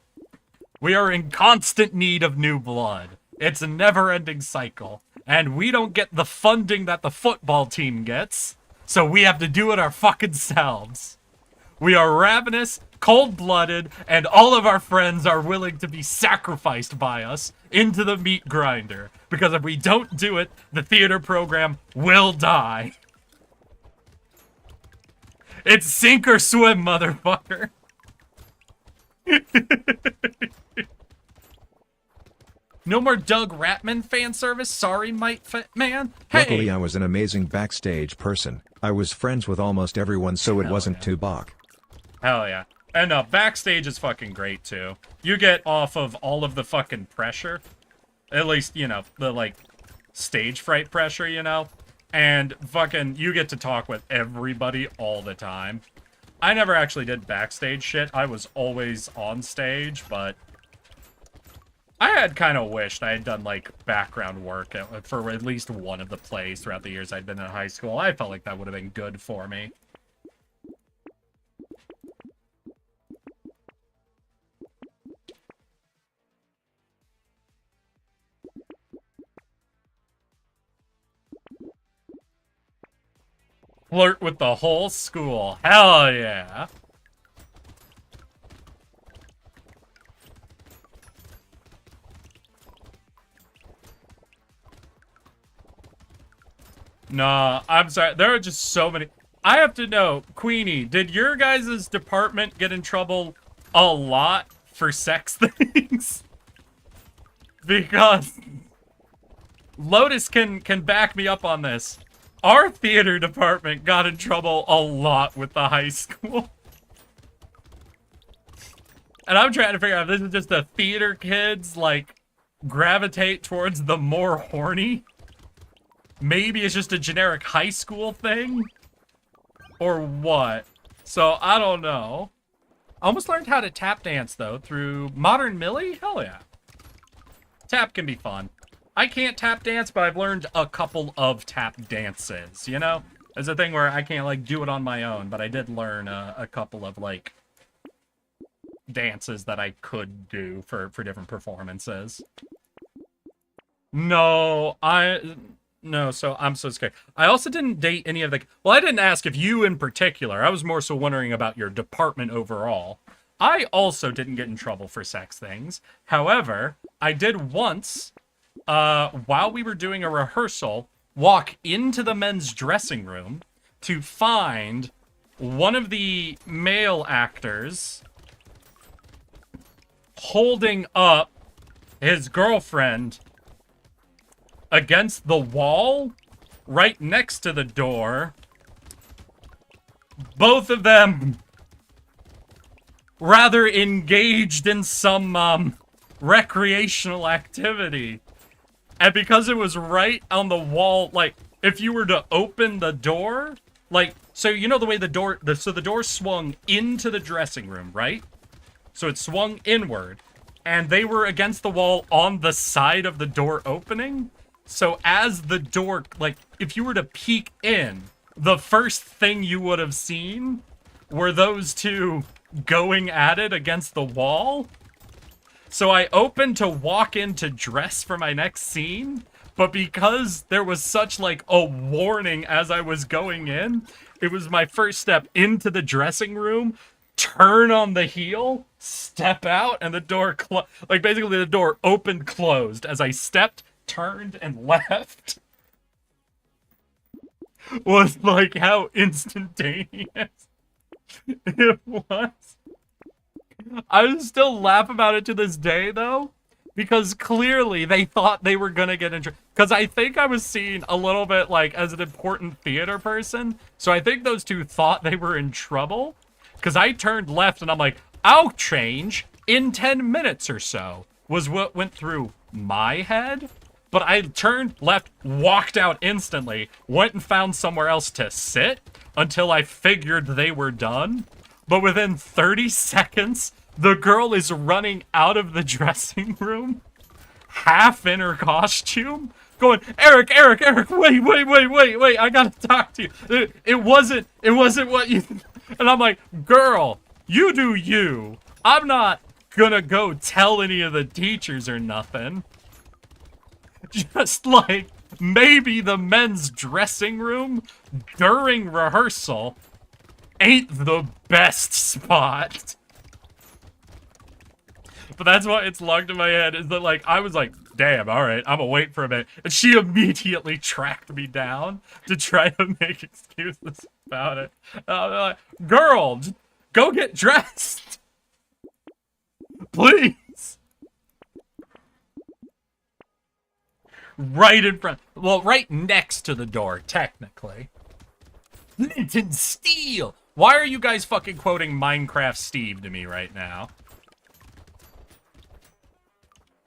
B: We are in constant need of new blood. It's a never-ending cycle. And we don't get the funding that the football team gets, so we have to do it our fucking selves. We are ravenous, cold-blooded, and all of our friends are willing to be sacrificed by us into the meat grinder. Because if we don't do it, the theater program will die. It's sink or swim, motherfucker. No more Doug Ratman fan service? Sorry, man. Hey!
E: Luckily, I was an amazing backstage person. I was friends with almost everyone, so it wasn't too bok.
B: Hell yeah. And backstage is fucking great, too. You get off of all of the fucking pressure. At least, you know, the, like, stage fright pressure, you know? And fucking, you get to talk with everybody all the time. I never actually did backstage shit. I was always on stage, but I had kind of wished I had done, like, background work for at least one of the plays throughout the years I'd been in high school. I felt like that would have been good for me. Flirt with the whole school. Hell yeah. Nah, I'm sorry. There are just so many. I have to know, Queenie, did your guys' department get in trouble a lot for sex things? Because Lotus can back me up on this. Our theater department got in trouble a lot with the high school. And I'm trying to figure out if this is just the theater kids, like, gravitate towards the more horny. Maybe it's just a generic high school thing? Or what? So, I don't know. I almost learned how to tap dance, though, through Modern Millie? Hell yeah. Tap can be fun. I can't tap dance, but I've learned a couple of tap dances, you know? There's a thing where I can't, like, do it on my own, but I did learn a couple of, like, dances that I could do for different performances. No, so I'm so scared. I also didn't date any of the... Well, I didn't ask if you in particular. I was more so wondering about your department overall. I also didn't get in trouble for sex things. However, I did once, while we were doing a rehearsal, walk into the men's dressing room to find one of the male actors holding up his girlfriend against the wall right next to the door. Both of them rather engaged in some recreational activity. And because it was right on the wall, like, if you were to open the door, like, so you know the way the door, so the door swung into the dressing room, right? So it swung inward, and they were against the wall on the side of the door opening. So as the door, like, if you were to peek in, the first thing you would have seen were those two going at it against the wall. So I opened to walk in to dress for my next scene, but because there was such, like, a warning as I was going in, it was my first step into the dressing room, turn on the heel, step out, and the door like, basically the door opened, closed as I stepped, turned, and left. Was like how instantaneous it was. I still laugh about it to this day, though, because clearly they thought they were gonna get in trouble. Because I think I was seen a little bit, like, as an important theater person, so I think those two thought they were in trouble. Because I turned left and I'm like, I'll change in 10 minutes or so, was what went through my head. But I turned left, walked out instantly, went and found somewhere else to sit until I figured they were done. But within 30 seconds, the girl is running out of the dressing room, half in her costume, going, Eric, wait, I gotta talk to you. It wasn't what you... And I'm like, girl, you do you. I'm not gonna go tell any of the teachers or nothing. Just like, maybe the men's dressing room during rehearsal ain't the best spot. But that's why it's logged in my head, is that, like, I was like, damn, alright, I'm gonna wait for a minute. And she immediately tracked me down to try to make excuses about it. And I'm like, girl, just go get dressed. Please. Right in front. Well, right next to the door, technically. Linton Steel! Why are you guys fucking quoting Minecraft Steve to me right now?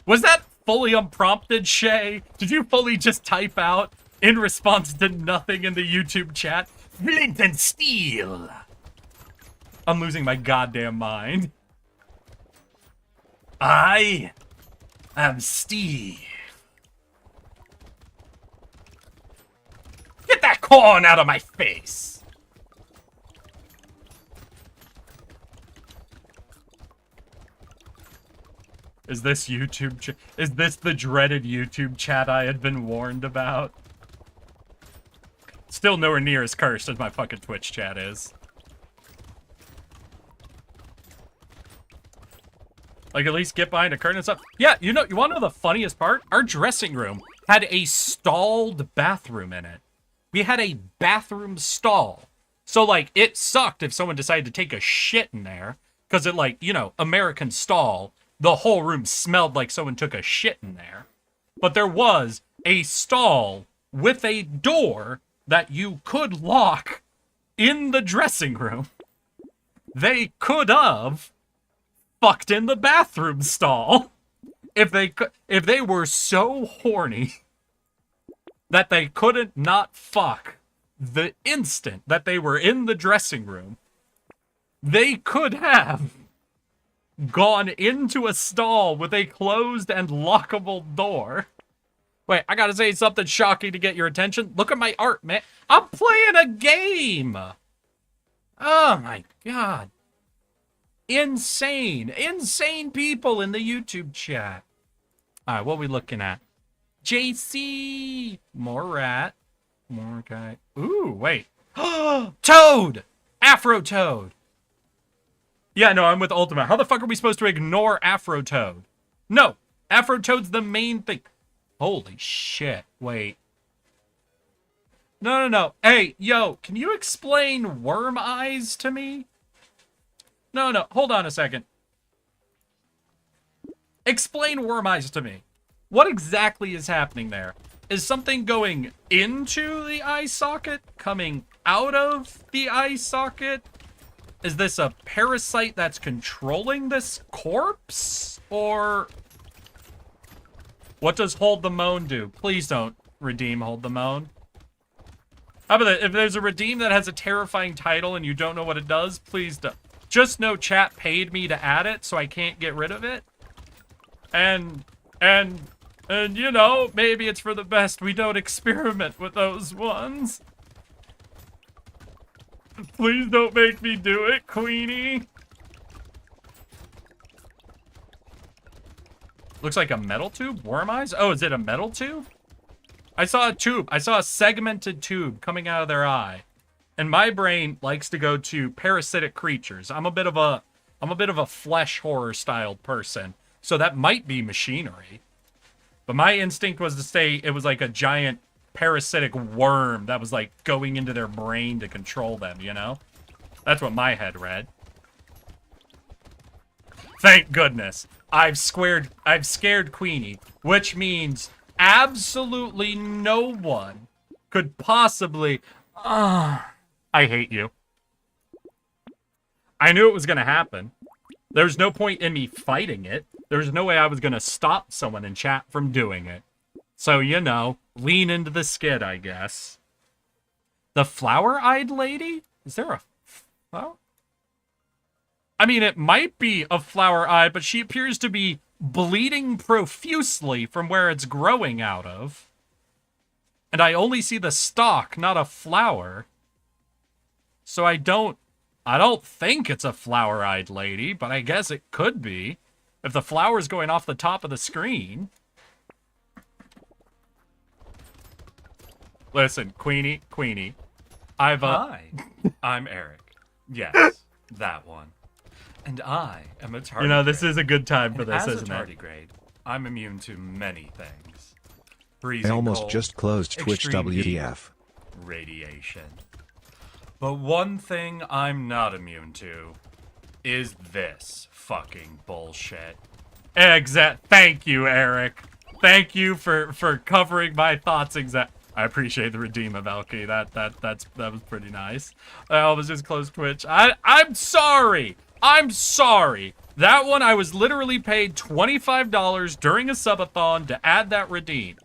B: Was that fully unprompted, Shay? Did you fully just type out, in response to nothing in the YouTube chat, Flint and Steel? I'm losing my goddamn mind. I am Steve. Get that corn out of my face! Is this YouTube is this the dreaded YouTube chat I had been warned about? It's still nowhere near as cursed as my fucking Twitch chat is. Like, at least get behind a curtain and stuff. Yeah, you know, you want to know the funniest part? Our dressing room had a stalled bathroom in it. We had a bathroom stall. So, like, it sucked if someone decided to take a shit in there. Because it, like, you know, American stall, the whole room smelled like someone took a shit in there. But there was a stall with a door that you could lock in the dressing room. They could have fucked in the bathroom stall if they were so horny that they couldn't not fuck the instant that they were in the dressing room. They could have gone into a stall with a closed and lockable door. Wait, I gotta say something shocking to get your attention. Look at my art, man. I'm playing a game. Oh my god. Insane. Insane people in the YouTube chat. Alright, what are we looking at? JC. More rat. More guy. Ooh, wait. Toad! Afro Toad. Yeah, no, I'm with Ultima. How the fuck are we supposed to ignore Afro Toad? No, Afro Toad's the main thing. Holy shit. Wait. No. Hey, yo, can you explain worm eyes to me? No, hold on a second. Explain worm eyes to me. What exactly is happening there? Is something going into the eye socket? Coming out of the eye socket? Is this a parasite that's controlling this corpse? Or what does Hold the Moan do? Please don't redeem Hold the Moan. How about that? If there's a redeem that has a terrifying title and you don't know what it does, please don't. Just know chat paid me to add it, so I can't get rid of it. And you know, maybe it's for the best we don't experiment with those ones. Please don't make me do it, Queenie. Looks like a metal tube? Worm eyes? Oh, is it a metal tube? I saw a tube. I saw a segmented tube coming out of their eye. And my brain likes to go to parasitic creatures. I'm a bit of a flesh horror styled person. So that might be machinery. But my instinct was to say it was like a giant parasitic worm that was like going into their brain to control them, you know? That's what my head read. Thank goodness. I've scared Queenie, which means absolutely no one could possibly... I hate you. I knew it was gonna happen. There's no point in me fighting it. There's no way I was gonna stop someone in chat from doing it. So, you know, lean into the skid, I guess. The flower-eyed lady? Is there a flower? I mean, it might be a flower-eyed, but she appears to be bleeding profusely from where it's growing out of. And I only see the stalk, not a flower. So I don't think it's a flower-eyed lady, but I guess it could be. If the flower's going off the top of the screen. Listen, Queenie.
C: Hi, I'm Eric. Yes, that one. And I am a tardigrade.
B: You know, this is a good time for this,
C: isn't
B: isn't
C: it? As a
B: it?
C: tardigrade, I'm immune to many things.
E: I
C: Freezing
E: almost
C: cold,
E: just closed Twitch
C: extreme heat,
E: WTF.
C: radiation. But one thing I'm not immune to is this fucking bullshit.
B: Thank you, Eric. Thank you for covering my thoughts I appreciate the redeem of Valky. That was pretty nice. I almost just closed Twitch. I'm sorry. That one I was literally paid $25 during a subathon to add that redeem.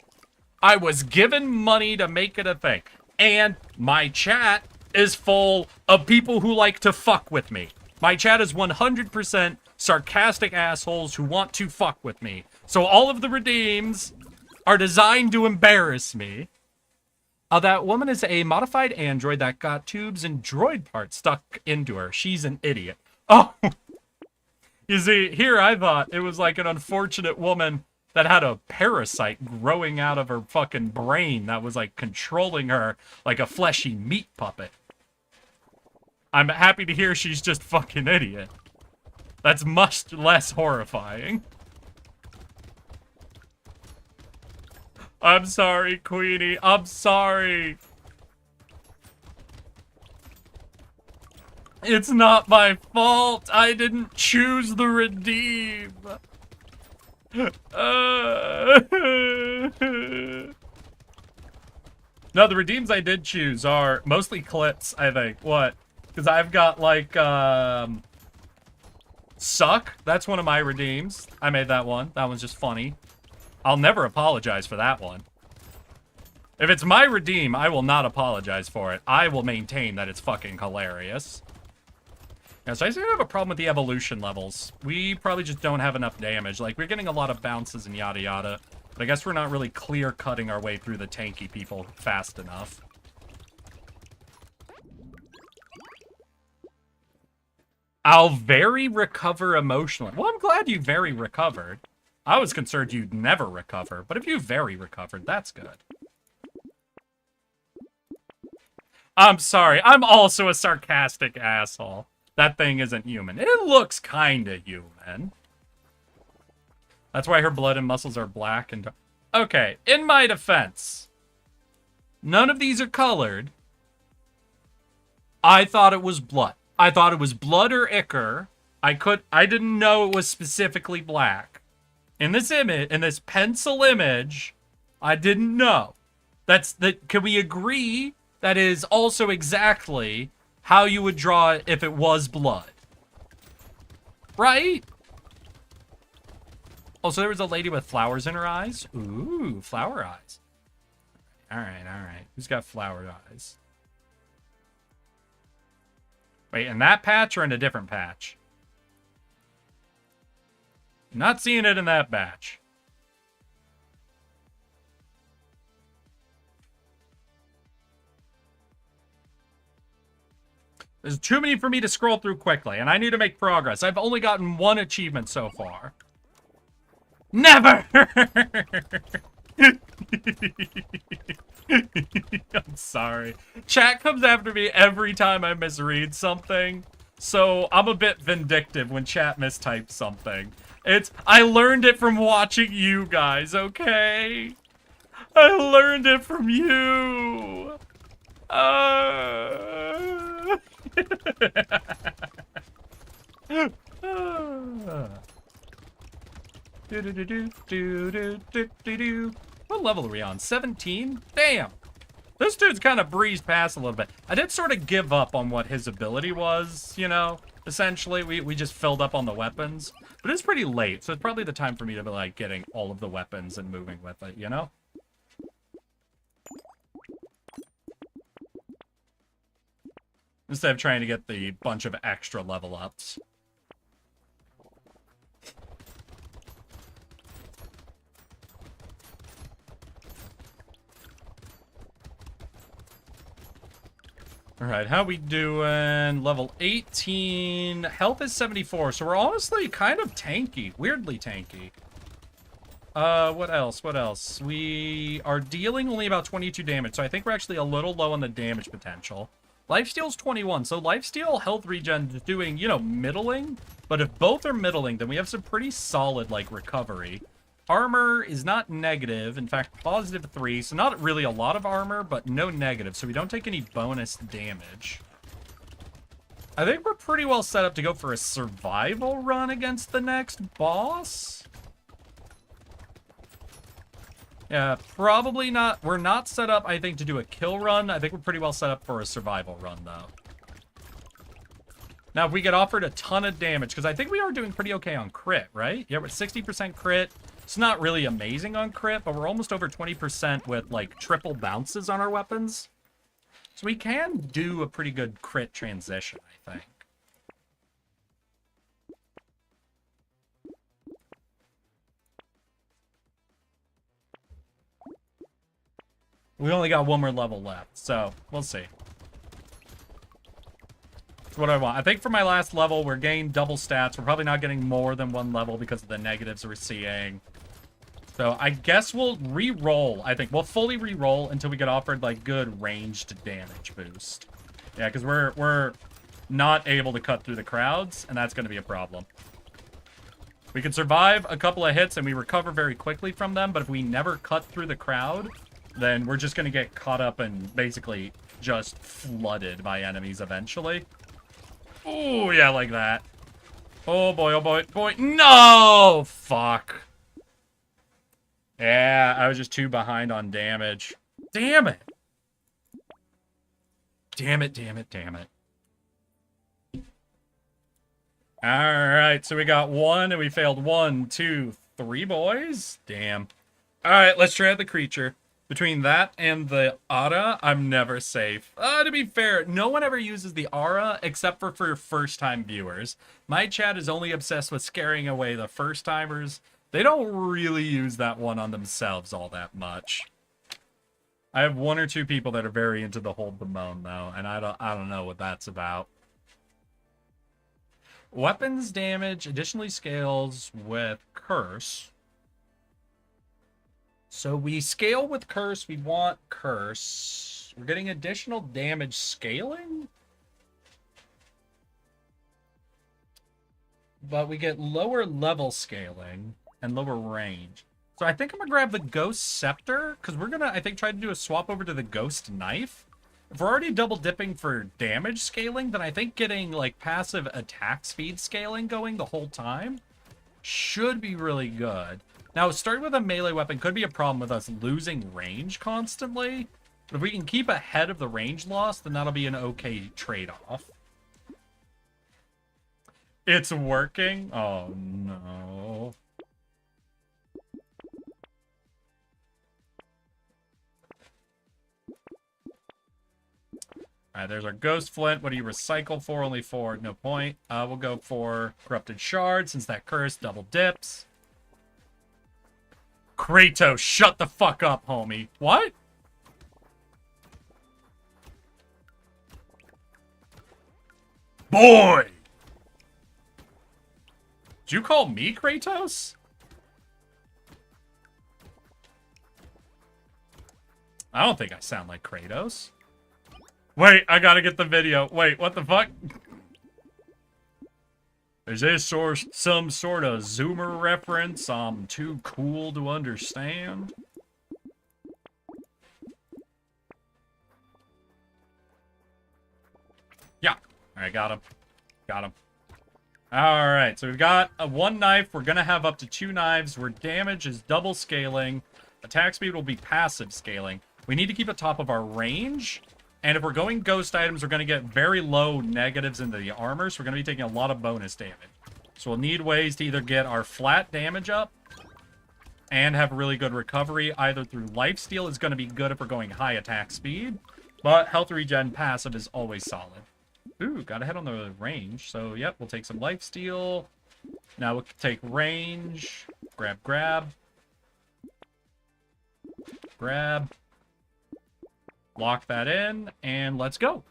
B: I was given money to make it a thing. And my chat is full of people who like to fuck with me. My chat is 100% sarcastic assholes who want to fuck with me. So all of the redeems are designed to embarrass me. That woman is a modified android that got tubes and droid parts stuck into her. She's an idiot. Oh, you see, here I thought it was like an unfortunate woman that had a parasite growing out of her fucking brain that was like controlling her like a fleshy meat puppet. I'm happy to hear she's just fucking idiot. That's much less horrifying. I'm sorry, Queenie. I'm sorry. It's not my fault. I didn't choose the redeem. No, the redeems I did choose are mostly clips, I think. What? Because I've got, like, Suck. That's one of my redeems. I made that one. That one's just funny. I'll never apologize for that one. If it's my redeem, I will not apologize for it. I will maintain that it's fucking hilarious. Yeah, so I still have a problem with the evolution levels. We probably just don't have enough damage. Like, we're getting a lot of bounces and yada yada. But I guess we're not really clear-cutting our way through the tanky people fast enough. I'll very recover emotionally. Well, I'm glad you very recovered. I was concerned you'd never recover. But if you very recovered, that's good. I'm sorry. I'm also a sarcastic asshole. That thing isn't human. It looks kinda human. That's why her blood and muscles are black and... Okay, in my defense, none of these are colored. I thought it was blood. I thought it was blood or ichor. I didn't know it was specifically black. In this image, in this pencil image, I didn't know. Can we agree that is also exactly how you would draw it if it was blood? Right? Oh, so there was a lady with flowers in her eyes? Ooh, flower eyes. Alright, alright. Who's got flower eyes? Wait, in that patch or in a different patch? Not seeing it in that batch. There's too many for me to scroll through quickly, and I need to make progress. I've only gotten one achievement so far. Never! I'm sorry. Chat comes after me every time I misread something, so I'm a bit vindictive when chat mistypes something. I learned it from watching you guys, okay? I learned it from you. What level are we on? 17? Damn. This dude's kind of breezed past a little bit. I did sort of give up on what his ability was, you know? Essentially, we just filled up on the weapons. But it's pretty late, so it's probably the time for me to be, like, getting all of the weapons and moving with it, you know? Instead of trying to get the bunch of extra level ups. Alright, how we doing? Level 18. Health is 74, so we're honestly kind of tanky. Weirdly tanky. What else? What else? We are dealing only about 22 damage, so I think we're actually a little low on the damage potential. Lifesteal's 21, so lifesteal, health regen is doing, you know, middling. But if both are middling, then we have some pretty solid, like, recovery. Armor is not negative, in fact, positive 3, so not really a lot of armor, but no negative, so we don't take any bonus damage. I think we're pretty well set up to go for a survival run against the next boss. Yeah, probably not. We're not set up, I think, to do a kill run. I think we're pretty well set up for a survival run, though. Now, if we get offered a ton of damage, because I think we are doing pretty okay on crit, right? Yeah, we're 60% crit. It's not really amazing on crit, but we're almost over 20% with, like, triple bounces on our weapons. So we can do a pretty good crit transition, I think. We only got one more level left, so we'll see. That's what I want. I think for my last level, we're getting double stats. We're probably not getting more than one level because of the negatives we're seeing. So I guess we'll re-roll. I think we'll fully re-roll until we get offered like good ranged damage boost. Yeah, because we're not able to cut through the crowds, and that's going to be a problem. We can survive a couple of hits and we recover very quickly from them, but if we never cut through the crowd, then we're just going to get caught up and basically just flooded by enemies eventually. Oh, yeah, like that. Oh boy, boy. No! Fuck. Yeah, I was just too behind on damage. Damn it. Damn it. Alright, so we got 1 and we failed 1, 2, 3 boys. Damn. Alright, let's try out the creature. Between that and the aura, I'm never safe. To be fair, no one ever uses the aura except for first-time viewers. My chat is only obsessed with scaring away the first-timers. They don't really use that one on themselves all that much. I have 1 or 2 people that are very into the hold the moan though, and I don't know what that's about. Weapons damage additionally scales with curse. So we scale with curse, we want curse. We're getting additional damage scaling? But we get lower level scaling and lower range. So I think I'm gonna grab the Ghost Scepter, because we're gonna, I think, try to do a swap over to the Ghost Knife. If we're already double dipping for damage scaling, then I think getting, like, passive attack speed scaling going the whole time should be really good. Now, starting with a melee weapon could be a problem with us losing range constantly. But if we can keep ahead of the range loss, then that'll be an okay trade-off. It's working? Oh, no. Alright, there's our Ghost Flint. What do you recycle for? Only 4. No point. We'll go for Corrupted Shard, since that curse double dips. Kratos, shut the fuck up, homie. What? Boy! Did you call me Kratos? I don't think I sound like Kratos. Wait, I gotta get the video. Wait, what the fuck? Is this some sort of Zoomer reference I'm too cool to understand? Yeah. Alright, got him. Got him. Alright, so we've got a 1 knife. We're gonna have up to 2 knives. Where damage is double scaling. Attack speed will be passive scaling. We need to keep at top of our range. And if we're going ghost items, we're going to get very low negatives into the armor, so we're going to be taking a lot of bonus damage. So we'll need ways to either get our flat damage up and have really good recovery. Either through lifesteal is going to be good if we're going high attack speed, but health regen passive is always solid. Ooh, got ahead on the range. So, yep, we'll take some lifesteal. Now we'll take range. Grab. Grab. Lock that in, and let's go.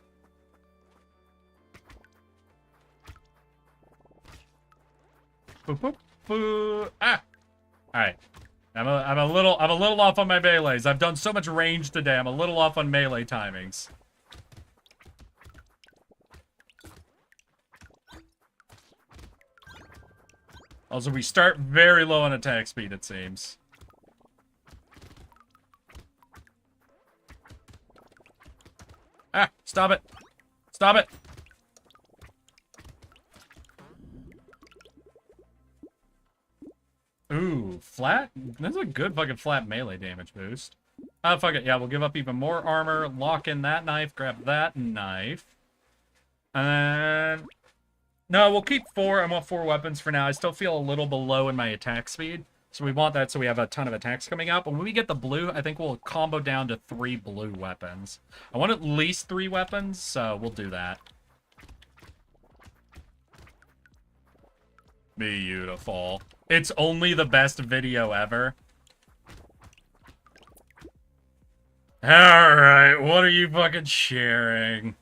B: Boop, boop, boop. Ah! Alright. I'm a little off on my melees. I've done so much range today, I'm a little off on melee timings. Also, we start very low on attack speed, it seems. Ah, stop it. Stop it. Ooh, flat? That's a good fucking flat melee damage boost. Oh, fuck it. Yeah, we'll give up even more armor. Lock in that knife. Grab that knife. And then... No, we'll keep 4. I want 4 weapons for now. I still feel a little below in my attack speed. So we want that so we have a ton of attacks coming out. But when we get the blue, I think we'll combo down to 3 blue weapons. I want at least 3 weapons, so we'll do that. Beautiful. It's only the best video ever. Alright, what are you fucking sharing?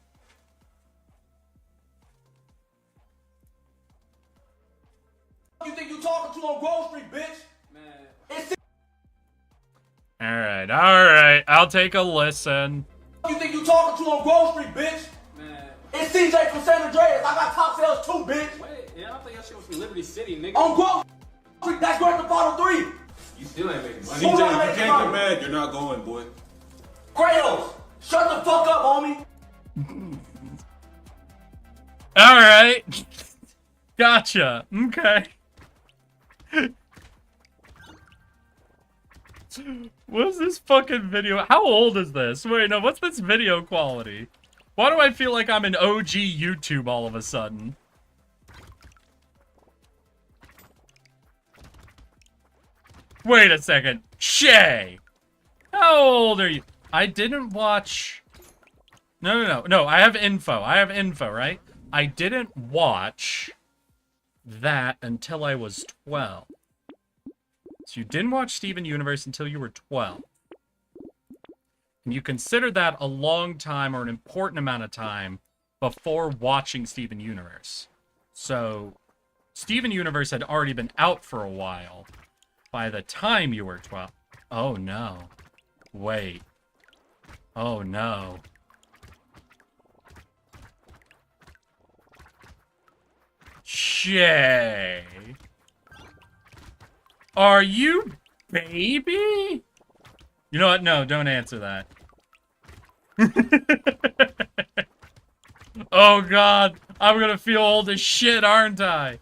F: You think you talking to on Grove Street, bitch? Man. It's
B: Alright, alright. I'll take a listen.
F: You think you talking to on Grove Street, bitch? Man. It's CJ from San Andreas. I got top sales too, bitch.
G: Wait, yeah, I think that shit was from Liberty City, nigga.
F: On Grove Street, that's Grand Theft Auto 3.
G: You still ain't making money.
F: Who
H: DJ,
F: not
H: if you
F: making
H: can't
F: money?
H: get mad, you're not going, boy.
F: Kratos, shut the fuck up, homie.
B: Alright. Gotcha. Okay. What's this fucking video? How old is this? Wait, no, what's this video quality? Why do I feel like I'm in OG YouTube all of a sudden? Wait a second. Shay! How old are you? I didn't watch... No, I have info, right? I didn't watch that until I was 12. So you didn't watch Steven Universe until you were 12. And you consider that a long time or an important amount of time before watching Steven Universe. So Steven Universe had already been out for a while by the time you were 12. Oh no. Wait. Oh no. Shay. Are you baby? You know what? No, don't answer that. Oh god, I'm gonna feel old as shit, aren't I?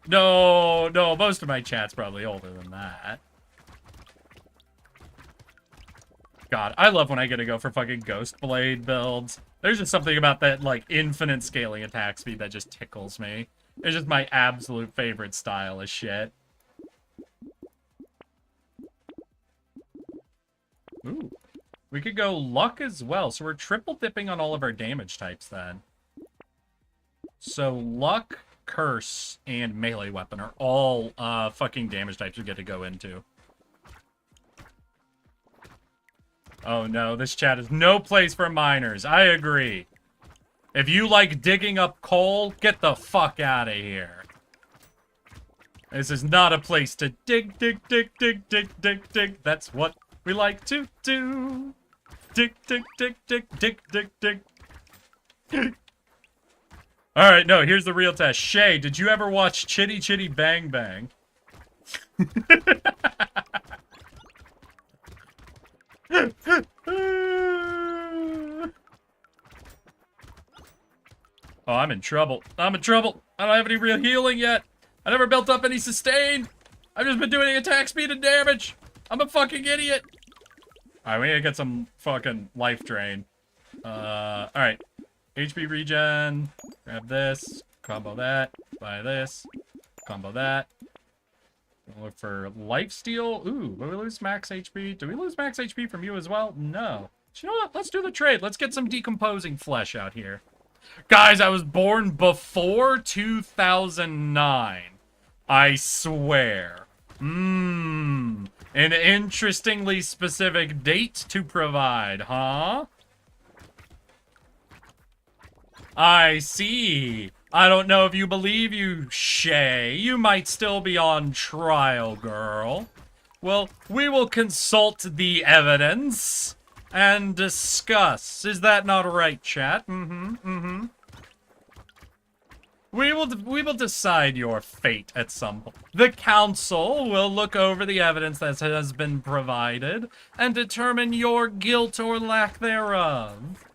B: No, most of my chat's probably older than that. God, I love when I get to go for fucking Ghost Blade builds. There's just something about that, like, infinite scaling attack speed that just tickles me. It's just my absolute favorite style of shit. Ooh. We could go luck as well. So we're triple dipping on all of our damage types then. So luck, curse, and melee weapon are all fucking damage types we get to go into. Oh no, this chat is no place for miners. I agree. If you like digging up coal, get the fuck out of here. This is not a place to dig. That's what we like to do. Dig. Alright, no, here's the real test. Shay, did you ever watch Chitty Chitty Bang Bang? Oh, I'm in trouble. I don't have any real healing yet. I never built up any sustain. I've just been doing attack speed and damage. I'm a fucking idiot. Alright, we need to get some fucking life drain. Alright. HP regen. Grab this. Combo that. Buy this. Combo that. Look for lifesteal. Ooh, will we lose max HP? Do we lose max HP from you as well? No. You know what? Let's do the trade. Let's get some decomposing flesh out here. Guys, I was born before 2009. I swear. An interestingly specific date to provide, huh? I see. I don't know if you believe you, Shay. You might still be on trial, girl. Well, we will consult the evidence and discuss. Is that not right, chat? We will decide your fate at some point. The council will look over the evidence that has been provided and determine your guilt or lack thereof.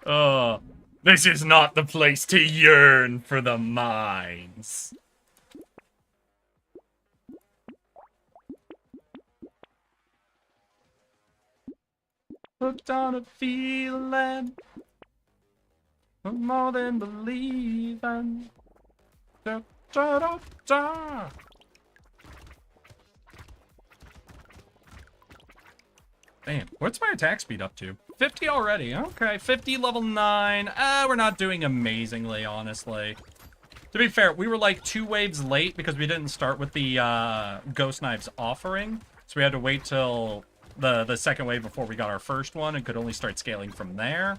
B: Oh, this is not the place to yearn for the mines. Hooked on a feeling more than believing. Da, da, da, da. Damn, what's my attack speed up to? 50 already, okay. 50, level 9. We're not doing amazingly, honestly. To be fair, we were like 2 waves late because we didn't start with the Ghost Knives offering. So we had to wait till the second wave before we got our first one and could only start scaling from there.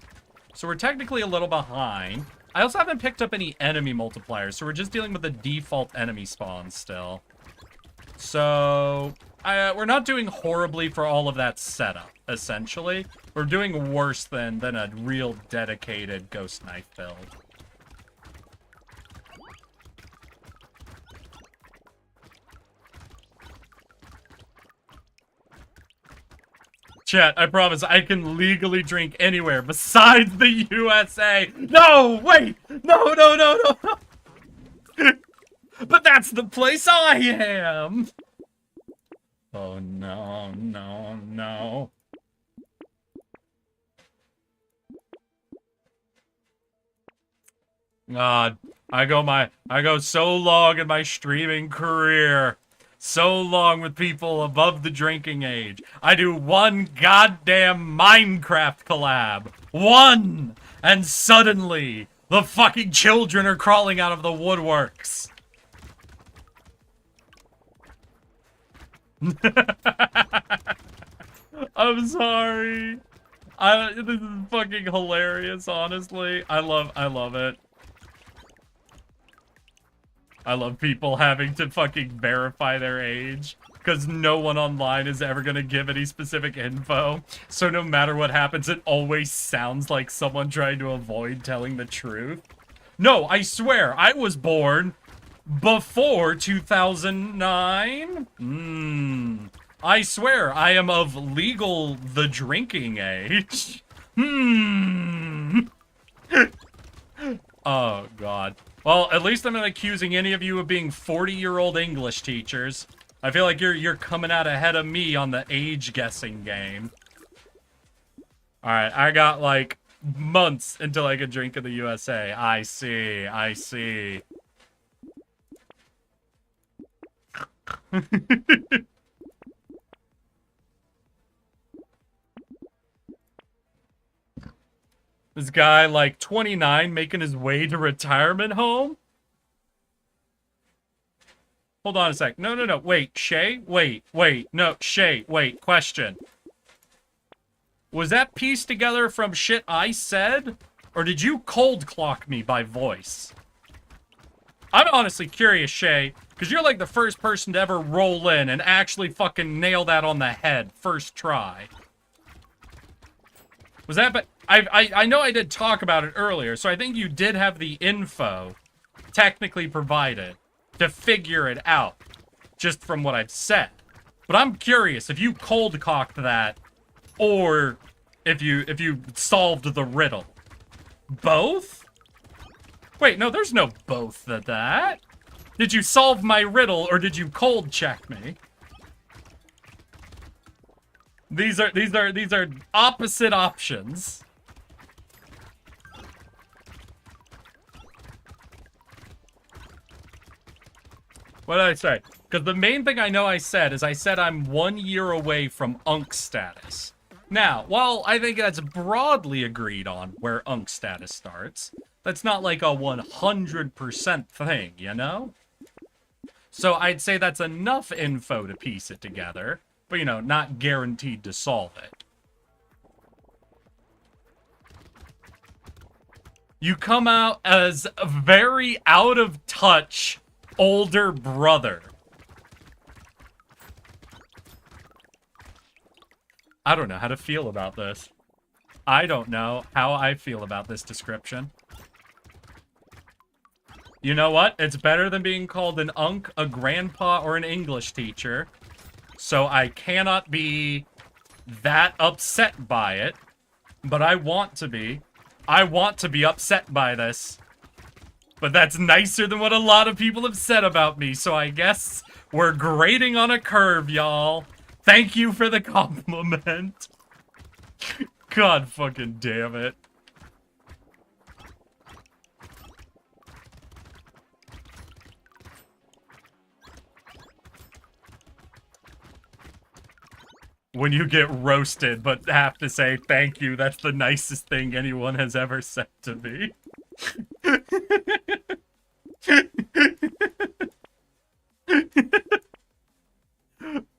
B: So we're technically a little behind. I also haven't picked up any enemy multipliers, so we're just dealing with the default enemy spawn still. So we're not doing horribly for all of that setup, essentially. We're doing worse than a real dedicated ghost knife build. Chat, I promise I can legally drink anywhere besides the USA. No, wait! No, no, no, no, no! But that's the place I am! Oh no, no, no. God, I go so long in my streaming career. So long with people above the drinking age. I do one goddamn Minecraft collab. One! And suddenly, the fucking children are crawling out of the woodworks. I'm sorry. This is fucking hilarious, honestly. I love it. I love people having to fucking verify their age, because no one online is ever gonna give any specific info. So no matter what happens, it always sounds like someone trying to avoid telling the truth. No, I swear, I was born before 2009. I swear, I am of legal the drinking age. Oh, God. Well, at least I'm not accusing any of you of being 40-year-old English teachers. I feel like you're coming out ahead of me on the age-guessing game. Alright, I got, like, months until I could drink in the USA. I see, I see. This guy, like, 29, making his way to retirement home? Hold on a sec. No, no, no. Wait, Shay? Wait. No, Shay. Wait. Question. Was that pieced together from shit I said? Or did you cold clock me by voice? I'm honestly curious, Shay, because you're like the first person to ever roll in and actually fucking nail that on the head first try. Was that, but I know I did talk about it earlier, so I think you did have the info technically provided to figure it out, just from what I've said. But I'm curious if you cold cocked that, or if you solved the riddle. Both? Wait, no, there's no both at that. Did you solve my riddle, or did you cold check me? These are opposite options. What did I say? Because the main thing I know I said is I said I'm 1 year away from Unk status. Now, while I think that's broadly agreed on where Unk status starts, that's not like a 100% thing, you know? So I'd say that's enough info to piece it together, but, you know, not guaranteed to solve it. You come out as a very out of touch older brother. I don't know how to feel about this. I don't know how I feel about this description. You know what? It's better than being called an unk, a grandpa, or an English teacher. So I cannot be that upset by it. But I want to be. I want to be upset by this. But that's nicer than what a lot of people have said about me, so I guess we're grading on a curve, y'all. Thank you for the compliment. God fucking damn it. When you get roasted, but have to say thank you, that's the nicest thing anyone has ever said to me.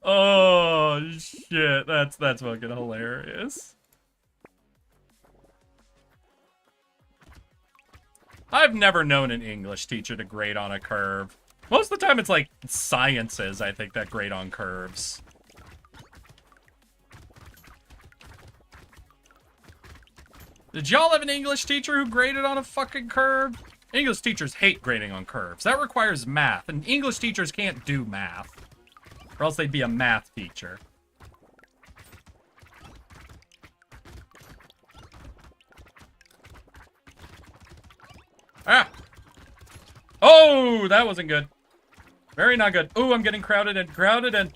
B: Oh shit, that's fucking hilarious. I've never known an English teacher to grade on a curve. Most of the time it's like sciences, I think, that grade on curves. Did y'all have an English teacher who graded on a fucking curve? English teachers hate grading on curves. That requires math, and English teachers can't do math. Or else they'd be a math teacher. Ah! Oh, that wasn't good. Very not good. Ooh, I'm getting crowded and crowded and...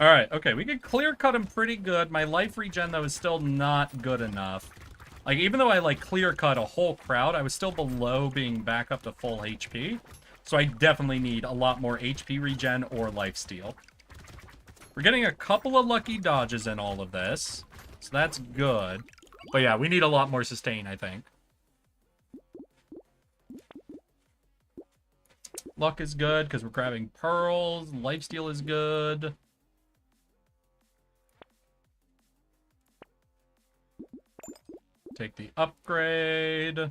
B: Alright, okay, we can clear cut him pretty good. My life regen, though, is still not good enough. Like, even though I, like, clear cut a whole crowd, I was still below being back up to full HP. So I definitely need a lot more HP regen or life steal. We're getting a couple of lucky dodges in all of this. So that's good. But yeah, we need a lot more sustain, I think. Luck is good because we're grabbing pearls. Lifesteal is good. Take the upgrade.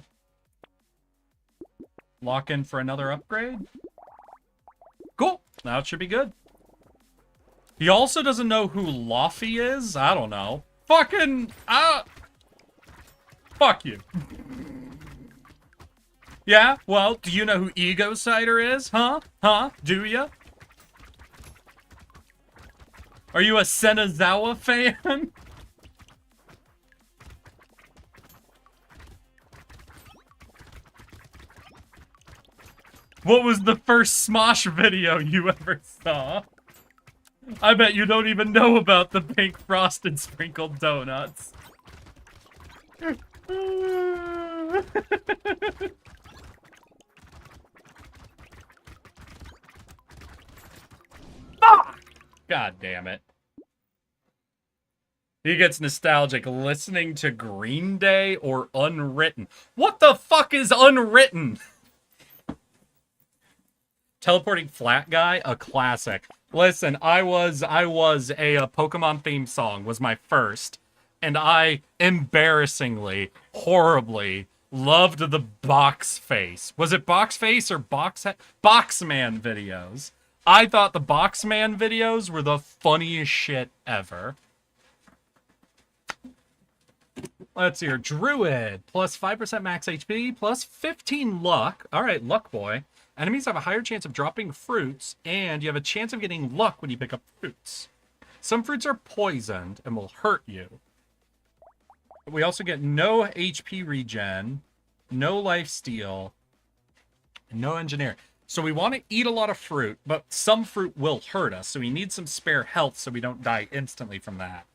B: Lock in for another upgrade. Cool. Now it should be good. He also doesn't know who Luffy is. I don't know. Fucking... Fuck you. Yeah? Well, do you know who Ego Cider is? Huh? Huh? Do ya? Are you a Senazawa fan? What was the first Smosh video you ever saw? I bet you don't even know about the pink frosted sprinkled donuts. Fuck! God damn it. He gets nostalgic listening to Green Day or Unwritten. What the fuck is Unwritten? Teleporting Flat Guy, a classic. Listen, I was a Pokemon theme song was my first, and I embarrassingly, horribly loved the Box Face. Was it Box Face or Boxman videos? I thought the Boxman videos were the funniest shit ever. Let's see here. Druid, plus 5% max HP, plus 15 luck. All right, luck boy. Enemies have a higher chance of dropping fruits, and you have a chance of getting luck when you pick up fruits. Some fruits are poisoned and will hurt you. We also get no HP regen, no life steal, and no engineering. So we want to eat a lot of fruit, but some fruit will hurt us, so we need some spare health so we don't die instantly from that.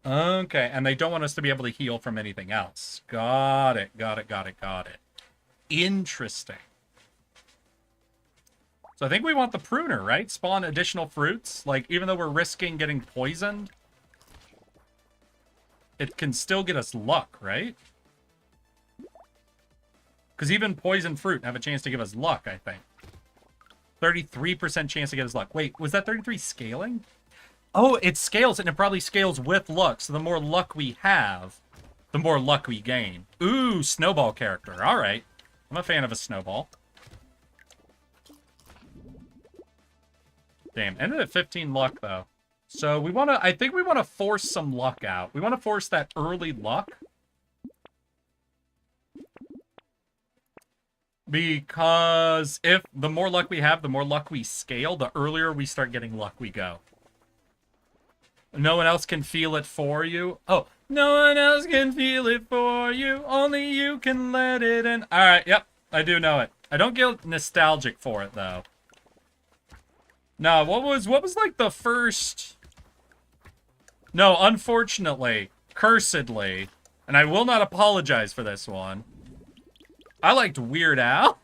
B: Okay, and they don't want us to be able to heal from anything else. Got it, got it, got it, got it. Interesting. So I think we want the pruner, right? Spawn additional fruits. Like, even though we're risking getting poisoned, it can still get us luck, right? Because even poison fruit have a chance to give us luck, I think. 33% chance to get us luck. Wait, was that 33 scaling? Oh, it scales, and it probably scales with luck. So the more luck we have, the more luck we gain. Ooh, snowball character. All right. I'm a fan of a snowball. Damn, ended at 15 luck, though. So we want to, I think we want to force some luck out. We want to force that early luck. Because if the more luck we have, the more luck we scale, the earlier we start getting luck we go. No one else can feel it for you. Oh, no one else can feel it for you. Only you can let it in. All right, yep, I do know it. I don't get nostalgic for it, though. No, what was like the first... No, unfortunately, cursedly, and I will not apologize for this one. I liked Weird Al.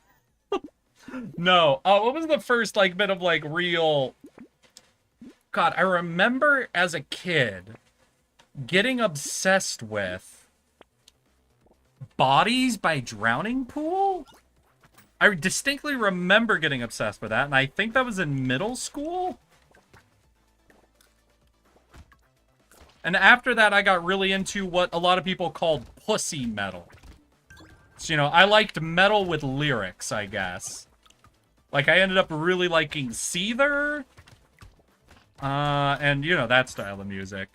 B: No, what was the first, like, bit of, like, real... God, I remember as a kid getting obsessed with Bodies by Drowning Pool? I distinctly remember getting obsessed with that, and I think that was in middle school. And after that, I got really into what a lot of people called pussy metal. So, you know, I liked metal with lyrics, I guess. Like, I ended up really liking Seether. And, you know, that style of music.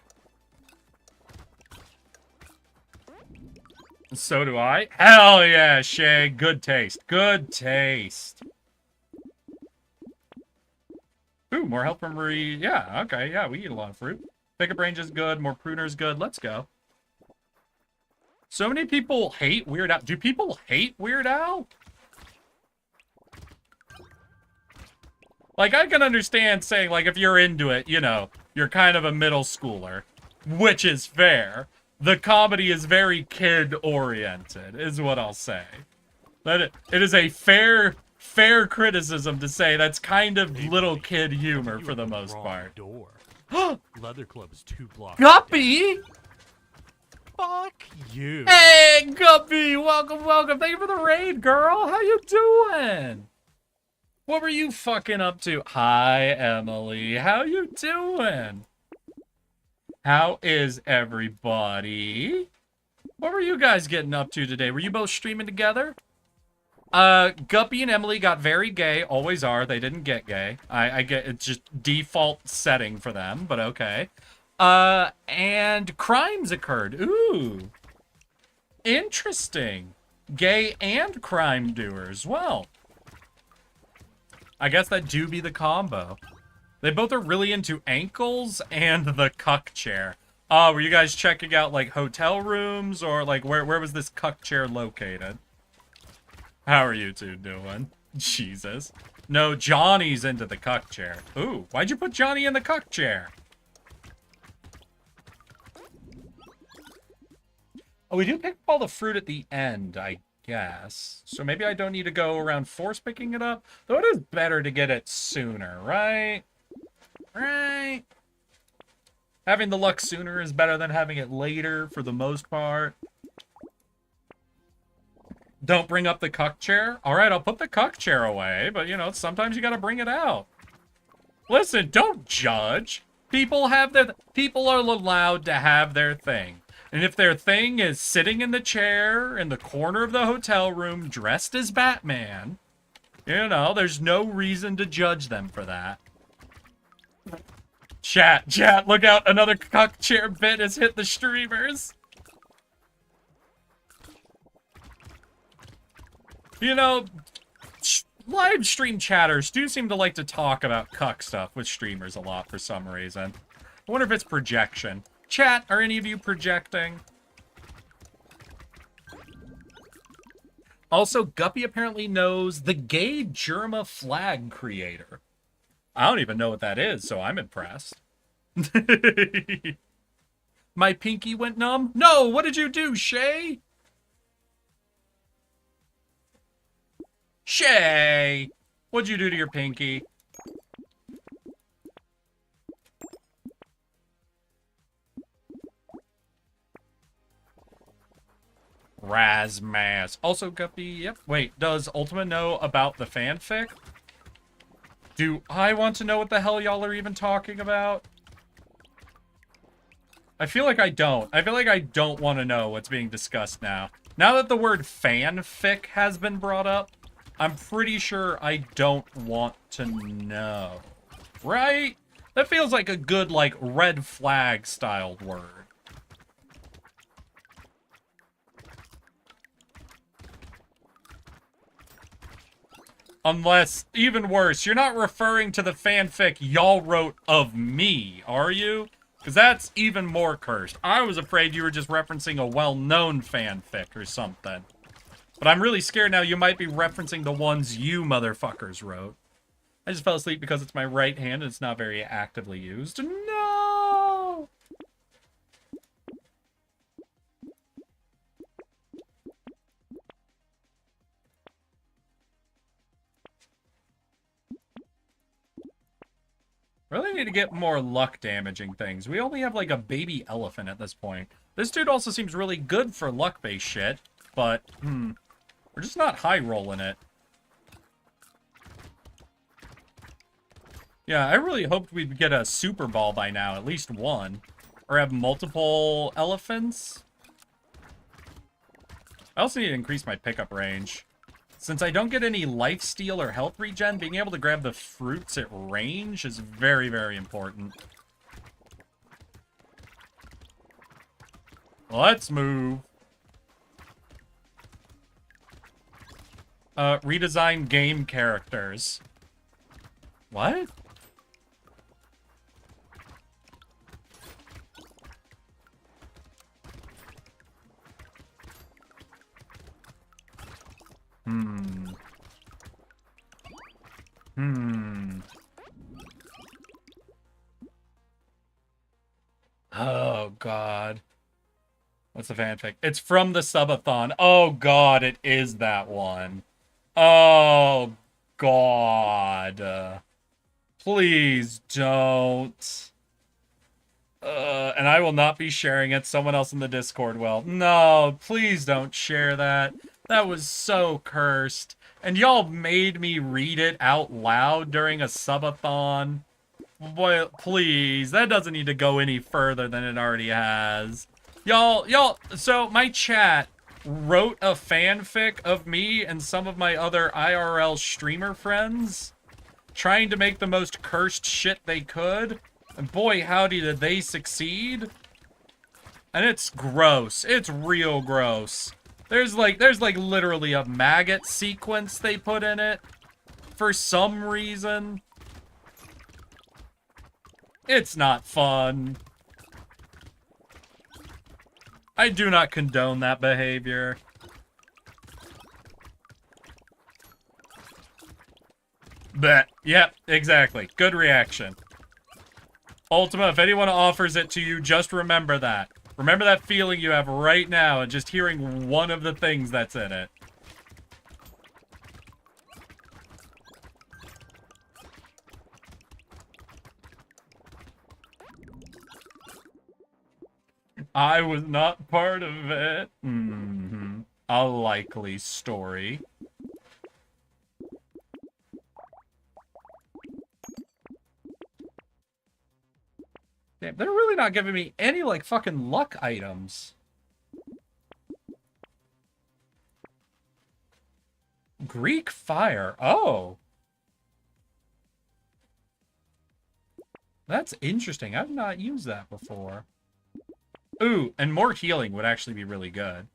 B: So do I. Hell yeah, Shay. Good taste. Good taste. Ooh, more help from Marie. Yeah, okay, yeah, we eat a lot of fruit. Pickup range is good. More pruner is good. Let's go. So many people hate Weird Al. Do people hate Weird Al? Like, I can understand saying, like, if you're into it, you know, you're kind of a middle schooler. Which is fair. The comedy is very kid-oriented, is what I'll say. That it is a fair criticism to say that's kind of little kid humor for the most part.
H: Door. Leather Club is 2 blocks.
B: Guppy!
H: Fuck you.
B: Hey, Guppy! Welcome, welcome. Thank you for the raid, girl. How you doing? What were you fucking up to? Hi, Emily. How you doing? How is everybody? What were you guys getting up to today? Were you both streaming together? Guppy and Emily got very gay. Always are. They didn't get gay. I get it's just default setting for them, but okay. And crimes occurred. Ooh. Interesting. Gay and crime doers. Well, I guess that do be the combo. They both are really into ankles and the cuck chair. Were you guys checking out, like, hotel rooms? Or, like, where was this cuck chair located? How are you two doing? Jesus. No, Johnny's into the cuck chair. Ooh, why'd you put Johnny in the cuck chair? Oh, we do pick all the fruit at the end, I guess. So maybe I don't need to go around force picking it up. Though it is better to get it sooner, right? Right? Having the luck sooner is better than having it later for the most part. Don't bring up the cuck chair? Alright, I'll put the cuck chair away, but, you know, sometimes you gotta bring it out. Listen, don't judge. People are allowed to have their thing. And if their thing is sitting in the chair in the corner of the hotel room dressed as Batman, you know, there's no reason to judge them for that. Chat, look out. Another cuck chair bit has hit the streamers. You know, live stream chatters do seem to like to talk about cuck stuff with streamers a lot for some reason. I wonder if it's projection. Chat, are any of you projecting? Also, Guppy apparently knows the gay Germa flag creator. I don't even know what that is, so I'm impressed. My pinky went numb? No, what did you do, Shay? Shay! What'd you do to your pinky? Razmaz. Also, Guppy, yep. Wait, does Ultima know about the fanfic? Do I want to know what the hell y'all are even talking about? I feel like I don't. I feel like I don't want to know what's being discussed now. Now that the word fanfic has been brought up, I'm pretty sure I don't want to know. Right? That feels like a good, like, red flag styled word. Unless, even worse, you're not referring to the fanfic y'all wrote of me, are you? Because that's even more cursed. I was afraid you were just referencing a well-known fanfic or something. But I'm really scared now you might be referencing the ones you motherfuckers wrote. I just fell asleep because it's my right hand and it's not very actively used. No! Really need to get more luck damaging things. We only have like a baby elephant at this point. This dude also seems really good for luck-based shit, but, we're just not high rolling it. Yeah, I really hoped we'd get a Super Ball by now, at least one. Or have multiple elephants. I also need to increase my pickup range. Since I don't get any life steal or health regen, being able to grab the fruits at range is very, very important. Let's move. Redesign game characters. What? Oh, God. What's the fanfic? It's from the subathon. Oh, God, it is that one. Oh, God. Please don't. And I will not be sharing it. Someone else in the Discord will. No, please don't share that. That was so cursed. And y'all made me read it out loud during a subathon. Boy, please, that doesn't need to go any further than it already has. Y'all, so my chat wrote a fanfic of me and some of my other IRL streamer friends trying to make the most cursed shit they could. And boy, howdy, did they succeed. And it's gross. It's real gross. There's like literally a maggot sequence they put in it for some reason. It's not fun. I do not condone that behavior. But, yep, exactly. Good reaction. Ultima, if anyone offers it to you, just remember that. Remember that feeling you have right now and just hearing one of the things that's in it. I was not part of it. A likely story. Damn, they're really not giving me any, like, fucking luck items. Greek fire. Oh. That's interesting. I've not used that before. Ooh, and more healing would actually be really good.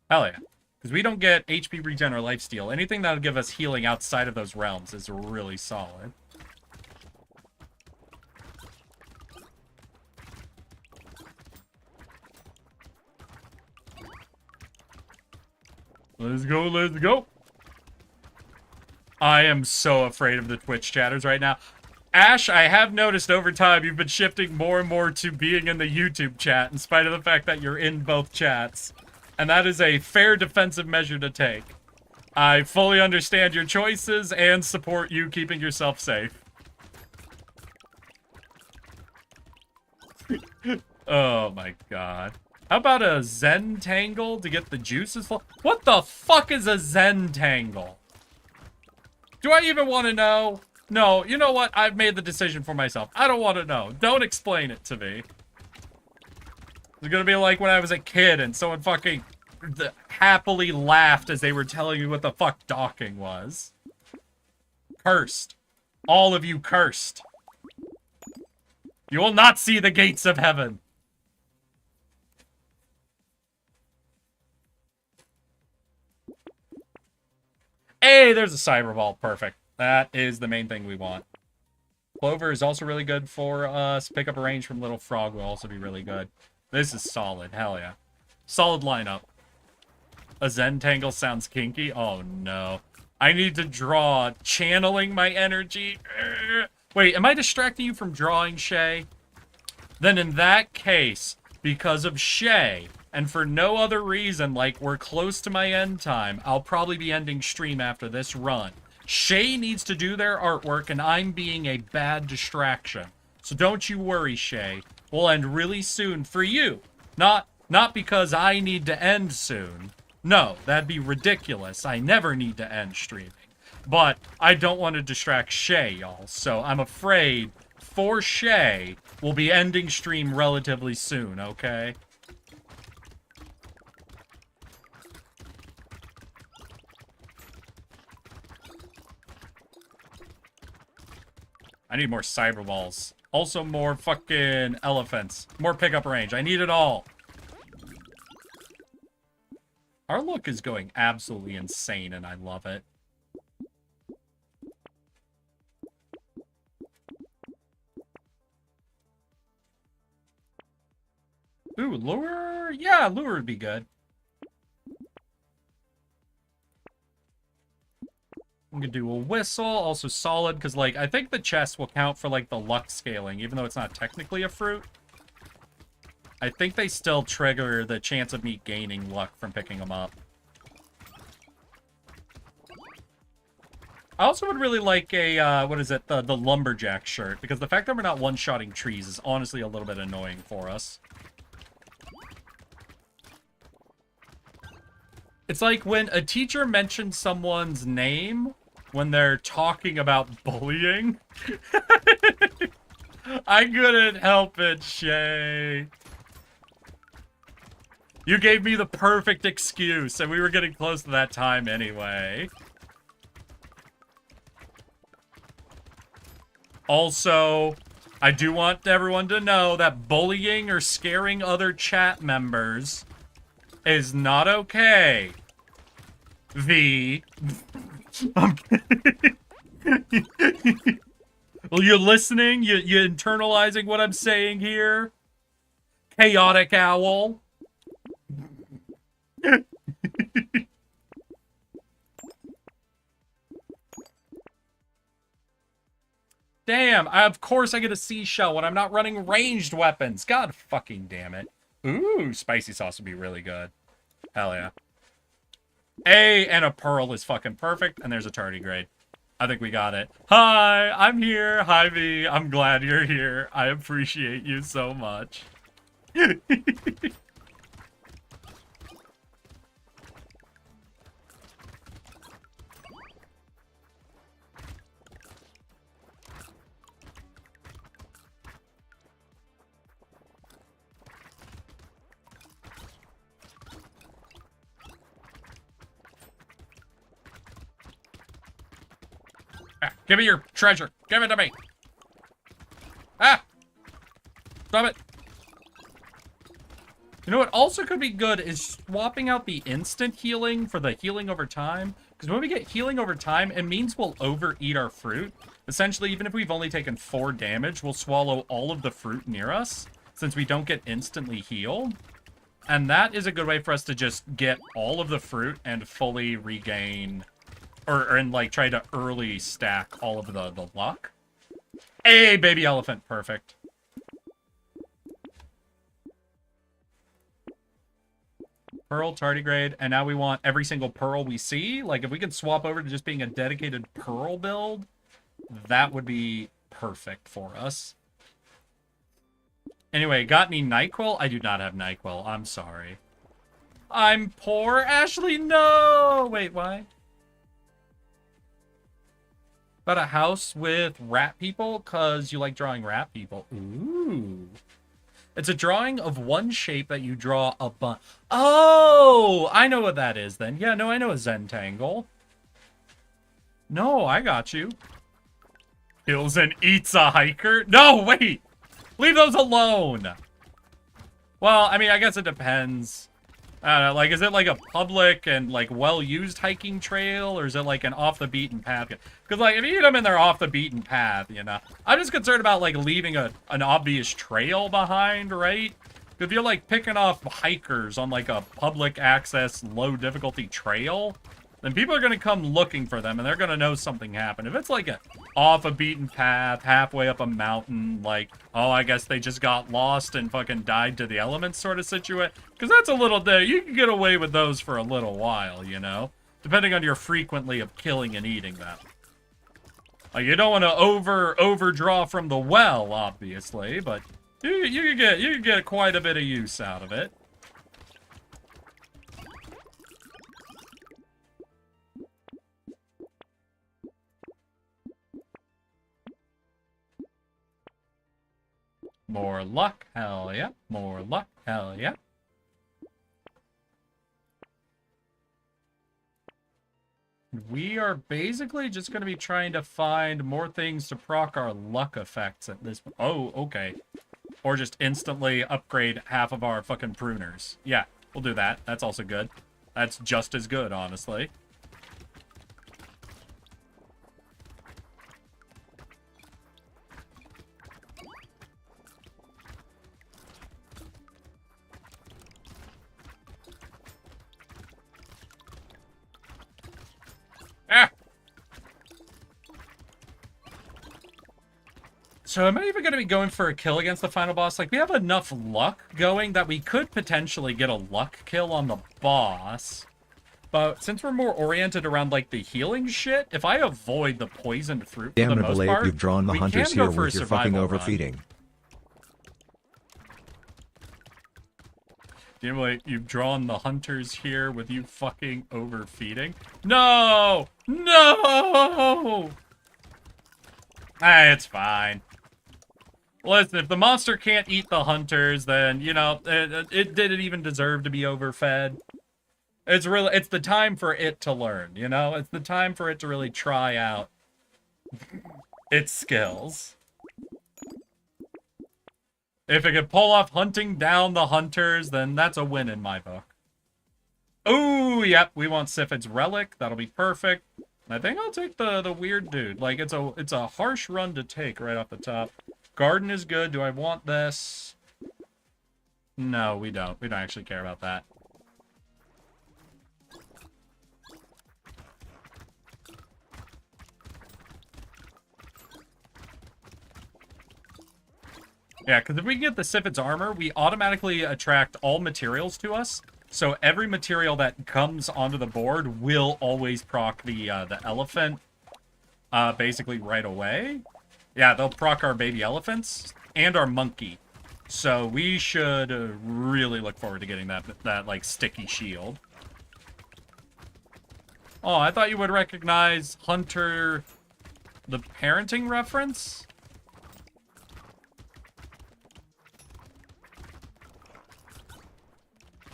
B: Hell yeah. Because we don't get HP regen or lifesteal. Anything that'll give us healing outside of those realms is really solid. Let's go, let's go. I am so afraid of the Twitch chatters right now. Ash, I have noticed over time you've been shifting more and more to being in the YouTube chat, in spite of the fact that you're in both chats. And that is a fair defensive measure to take. I fully understand your choices and support you keeping yourself safe. Oh my god. How about a Zentangle to get the juices flowing? What the fuck is a Zentangle? Do I even want to know? No, you know what? I've made the decision for myself. I don't want to know. Don't explain it to me. It's gonna be like when I was a kid and someone fucking happily laughed as they were telling me what the fuck docking was. Cursed. All of you cursed. You will not see the gates of heaven. Hey, there's a cyber ball. Perfect. That is the main thing we want. Clover is also really good for us. Pick up a range from Little Frog will also be really good. This is solid. Hell yeah. Solid lineup. A Zentangle sounds kinky. Oh no. I need to draw. Channeling my energy. Wait, am I distracting you from drawing, Shay? Then in that case, because of Shay, and for no other reason, like we're close to my end time, I'll probably be ending stream after this run. Shay needs to do their artwork, and I'm being a bad distraction. So don't you worry, Shay. We'll end really soon for you. Not because I need to end soon. No, that'd be ridiculous. I never need to end streaming. But I don't want to distract Shay, y'all. So I'm afraid, for Shay, we'll be ending stream relatively soon, okay? I need more cyber balls. Also more fucking elephants. More pickup range. I need it all. Our look is going absolutely insane, and I love it. Ooh, lure? Yeah, lure would be good. I'm gonna do a whistle, also solid, because, like, I think the chest will count for, like, the luck scaling, even though it's not technically a fruit. I think they still trigger the chance of me gaining luck from picking them up. I also would really like a, what is it, the lumberjack shirt, because the fact that we're not one-shotting trees is honestly a little bit annoying for us. It's like when a teacher mentions someone's name when they're talking about bullying. I couldn't help it, Shay. You gave me the perfect excuse, and we were getting close to that time anyway. Also, I do want everyone to know that bullying or scaring other chat members is not okay. I'm kidding. Well, you're listening? You internalizing what I'm saying here? Chaotic owl. Damn, of course I get a seashell when I'm not running ranged weapons. God fucking damn it. Ooh, spicy sauce would be really good. Hell yeah. And a pearl is fucking perfect, and there's a tardigrade. I think we got it. Hi, I'm here. Hi, V. I'm glad you're here. I appreciate you so much. Ah, give me your treasure. Give it to me. Ah! Stop it. You know what also could be good is swapping out the instant healing for the healing over time. Because when we get healing over time, it means we'll overeat our fruit. Essentially, even if we've only taken 4 damage, we'll swallow all of the fruit near us, since we don't get instantly healed. And that is a good way for us to just get all of the fruit and fully regain... and like try to early stack all of the luck. Hey, baby elephant, perfect. Pearl, tardigrade, and now we want every single pearl we see. Like, if we could swap over to just being a dedicated pearl build, that would be perfect for us. Anyway, got any NyQuil? I do not have NyQuil. I'm sorry. I'm poor, Ashley. No! Wait, why? About a house with rat people? Because you like drawing rat people. Ooh. It's a drawing of one shape that you draw a bunch. Oh! I know what that is then. Yeah, no, I know a Zentangle. No, I got you. Kills and eats a hiker? No, wait! Leave those alone! Well, I mean, I guess it depends. I don't know, like, is it like a public and, like, well-used hiking trail, or is it like an off-the-beaten path? Because, like, if you eat them and they're off the beaten path, you know, I'm just concerned about, like, leaving an obvious trail behind, right? If you're, like, picking off hikers on, like, a public access, low-difficulty trail, then people are going to come looking for them, and they're going to know something happened. If it's, like, a off-a-beaten path, halfway up a mountain, like, oh, I guess they just got lost and fucking died to the elements sort of situation, because that's a little day. You can get away with those for a little while, you know? Depending on your frequently of killing and eating them. Like, you don't want to overdraw from the well, obviously, but you can get quite a bit of use out of it. More luck, hell yeah. More luck, hell yeah. We are basically just going to be trying to find more things to proc our luck effects at this... Oh, okay. Or just instantly upgrade half of our fucking pruners. Yeah, we'll do that. That's also good. That's just as good, honestly. Ah! So am I even going to be going for a kill against the final boss? Like, we have enough luck going that we could potentially get a luck kill on the boss. But since we're more oriented around, like, the healing shit, if I avoid the poisoned fruit for the most
E: Damnable
B: part,
E: you've drawn the
B: we
E: hunters
B: can go
E: here
B: for a
E: with your fucking
B: survival run.
E: overfeeding.
B: Damnable, you've drawn the hunters here with you fucking overfeeding. No! No! Ah, it's fine. Listen, if the monster can't eat the hunters, then, you know, it didn't even deserve to be overfed. It's the time for it to learn, you know? It's the time for it to really try out its skills. If it could pull off hunting down the hunters, then that's a win in my book. Ooh, yep, we want Sifid's Relic. That'll be perfect. I think I'll take the weird dude. Like, it's a harsh run to take right off the top. Garden is good. Do I want this? No, we don't. We don't actually care about that. Yeah, because if we can get the Sifid's armor, we automatically attract all materials to us. So every material that comes onto the board will always proc the elephant basically right away. Yeah, they'll proc our baby elephants and our monkey. So we should really look forward to getting that like sticky shield. Oh, I thought you would recognize Hunter, the parenting reference.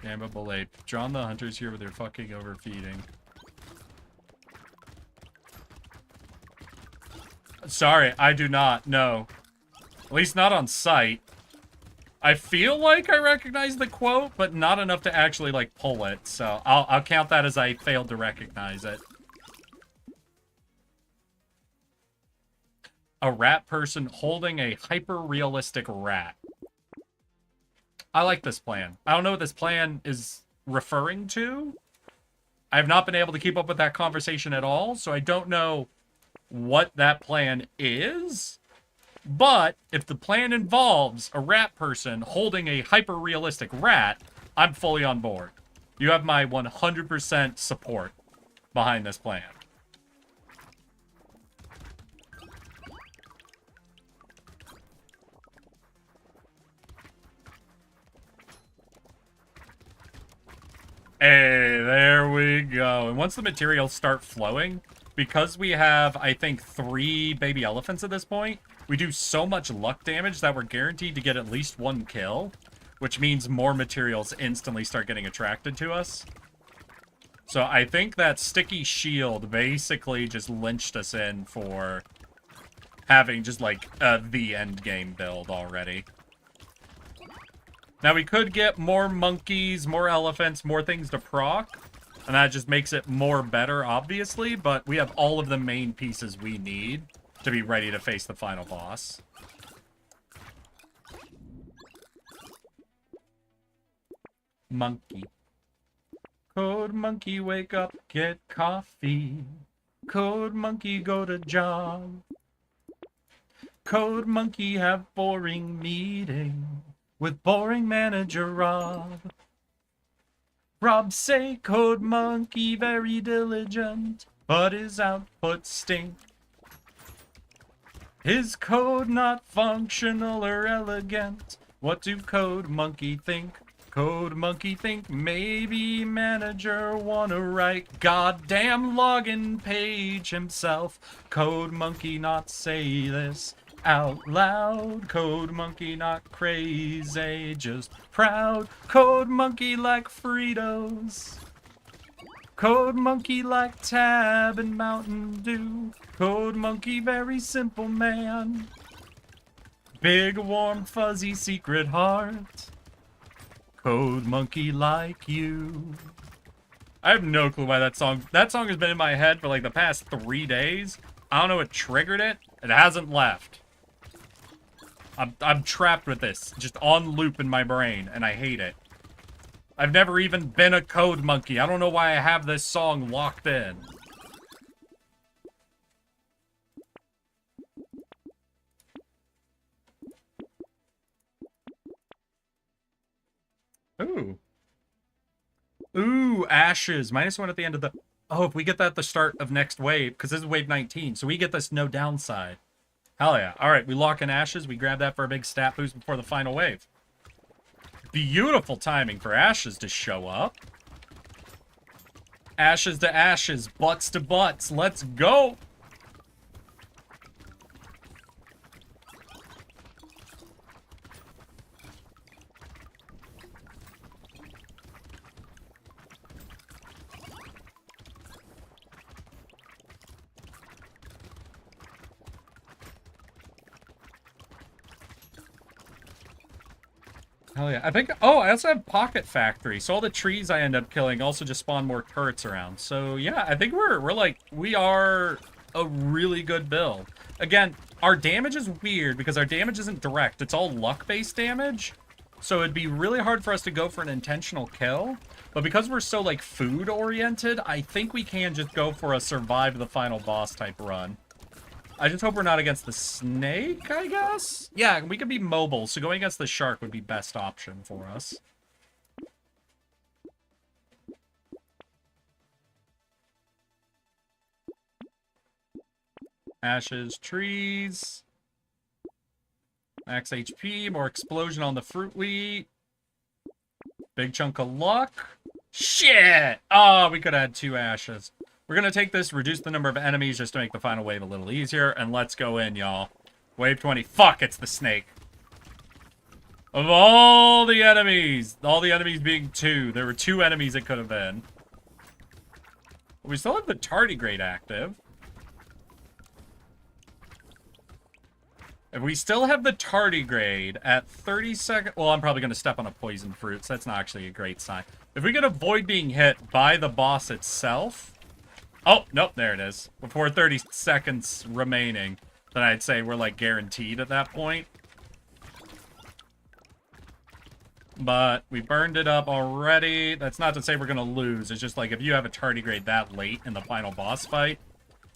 B: Damn it, Belay. Drawn the hunters here with their fucking overfeeding. Sorry, I do not. No. At least not on sight. I feel like I recognize the quote, but not enough to actually, like, pull it. So I'll count that as I failed to recognize it. A rat person holding a hyper-realistic rat. I like this plan. I don't know what this plan is referring to. I have not been able to keep up with that conversation at all, so I don't know what that plan is. But if the plan involves a rat person holding a hyper-realistic rat, I'm fully on board. You have my 100% support behind this plan. Hey, there we go. And once the materials start flowing, because we have, I think, 3 baby elephants at this point, we do so much luck damage that we're guaranteed to get at least 1 kill, which means more materials instantly start getting attracted to us. So I think that sticky shield basically just lynched us in for having just, like, the end game build already. Now, we could get more monkeys, more elephants, more things to proc, and that just makes it more better, obviously, but we have all of the main pieces we need to be ready to face the final boss. Monkey. Code monkey, wake up, get coffee. Code monkey, go to job. Code monkey, have boring meeting with boring manager Rob. Rob say code monkey very diligent, but his output stink. His code not functional or elegant. What do code monkey think? Code monkey think maybe manager wanna write goddamn login page himself. Code monkey not say this out loud. Code monkey not crazy, just proud. Code monkey like Fritos. Code Monkey like Tab and Mountain Dew. Code Monkey, very simple man. Big, warm, fuzzy, secret heart. Code Monkey like you. I have no clue why that song has been in my head for like the past 3 days. I don't know what triggered it. It hasn't left. I'm trapped with this, just on loop in my brain, and I hate it. I've never even been a Code Monkey. I don't know why I have this song locked in. Ooh. Ooh, ashes. -1 at the end of the... Oh, if we get that at the start of next wave, because this is wave 19, so we get this no downside. Hell yeah. All right, we lock in ashes. We grab that for a big stat boost before the final wave. Beautiful timing for ashes to show up. Ashes to ashes, butts to butts. Let's go. Hell yeah. I think... Oh, I also have Pocket Factory. So all the trees I end up killing also just spawn more turrets around. So yeah, I think we're like... We are a really good build. Again, our damage is weird because our damage isn't direct. It's all luck-based damage. So it'd be really hard for us to go for an intentional kill. But because we're so, like, food-oriented, I think we can just go for a survive the final boss type run. I just hope we're not against the snake, I guess? Yeah, we could be mobile, so going against the shark would be best option for us. Ashes, trees. Max HP, more explosion on the fruit wheat. Big chunk of luck. Shit! Oh, we could add 2 ashes. We're going to take this, reduce the number of enemies just to make the final wave a little easier, and let's go in, y'all. Wave 20. Fuck, it's the snake. Of all the enemies being 2, there were 2 enemies it could have been. We still have the tardigrade active. If we still have the tardigrade at 30 seconds... Well, I'm probably going to step on a poison fruit, so that's not actually a great sign. If we can avoid being hit by the boss itself... Oh, nope, there it is. Before 30 seconds remaining, then I'd say we're, like, guaranteed at that point. But we burned it up already. That's not to say we're going to lose. It's just, like, if you have a tardigrade that late in the final boss fight,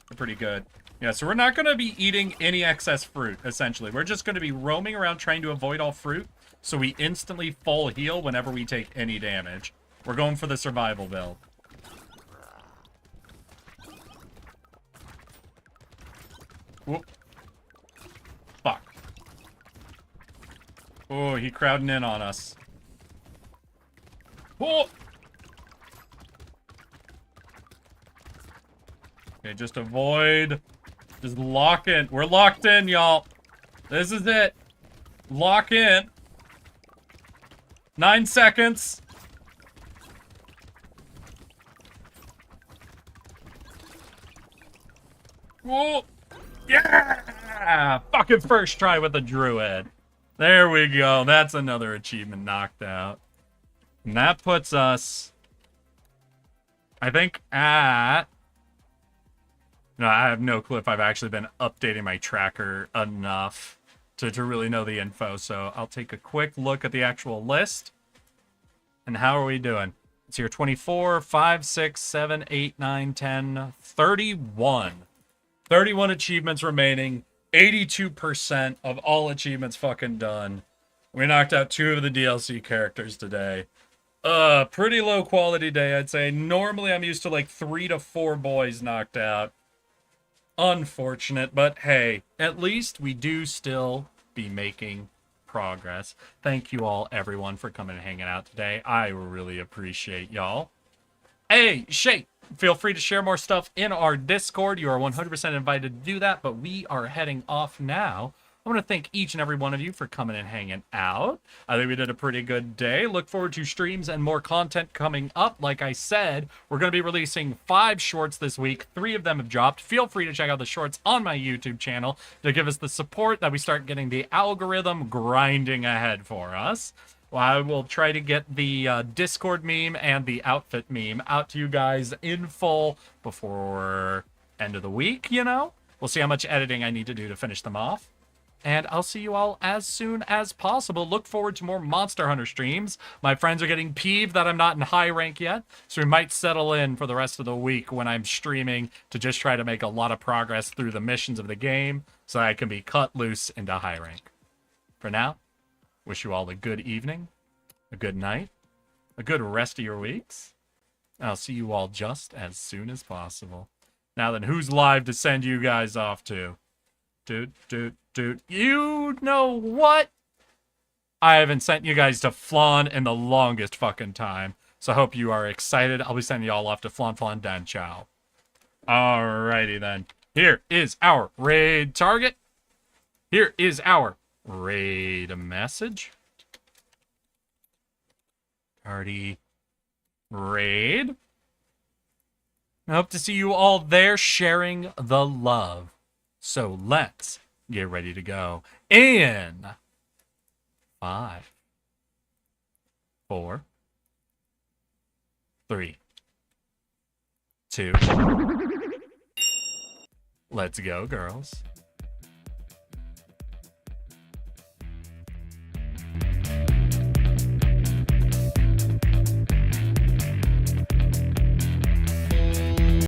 B: they're pretty good. Yeah, so we're not going to be eating any excess fruit, essentially. We're just going to be roaming around trying to avoid all fruit, so we instantly full heal whenever we take any damage. We're going for the survival build. Whoop. Fuck. Oh, he crowding in on us. Oh! Okay, just avoid. Just lock in. We're locked in, y'all. This is it. Lock in. 9 seconds. Whoa. Yeah! Fucking first try with the druid. There we go. That's another achievement knocked out. And that puts us, I think, at... No, I have no clue if I've actually been updating my tracker enough to really know the info. So I'll take a quick look at the actual list. And how are we doing? It's here 24, 5, 6, 7, 8, 9, 10, 31. 31 achievements remaining. 82% of all achievements fucking done. We knocked out 2 of the DLC characters today. Pretty low quality day, I'd say. Normally I'm used to like 3 to 4 boys knocked out. Unfortunate, but hey, at least we do still be making progress. Thank you all, everyone, for coming and hanging out today. I really appreciate y'all. Hey, Shay, feel free to share more stuff in our Discord. You are 100% invited to do that, but we are heading off now. I want to thank each and every one of you for coming and hanging out. I think we did a pretty good day. Look forward to streams and more content coming up. Like I said, we're going to be releasing 5 shorts this week. 3 of them have dropped. Feel free to check out the shorts on my YouTube channel to give us the support that we start getting the algorithm grinding ahead for us. Well, I will try to get the Discord meme and the outfit meme out to you guys in full before end of the week, you know? We'll see how much editing I need to do to finish them off. And I'll see you all as soon as possible. Look forward to more Monster Hunter streams. My friends are getting peeved that I'm not in high rank yet, so we might settle in for the rest of the week when I'm streaming to just try to make a lot of progress through the missions of the game so I can be cut loose into high rank. For now, wish you all a good evening, a good night, a good rest of your weeks. I'll see you all just as soon as possible. Now then, who's live to send you guys off to? Dude. You know what? I haven't sent you guys to Flan in the longest fucking time. So I hope you are excited. I'll be sending y'all off to Flan Dan Chow. Alrighty then. Here is our raid target. Here is our raid message. Party raid. I hope to see you all there sharing the love. So let's get ready to go in 5, 4, 3, 2. Let's go, girls.